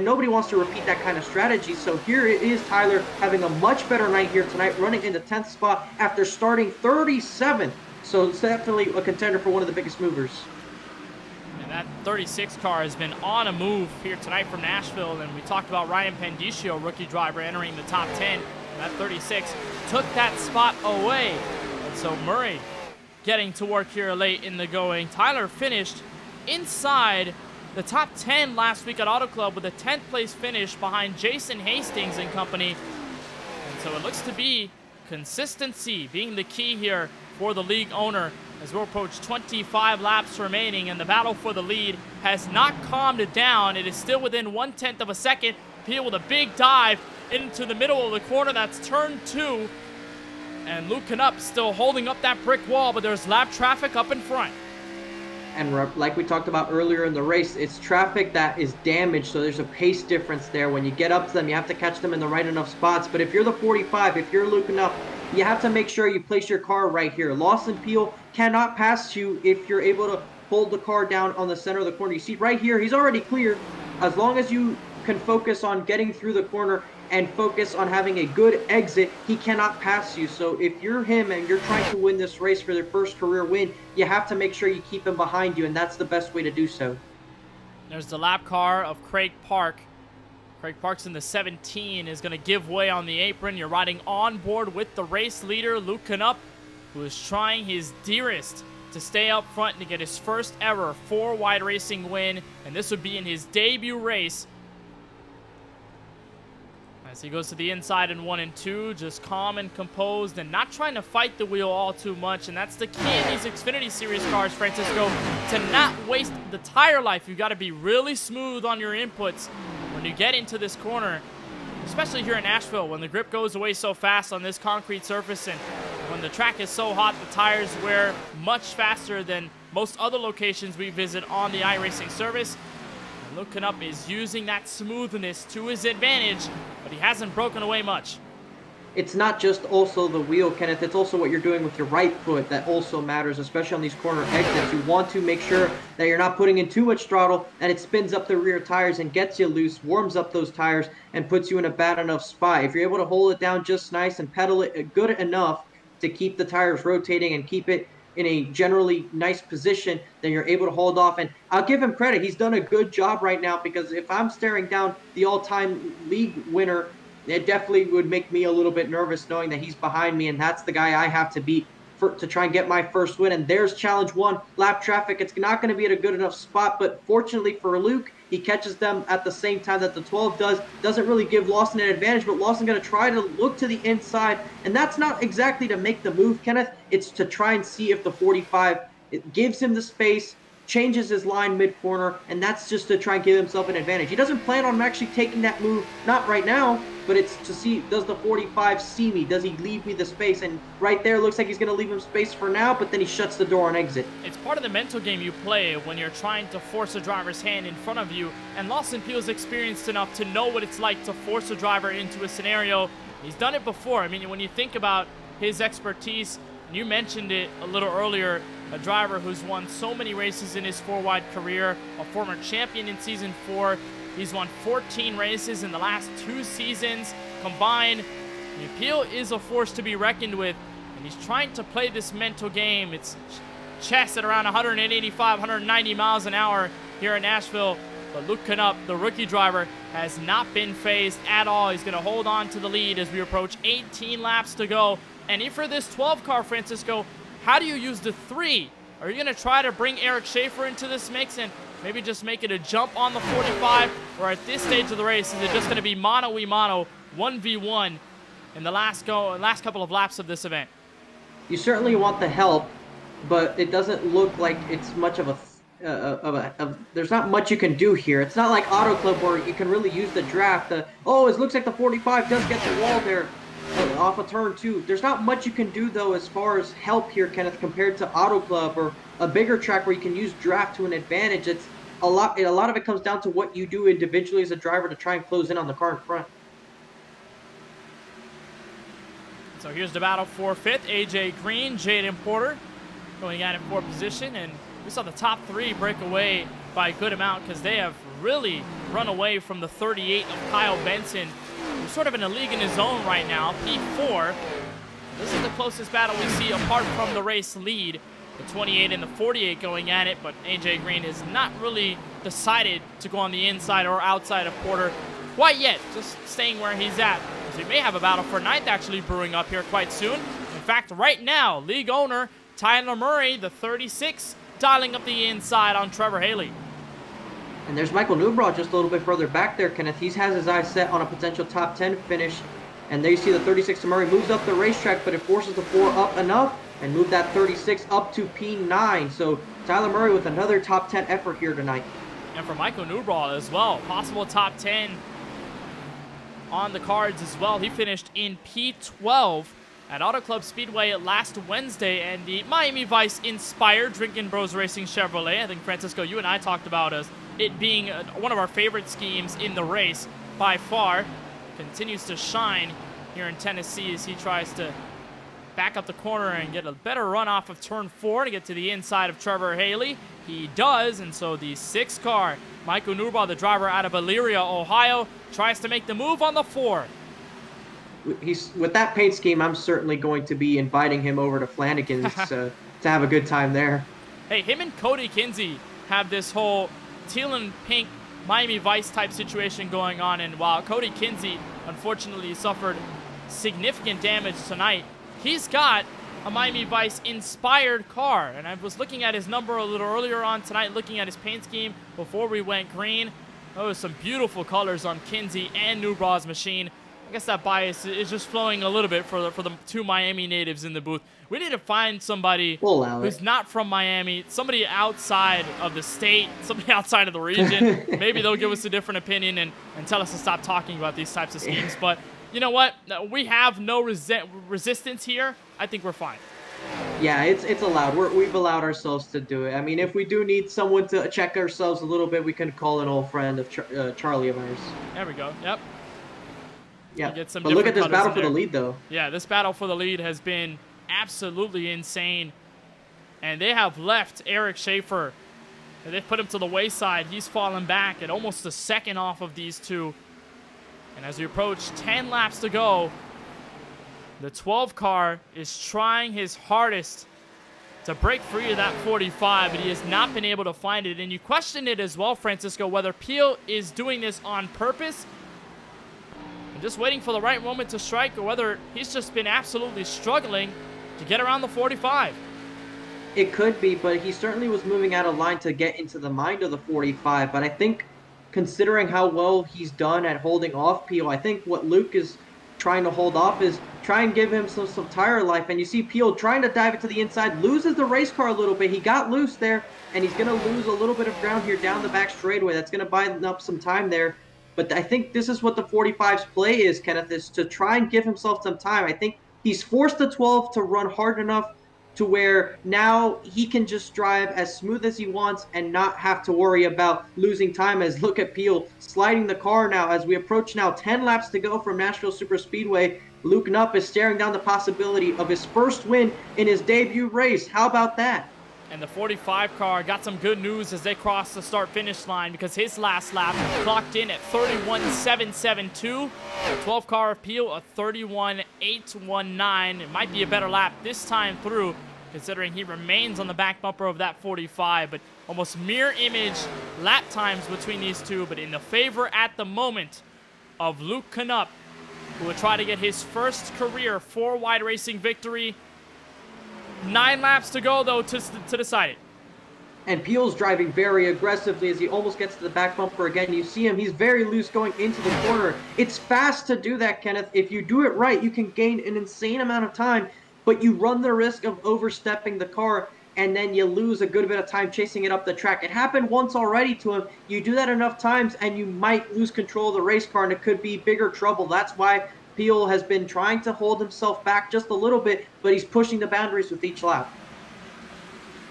nobody wants to repeat that kind of strategy. So here it is, Tyler having a much better night here tonight, running in the 10th spot after starting 37th. So it's definitely a contender for one of the biggest movers. And that 36 car has been on a move here tonight from Nashville, and we talked about Ryan Pendicio, rookie driver, entering the top 10. And that 36 took that spot away. And so Murray getting to work here late in the going. Tyler finished inside the top 10 last week at Auto Club with a 10th place finish behind Jason Hastings and company. And so it looks to be consistency being the key here for the league owner as we'll approach 25 laps remaining, and the battle for the lead has not calmed down. It is still within 1/10 of a second. Peel with a big dive into the middle of the corner. That's turn 2. And Luke Knupp still holding up that brick wall, but there's lap traffic up in front. And like we talked about earlier in the race, it's traffic that is damaged, so there's a pace difference there. When you get up to them, you have to catch them in the right enough spots. But if you're the 45, if you're Luke Knupp, you have to make sure you place your car right here. Lawson Peel cannot pass you if you're able to hold the car down on the center of the corner. You see right here, he's already clear. As long as you can focus on getting through the corner and focus on having a good exit, he cannot pass you. So if you're him and you're trying to win this race for their first career win, you have to make sure you keep him behind you, and that's the best way to do so. There's the lap car of Craig Park. Craig Park's in the 17, is going to give way on the apron. You're riding on board with the race leader, Luke Knupp, who is trying his dearest to stay up front and to get his first ever 4-wide racing win, and this would be in his debut race. As he goes to the inside in 1 and 2, just calm and composed and not trying to fight the wheel all too much. And that's the key in these Xfinity Series cars, Francisco, to not waste the tire life. You've got to be really smooth on your inputs when you get into this corner, especially here in Nashville when the grip goes away so fast on this concrete surface, and when the track is so hot, the tires wear much faster than most other locations we visit on the iRacing service. Looking Up is using that smoothness to his advantage, but he hasn't broken away much. It's not just also the wheel, Kenneth. It's also what you're doing with your right foot that also matters, especially on these corner exits. You want to make sure that you're not putting in too much throttle and it spins up the rear tires and gets you loose, warms up those tires, and puts you in a bad enough spot. If you're able to hold it down just nice and pedal it good enough to keep the tires rotating and keep it in a generally nice position, then you're able to hold off. And I'll give him credit. He's done a good job right now, because if I'm staring down the all-time league winner, it definitely would make me a little bit nervous knowing that he's behind me, and that's the guy I have to beat to try and get my first win. And there's challenge 1, lap traffic. It's not going to be at a good enough spot, but fortunately for Luke, he catches them at the same time that the 12 does. Doesn't really give Lawson an advantage, but Lawson going to try to look to the inside, and that's not exactly to make the move, Kenneth. It's to try and see if the 45 it gives him the space, changes his line mid-corner, and that's just to try and give himself an advantage. He doesn't plan on actually taking that move, not right now, but it's to see, does the 45 see me? Does he leave me the space? And right there, looks like he's going to leave him space for now, but then he shuts the door on exit. It's part of the mental game you play when you're trying to force a driver's hand in front of you, and Lawson Peel's experienced enough to know what it's like to force a driver into a scenario. He's done it before. I mean, when you think about his expertise, and you mentioned it a little earlier, a driver who's won so many races in his 4-wide career, a former champion in Season 4. He's won 14 races in the last 2 seasons combined. Peel is a force to be reckoned with, and he's trying to play this mental game. It's chess at around 185, 190 miles an hour here in Nashville. But looking up, the rookie driver has not been phased at all. He's going to hold on to the lead as we approach 18 laps to go. And for this 12 car, Francisco, how do you use the 3? Are you going to try to bring Eric Schaefer into this mix and maybe just make it a jump on the 45? Or at this stage of the race, is it just going to be mano-y-mano, 1v1 in the last couple of laps of this event? You certainly want the help, but it doesn't look like it's much of there's not much you can do here. It's not like Auto Club where you can really use the draft. It looks like the 45 does get the wall there off of turn 2. There's not much you can do, though, as far as help here, Kenneth, compared to Auto Club or a bigger track where you can use draft to an advantage. It's a lot of it comes down to what you do individually as a driver to try and close in on the car in front. So here's the battle for 5th. AJ Green, Jaden Porter going at it for position, and we saw the top 3 break away by a good amount because they have really run away from the 38 of Kyle Benson, who's sort of in a league in his own right now, P4. This is the closest battle we see apart from the race lead. The 28 and the 48 going at it, but AJ Green has not really decided to go on the inside or outside of Porter quite yet, just staying where he's at. So we may have a battle for 9th actually brewing up here quite soon. In fact, right now, league owner Tyler Murray, the 36, dialing up the inside on Trevor Haley. And there's Michael Newbraw just a little bit further back there, Kenneth. He has his eyes set on a potential top 10 finish. And there you see the 36 to Murray moves up the racetrack, but it forces the 4 up enough and move that 36 up to P9. So Tyler Murray with another top 10 effort here tonight. And for Michael Newbraw as well, possible top 10 on the cards as well. He finished in P12 at Auto Club Speedway last Wednesday, and the Miami Vice-inspired Drinkin' Bros Racing Chevrolet, I think, Francisco, you and I talked about it being one of our favorite schemes in the race by far, continues to shine here in Tennessee as he tries to back up the corner and get a better run off of turn 4 to get to the inside of Trevor Haley. He does, and so the 6th car, Michael Newbraw, the driver out of Elyria, Ohio, tries to make the move on the 4. With that paint scheme, I'm certainly going to be inviting him over to Flanagan's to have a good time there. Hey, him and Cody Kinsey have this whole teal and pink Miami Vice type situation going on, and while Cody Kinsey unfortunately suffered significant damage tonight, he's got a Miami Vice inspired car. And I was looking at his number a little earlier on tonight, looking at his paint scheme before we went green. There was some beautiful colors on Kinsey and Newbraw's machine. I guess that bias is just flowing a little bit for the two Miami natives in the booth. We need to find somebody who's not from Miami, somebody outside of the state, somebody outside of the region. Maybe they'll give us a different opinion and tell us to stop talking about these types of schemes. But you know what? We have no resistance here. I think we're fine. Yeah, it's allowed. We've allowed ourselves to do it. I mean, if we do need someone to check ourselves a little bit, we can call an old friend of Charlie of ours. There we go. Yep. Yeah, Get some but look at this colors battle in for the there. lead, though. Yeah, this battle for the lead has been absolutely insane. And they have left Eric Schaefer. They've put him to the wayside. He's fallen back at almost a second off of these two. And as we approach 10 laps to go, the 12 car is trying his hardest to break free of that 45, but he has not been able to find it. And you questioned it as well, Francisco, whether Peel is doing this on purpose and just waiting for the right moment to strike, or whether he's just been absolutely struggling to get around the 45. It could be, but he certainly was moving out of line to get into the mind of the 45. But I think, considering how well he's done at holding off Peel, I think what Luke is trying to hold off is try and give him some tire life. And you see Peel trying to dive it to the inside, loses the race car a little bit. He got loose there, and he's going to lose a little bit of ground here down the back straightaway. That's going to buy up some time there. But I think this is what the 45's play is, Kenneth, is to try and give himself some time. I think he's forced the 12 to run hard enough to where now he can just drive as smooth as he wants and not have to worry about losing time. As look at Peel sliding the car now as we approach now 10 laps to go from Nashville Superspeedway. Luke Knupp is staring down the possibility of his first win in his debut race. How about that? And the 45 car got some good news as they crossed the start-finish line, because his last lap clocked in at 31.772. The 12 car of Peel, a 31.819. It might be a better lap this time through, considering he remains on the back bumper of that 45. But almost mirror image lap times between these two, but in the favor at the moment of Luke Knupp, who will try to get his first career 4-wide racing victory. 9 laps to go, though, to decide it. And Peel's driving very aggressively as he almost gets to the back bumper again. You see him, he's very loose going into the corner. It's fast to do that, Kenneth. If you do it right, you can gain an insane amount of time, but you run the risk of overstepping the car, and then you lose a good bit of time chasing it up the track. It happened once already to him. You do that enough times, and you might lose control of the race car, and it could be bigger trouble. That's why Peel has been trying to hold himself back just a little bit, but he's pushing the boundaries with each lap.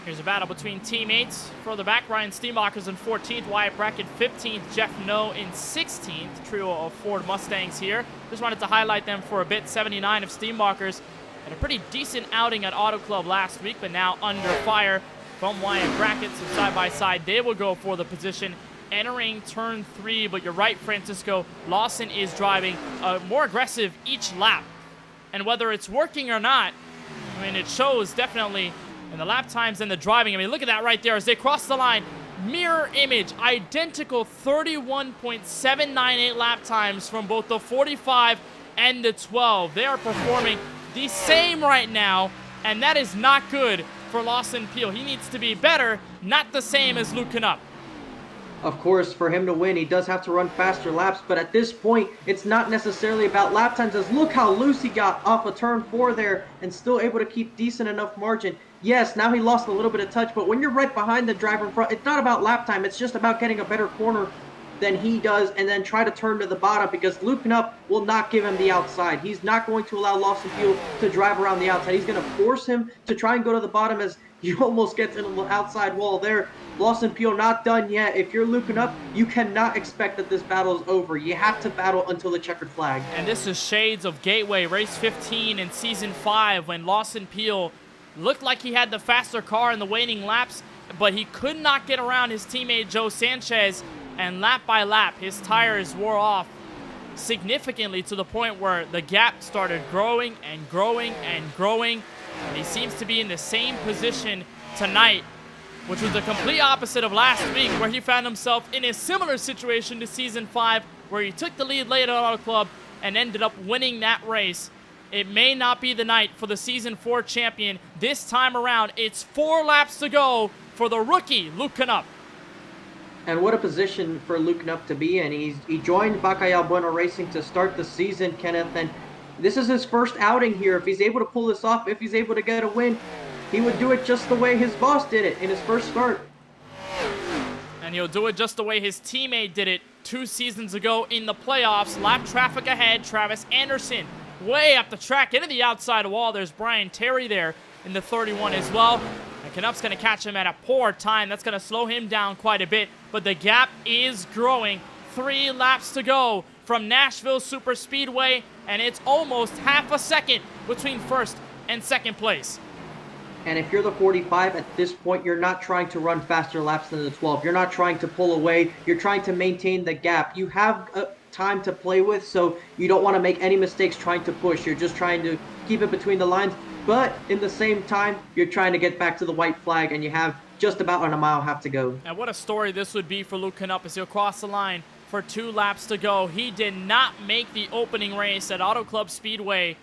Here's a battle between teammates. Further back, Ryan Steenbacher's in 14th, Wyatt Brackett 15th, Jeff No in 16th. Trio of Ford Mustangs here. Just wanted to highlight them for a bit. 79 of Steenbacher's had a pretty decent outing at Auto Club last week, but now under fire from Wyatt Brackett. So side by side, they will go for the position entering turn 3, but you're right, Francisco. Lawson is driving more aggressive each lap. And whether it's working or not, I mean, it shows definitely in the lap times and the driving. I mean, look at that right there as they cross the line. Mirror image, identical 31.798 lap times from both the 45 and the 12. They are performing the same right now, and that is not good for Lawson Peel. He needs to be better, not the same as Luke Knupp. Of course, for him to win, he does have to run faster laps, but at this point, it's not necessarily about lap times, as look how loose he got off of turn 4 there and still able to keep decent enough margin. Yes, now he lost a little bit of touch, but when you're right behind the driver in front, it's not about lap time, it's just about getting a better corner than he does and then try to turn to the bottom, because Luke Knupp will not give him the outside. He's not going to allow Lawson Peel to drive around the outside. He's going to force him to try and go to the bottom as you almost get to the outside wall there. Lawson Peel not done yet. If you're Luke Knupp, you cannot expect that this battle is over. You have to battle until the checkered flag. And this is shades of Gateway, race 15 in season 5, when Lawson Peel looked like he had the faster car in the waning laps, but he could not get around his teammate Joe Sanchez, and lap by lap, his tires wore off significantly to the point where the gap started growing and growing and growing, and he seems to be in the same position tonight, which was the complete opposite of last week, where he found himself in a similar situation to season 5, where he took the lead late at Auto Club and ended up winning that race. it may not be the night for the Season 4 champion. This time around, it's 4 laps to go for the rookie, Luke Knupp. And what a position for Luke Knupp to be in. He joined KBueno Racing to start the season, Kenneth, and this is his first outing here. If he's able to pull this off, if he's able to get a win, he would do it just the way his boss did it in his first start. And he'll do it just the way his teammate did it 2 seasons ago in the playoffs. Lap traffic ahead, Travis Anderson way up the track into the outside wall. There's Brian Terry there in the 31 as well. And Knupp's going to catch him at a poor time. That's going to slow him down quite a bit. But the gap is growing. 3 laps to go from Nashville Superspeedway. And it's almost half a second between first and second place. And if you're the 45 at this point, you're not trying to run faster laps than the 12. You're not trying to pull away. You're trying to maintain the gap. You have time to play with, so you don't want to make any mistakes trying to push. You're just trying to keep it between the lines. But in the same time, you're trying to get back to the white flag, and you have just about a mile and a half to go. And what a story this would be for Luke Knupp as he'll cross the line for 2 laps to go. He did not make the opening race at Auto Club Speedway,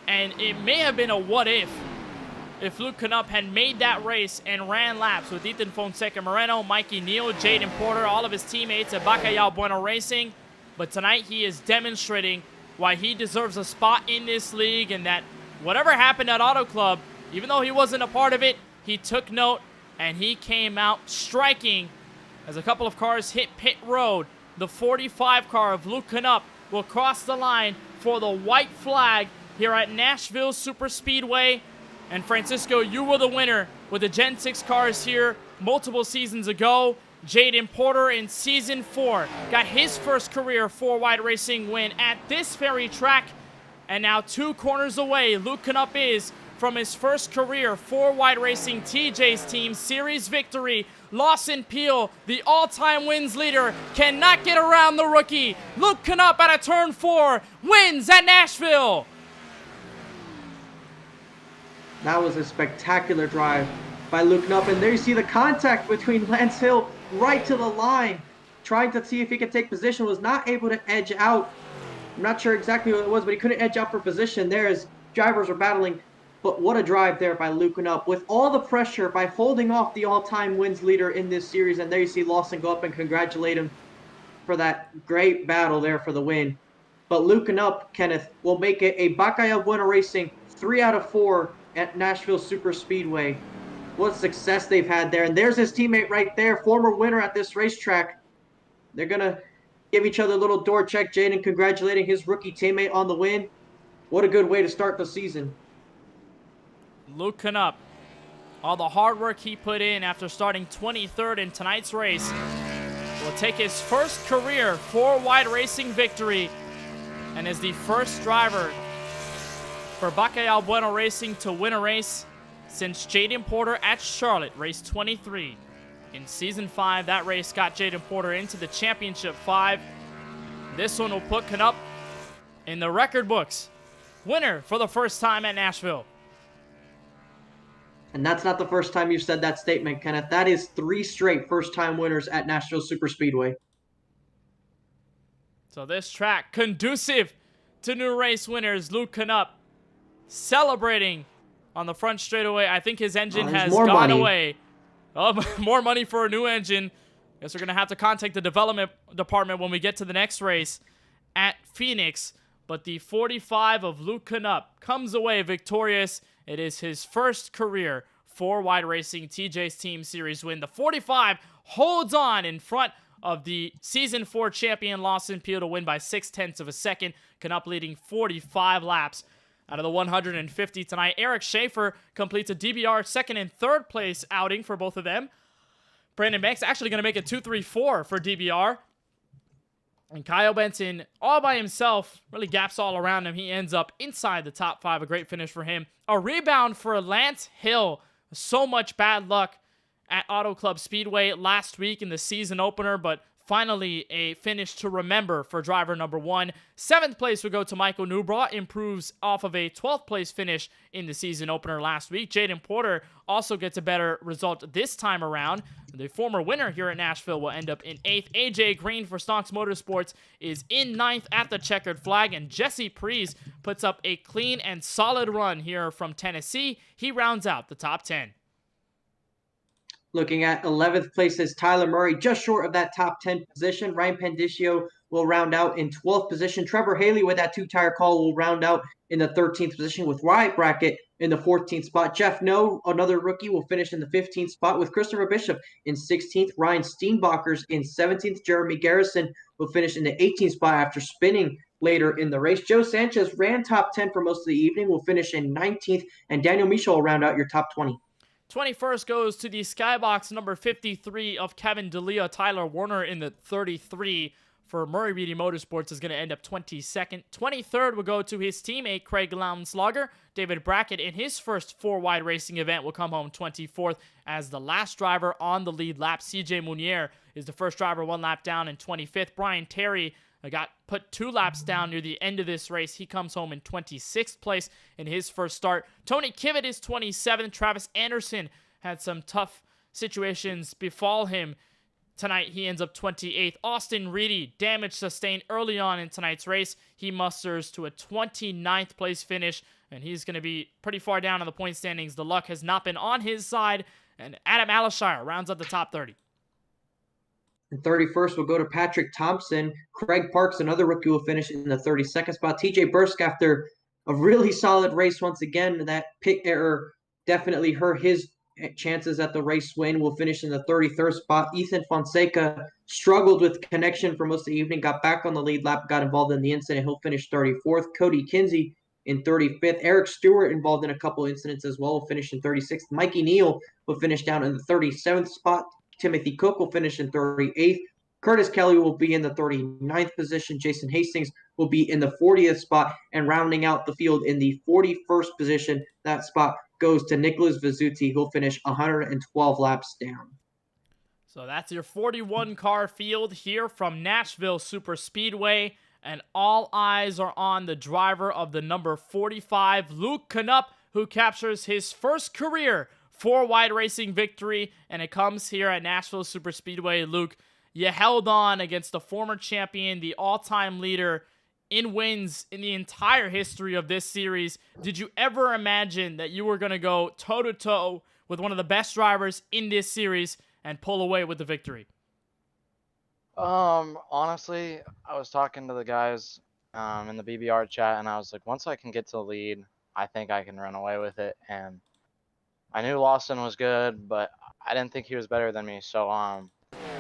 and it may have been a what if Luke Knupp had made that race and ran laps with Ethan Fonseca Moreno, Mikey Neal, Jaden Porter, all of his teammates at KBueno Racing. But tonight he is demonstrating why he deserves a spot in this league, and that whatever happened at Auto Club, even though he wasn't a part of it, he took note and he came out striking as a couple of cars hit pit road. The 45 car of Luke Knupp will cross the line for the white flag here at Nashville Superspeedway. And Francisco, you were the winner with the Gen 6 cars here multiple seasons ago. Jaden Porter in Season 4 got his first career 4-wide racing win at this very track. And now 2 corners away, Luke Knupp is from his first career 4-wide racing TJ's team series victory. Lawson Peel, the all-time wins leader, cannot get around the rookie. Luke Knupp at a turn 4 wins at Nashville. That was a spectacular drive by Luke Knupp. And there you see the contact between Lance Hill right to the line, trying to see if he could take position, was not able to edge out. I'm not sure exactly what it was, but he couldn't edge out for position there as drivers were battling. But what a drive there by Luke Knupp, with all the pressure by holding off the all-time wins leader in this series. And there you see Lawson go up and congratulate him for that great battle there for the win. But Luke Knupp, Kenneth, will make it a KBueno Racing 3 out of 4 at Nashville Superspeedway. What success they've had there. And there's his teammate right there, former winner at this racetrack. They're going to give each other a little door check. Jaden congratulating his rookie teammate on the win. What a good way to start the season. Luke Knupp, all the hard work he put in after starting 23rd in tonight's race, will take his first career 4-wide racing victory and is the first driver for KBueno Racing to win a race since Jaden Porter at Charlotte, race 23. In Season 5, that race got Jaden Porter into the Championship 5. This one will put Knupp in the record books. Winner for the first time at Nashville. And that's not the first time you've said that statement, Kenneth. That is 3 straight first-time winners at Nashville Superspeedway. So this track, conducive to new race winners. Luke Knupp celebrating on the front straightaway. I think his engine has gone away. Oh, more money for a new engine. Guess we're going to have to contact the development department when we get to the next race at Phoenix. But the 45 of Luke Knupp comes away victorious. It is his first career 4-wide racing TJ's Team Series win. The 45 holds on in front of the Season 4 champion Lawson Peel to win by 0.6 of a second. Knupp leading 45 laps out of the 150 tonight. Eric Schaefer completes a DBR 2nd and 3rd place outing for both of them. Brandon Banks actually going to make a 2-3-4 for DBR. And Kyle Benson, all by himself, really gaps all around him. He ends up inside the top 5. A great finish for him. A rebound for Lance Hill. So much bad luck at Auto Club Speedway last week in the season opener, but finally a finish to remember for driver number 1. 7th place would go to Michael Newbraw, improves off of a 12th place finish in the season opener last week. Jaden Porter also gets a better result this time around. The former winner here at Nashville will end up in 8th. AJ Green for Stonks Motorsports is in 9th at the checkered flag, and Jesse Prees puts up a clean and solid run here from Tennessee. He rounds out the top 10. Looking at 11th place is Tyler Murray, just short of that top 10 position. Ryan Pendicio will round out in 12th position. Trevor Haley with that two-tire call will round out in the 13th position, with Wyatt Brackett in the 14th spot. Jeff No, another rookie, will finish in the 15th spot, with Christopher Bishop in 16th. Ryan Steenbachers in 17th. Jeremy Garrison will finish in the 18th spot after spinning later in the race. Joe Sanchez ran top 10 for most of the evening, will finish in 19th. And Daniel Michaud will round out your top 20. 21st goes to the Skybox number 53 of Kevin D'Elia. Tyler Warner in the 33 for Murray Beatty Motorsports is going to end up 22nd. 23rd will go to his teammate Craig Lownslogger. David Brackett in his first 4-wide racing event will come home 24th as the last driver on the lead lap. CJ Munier is the first driver 1 lap down in 25th. Brian Terry got put 2 laps down near the end of this race. He comes home in 26th place in his first start. Tony Kivitt is 27th. Travis Anderson had some tough situations befall him tonight. He ends up 28th. Austin Reedy, damage sustained early on in tonight's race. He musters to a 29th place finish, and he's going to be pretty far down on the point standings. The luck has not been on his side, and Adam Alashire rounds up the top 30. And 31st will go to Patrick Thompson. Craig Parks, another rookie, will finish in the 32nd spot. TJ Bursk, after a really solid race once again, that pit error definitely hurt his chances at the race win, will finish in the 33rd spot. Ethan Fonseca struggled with connection for most of the evening, got back on the lead lap, got involved in the incident. He'll finish 34th. Cody Kinsey in 35th. Eric Stewart involved in a couple incidents as well, will finish in 36th. Mikey Neal will finish down in the 37th spot. Timothy Cook will finish in 38th. Curtis Kelly will be in the 39th position. Jason Hastings will be in the 40th spot. And rounding out the field in the 41st position, that spot goes to Nicholas Vizzuti, who'll finish 112 laps down. So that's your 41-car field here from Nashville Superspeedway. And all eyes are on the driver of the number 45, Luke Canup, who captures his first career 4-wide racing victory, and it comes here at Nashville Superspeedway. Luke, you held on against the former champion, the all-time leader in wins in the entire history of this series. Did you ever imagine that you were going to go toe-to-toe with one of the best drivers in this series and pull away with the victory? Honestly, I was talking to the guys in the BBR chat, and I was like, once I can get to the lead, I think I can run away with it. And I knew Lawson was good, but I didn't think he was better than me. So,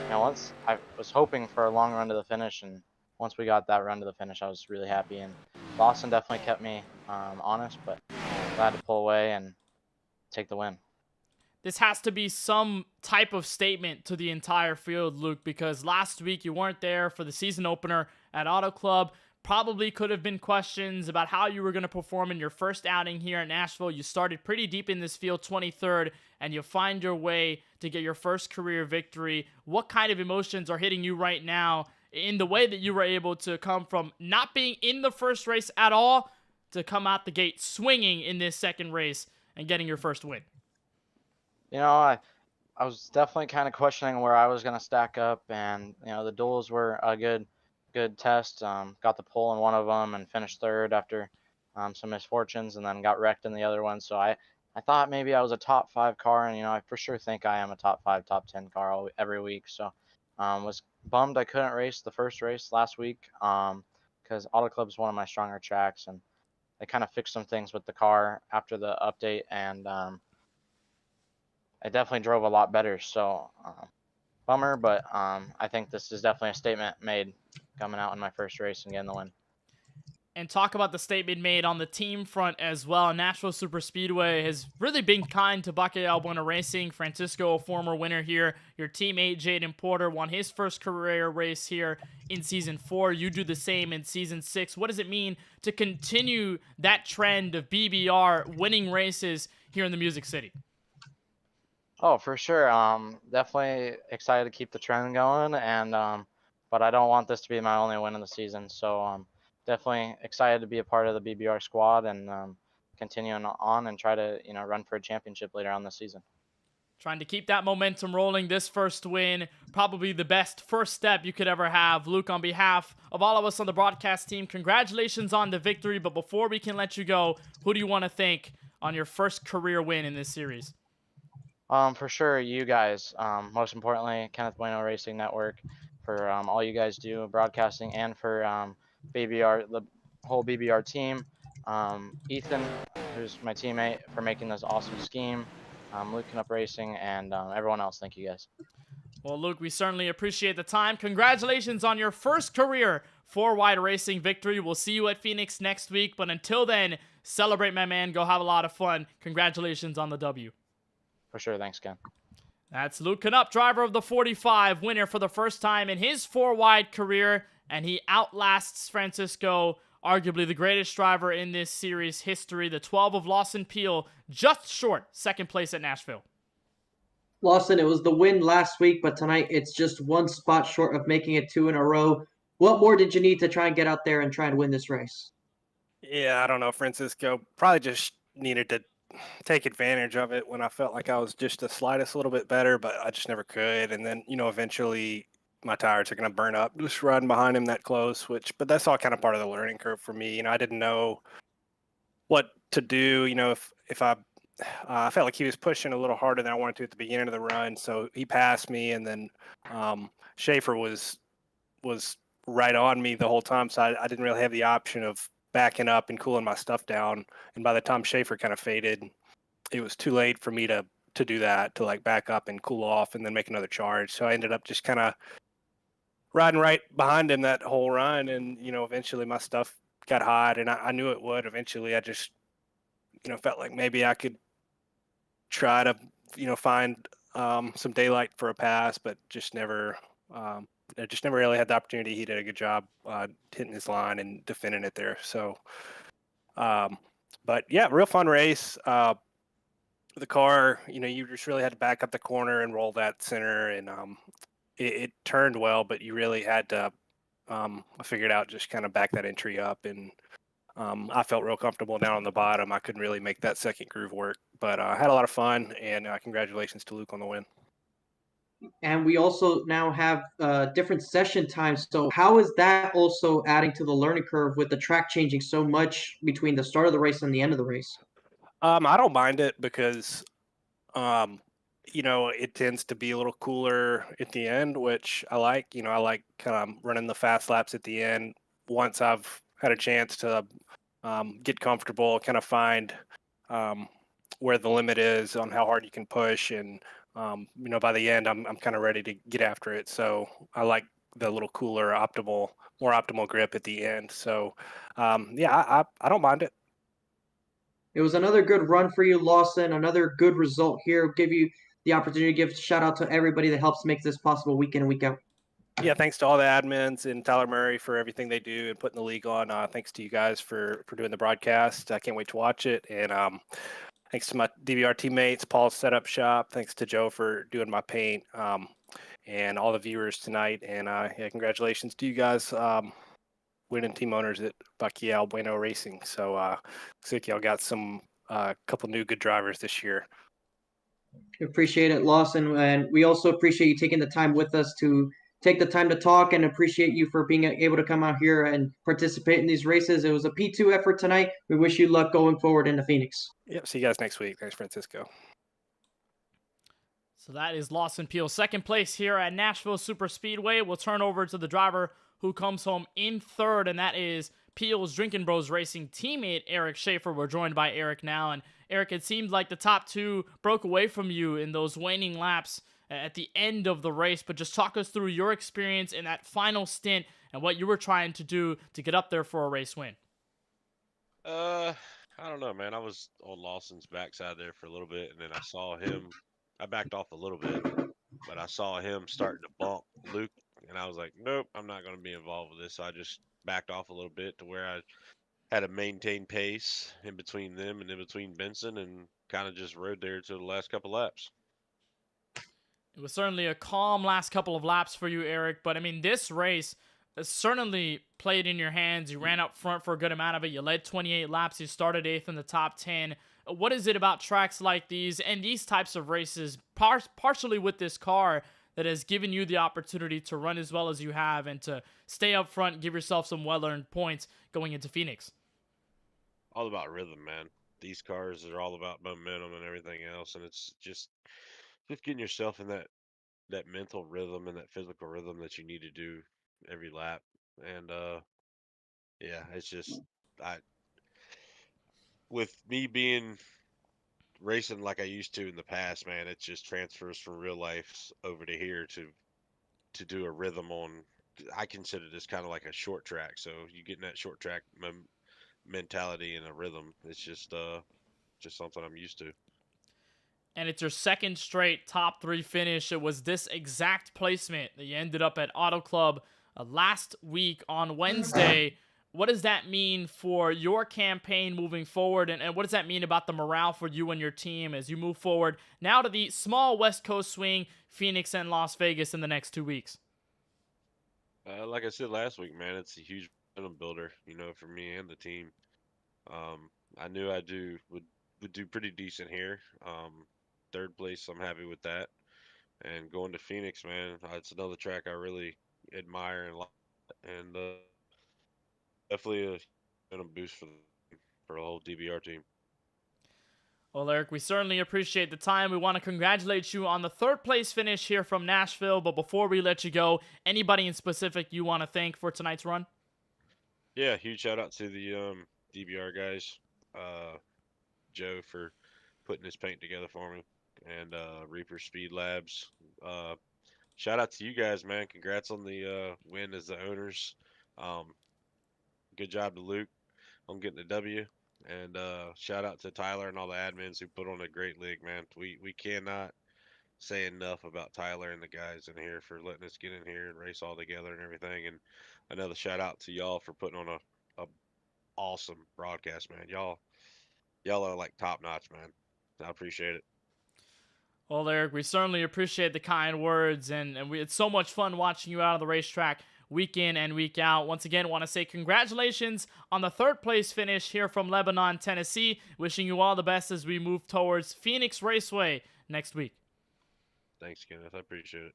once I was hoping for a long run to the finish, and once we got that run to the finish, I was really happy. And Lawson definitely kept me honest, but glad to pull away and take the win. This has to be some type of statement to the entire field, Luke, because last week you weren't there for the season opener at Auto Club. Probably could have been questions about how you were going to perform in your first outing here in Nashville. You started pretty deep in this field, 23rd, and you find your way to get your first career victory. What kind of emotions are hitting you right now in the way that you were able to come from not being in the first race at all to come out the gate swinging in this second race and getting your first win? I was definitely kind of questioning where I was going to stack up, and the duels were a good test. Got the pole in one of them and finished third after some misfortunes, and then got wrecked in the other one. So I thought maybe I was a top 5 car, and I for sure think I am a top 5, top 10 car every week. So was bummed I couldn't race the first race last week because Auto Club's one of my stronger tracks, and they kind of fixed some things with the car after the update, and it definitely drove a lot better. So bummer, but I think this is definitely a statement made coming out in my first race and getting the win. And talk about the statement made on the team front as well. Nashville Superspeedway has really been kind to KBueno Racing. Francisco, a former winner here. Your teammate, Jaden Porter, won his first career race here in Season 4. You do the same in Season 6. What does it mean to continue that trend of BBR winning races here in the Music City? Oh, for sure. Definitely excited to keep the trend going, and but I don't want this to be my only win of the season. So definitely excited to be a part of the BBR squad and continuing on and try to run for a championship later on this season. Trying to keep that momentum rolling. This first win, probably the best first step you could ever have. Luke, on behalf of all of us on the broadcast team, congratulations on the victory. But before we can let you go, who do you want to thank on your first career win in this series? For sure, you guys. Most importantly, Kenneth Bueno Racing Network for all you guys do broadcasting, and for BBR, the whole BBR team. Ethan, who's my teammate, for making this awesome scheme. Luke Knupp Racing, and everyone else. Thank you guys. Well, Luke, we certainly appreciate the time. Congratulations on your first career 4-wide racing victory. We'll see you at Phoenix next week. But until then, celebrate, my man. Go have a lot of fun. Congratulations on the W. For sure. Thanks, Ken. That's Luke Knupp, driver of the 45, winner for the first time in his 4-wide career. And he outlasts Francisco, arguably the greatest driver in this series history. The 12 of Lawson Peel, just short second place at Nashville. Lawson, it was the win last week, but tonight it's just one spot short of making it 2 in a row. What more did you need to try and get out there and try and win this race? Yeah, I don't know, Francisco. Probably just needed to take advantage of it when I felt like I was just the slightest little bit better, but I just never could. And then, eventually my tires are going to burn up just riding behind him that close, but that's all kind of part of the learning curve for me. I didn't know what to do, if I felt like he was pushing a little harder than I wanted to at the beginning of the run. So he passed me, and then Schaefer was right on me the whole time. So I didn't really have the option of backing up and cooling my stuff down. And by the time Schaefer kind of faded, it was too late for me to do that, to like back up and cool off and then make another charge. So I ended up just kind of riding right behind him that whole run. And, eventually my stuff got hot, and I knew it would. Eventually I just, felt like maybe I could try to, find some daylight for a pass, but just never really had the opportunity. He did a good job hitting his line and defending it there. So, but yeah, real fun race. The car, you just really had to back up the corner and roll that center, and it turned well, but you really had to, I figured out, just kind of back that entry up, and I felt real comfortable down on the bottom. I couldn't really make that second groove work, but I had a lot of fun, and congratulations to Luke on the win. And we also now have different session times. So how is that also adding to the learning curve with the track changing so much between the start of the race and the end of the race? I don't mind it because, it tends to be a little cooler at the end, which I like. I like running the fast laps at the end once I've had a chance to get comfortable, kind of find where the limit is on how hard you can push, and by the end I'm kind of ready to get after it. So I like the little cooler, more optimal grip at the end. So I don't mind it. It was another good run for you, Lawson. Another good result here. Give you the opportunity to give a shout out to everybody that helps make this possible week in and week out. Yeah, thanks to all the admins and Tyler Murray for everything they do and putting the league on. Thanks to you guys for doing the broadcast. I can't wait to watch it. And thanks to my DVR teammates, Paul's Setup Shop. Thanks to Joe for doing my paint, and all the viewers tonight. And congratulations to you guys, winning team owners at KBueno Racing. So looks like y'all got some couple new good drivers this year. Appreciate it, Lawson. And we also appreciate you taking the time with us to take the time to talk, and appreciate you for being able to come out here and participate in these races. It was a P2 effort tonight. We wish you luck going forward into Phoenix. Yep. See you guys next week. Thanks, Francisco. So that is Lawson Peel, second place here at Nashville Superspeedway. We'll turn over to the driver who comes home in third, and that is Peel's Drinking Bros Racing teammate, Eric Schaefer. We're joined by Eric now, and Eric, it seemed like the top two broke away from you in those waning laps at the end of the race, but just talk us through your experience in that final stint and what you were trying to do to get up there for a race win. I don't know, man. I was on Lawson's backside there for a little bit, and then I saw him. I backed off a little bit, but I saw him starting to bump Luke, and I was like, nope, I'm not going to be involved with this. So I just backed off a little bit to where I had to maintain pace in between them and in between Benson, and kind of just rode there to the last couple laps. It was certainly a calm last couple of laps for you, Eric, but I mean, this race certainly played in your hands. You ran up front for a good amount of it. You led 28 laps. You started 8th in the top 10. What is it about tracks like these and these types of races, partially with this car, that has given you the opportunity to run as well as you have and to stay up front and give yourself some well-earned points going into Phoenix? All about rhythm, man. These cars are all about momentum and everything else, and it's just getting yourself in that mental rhythm and that physical rhythm that you need to do every lap. And yeah, it's just I with me being racing like I used to in the past, man, it just transfers from real life over to here to do a rhythm on. I consider this kind of like a short track, so you get in that short track mentality and a rhythm. It's just something I'm used to. And it's your second straight top 3 finish. It was this exact placement that you ended up at Auto Club last week on Wednesday. What does that mean for your campaign moving forward, and what does that mean about the morale for you and your team as you move forward now to the small West Coast swing, Phoenix and Las Vegas in the next 2 weeks? Like I said last week, man, it's a huge momentum builder, for me and the team. I knew would do pretty decent here. Third place, I'm happy with that. And going to Phoenix, man, it's another track I really admire and like, and definitely a momentum boost for the whole DBR team. Well, Eric, we certainly appreciate the time. We want to congratulate you on the 3rd place finish here from Nashville. But before we let you go, anybody in specific you want to thank for tonight's run? Yeah, huge shout out to the DBR guys. Joe for putting this paint together for me, and Reaper Speed Labs. Shout out to you guys, man. Congrats on the win as the owners. Good job to Luke on getting the W. And shout out to Tyler and all the admins who put on a great league, man. We cannot say enough about Tyler and the guys in here for letting us get in here and race all together and everything. And another shout out to y'all for putting on a awesome broadcast, man. Y'all are like top notch, man. I appreciate it. Well, Eric, we certainly appreciate the kind words, and it's so much fun watching you out on the racetrack week in and week out. Once again, want to say congratulations on the 3rd place finish here from Lebanon, Tennessee. Wishing you all the best as we move towards Phoenix Raceway next week. Thanks, Kenneth. I appreciate it.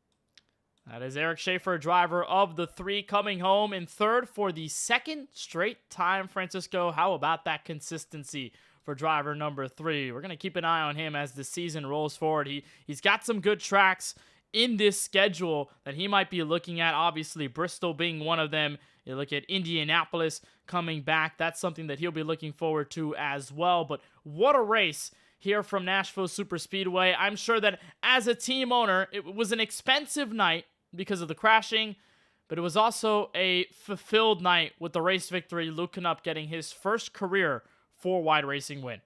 That is Eric Schaefer, driver of the 3, coming home in 3rd for the 2nd straight time. Francisco, how about that consistency for driver number 3? We're going to keep an eye on him as the season rolls forward. He's got some good tracks in this schedule that he might be looking at. Obviously, Bristol being one of them. You look at Indianapolis coming back. That's something that he'll be looking forward to as well. But what a race here from Nashville Superspeedway. I'm sure that as a team owner, it was an expensive night because of the crashing, but it was also a fulfilled night with the race victory. Luke Knupp getting his first career 4-wide racing win.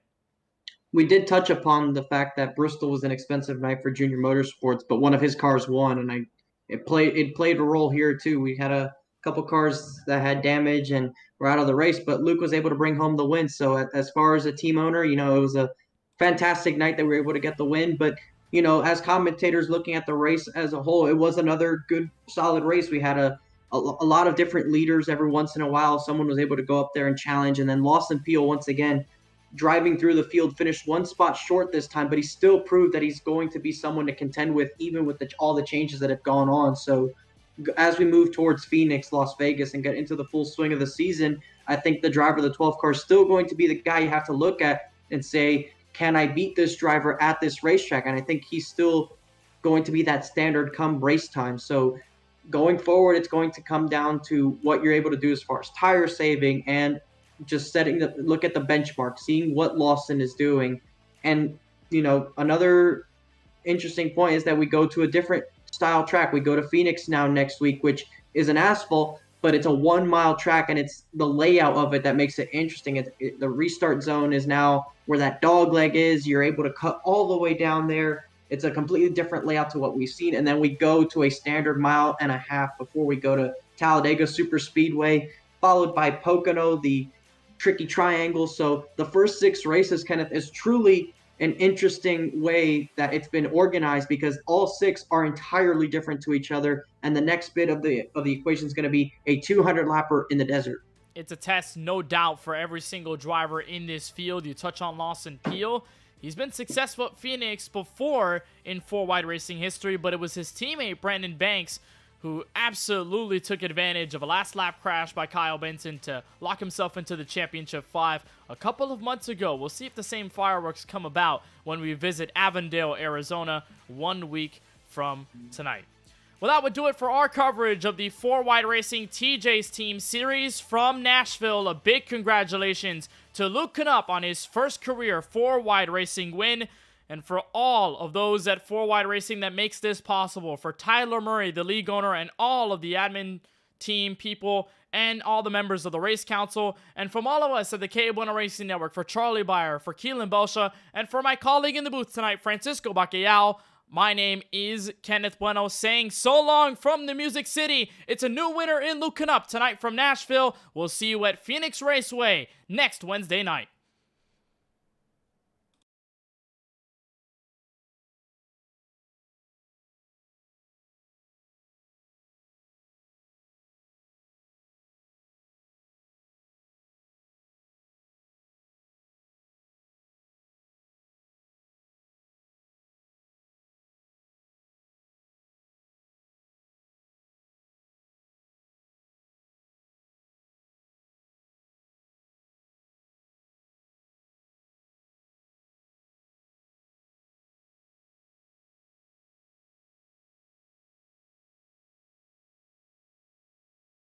We did touch upon the fact that Bristol was an expensive night for Junior Motorsports, but one of his cars won, and it played a role here too. We had a couple cars that had damage and were out of the race, but Luke was able to bring home the win. So as far as a team owner, it was a fantastic night that we were able to get the win. But as commentators looking at the race as a whole, it was another good, solid race. We had a lot of different leaders. Every once in a while, someone was able to go up there and challenge. And then Lawson Peel, once again, driving through the field, finished 1 spot short this time, but he still proved that he's going to be someone to contend with, even with all the changes that have gone on. So as we move towards Phoenix, Las Vegas, and get into the full swing of the season, I think the driver of the 12 car is still going to be the guy you have to look at and say, can I beat this driver at this racetrack? And I think he's still going to be that standard come race time. So going forward, it's going to come down to what you're able to do as far as tire saving and just look at the benchmark, seeing what Lawson is doing. And, another interesting point is that we go to a different style track. We go to Phoenix now next week, which is an asphalt, but it's a 1-mile track, and it's the layout of it that makes it interesting. The restart zone is now where that dog leg is. You're able to cut all the way down there. It's a completely different layout to what we've seen. And then we go to a standard 1.5 miles before we go to Talladega Superspeedway, followed by Pocono, the tricky triangle. So the first 6 races, Kenneth, is truly an interesting way that it's been organized, because all 6 are entirely different to each other, and the next bit of the equation is going to be a 200 lapper in the desert. It's a test, no doubt, for every single driver in this field. You touch on Lawson Peel. He's been successful at Phoenix before in 4-wide racing history, but it was his teammate Brandon Banks who absolutely took advantage of a last lap crash by Kyle Benson to lock himself into the championship 5 a couple of months ago. We'll see if the same fireworks come about when we visit Avondale, Arizona 1 week from tonight. Well, that would do it for our coverage of the 4-wide racing TJ's Team Series from Nashville. A big congratulations to Luke Knupp on his first career 4-wide racing win. And for all of those at 4-wide racing that makes this possible, for Tyler Murray, the league owner, and all of the admin team people, and all the members of the race council, and from all of us at the KBueno Racing Network, for Charlie Byer, for Keelan Belsha, and for my colleague in the booth tonight, Francisco Bacallao, my name is Kenneth Bueno, saying so long from the Music City. It's a new winner in Luke Knupp tonight from Nashville. We'll see you at Phoenix Raceway next Wednesday night.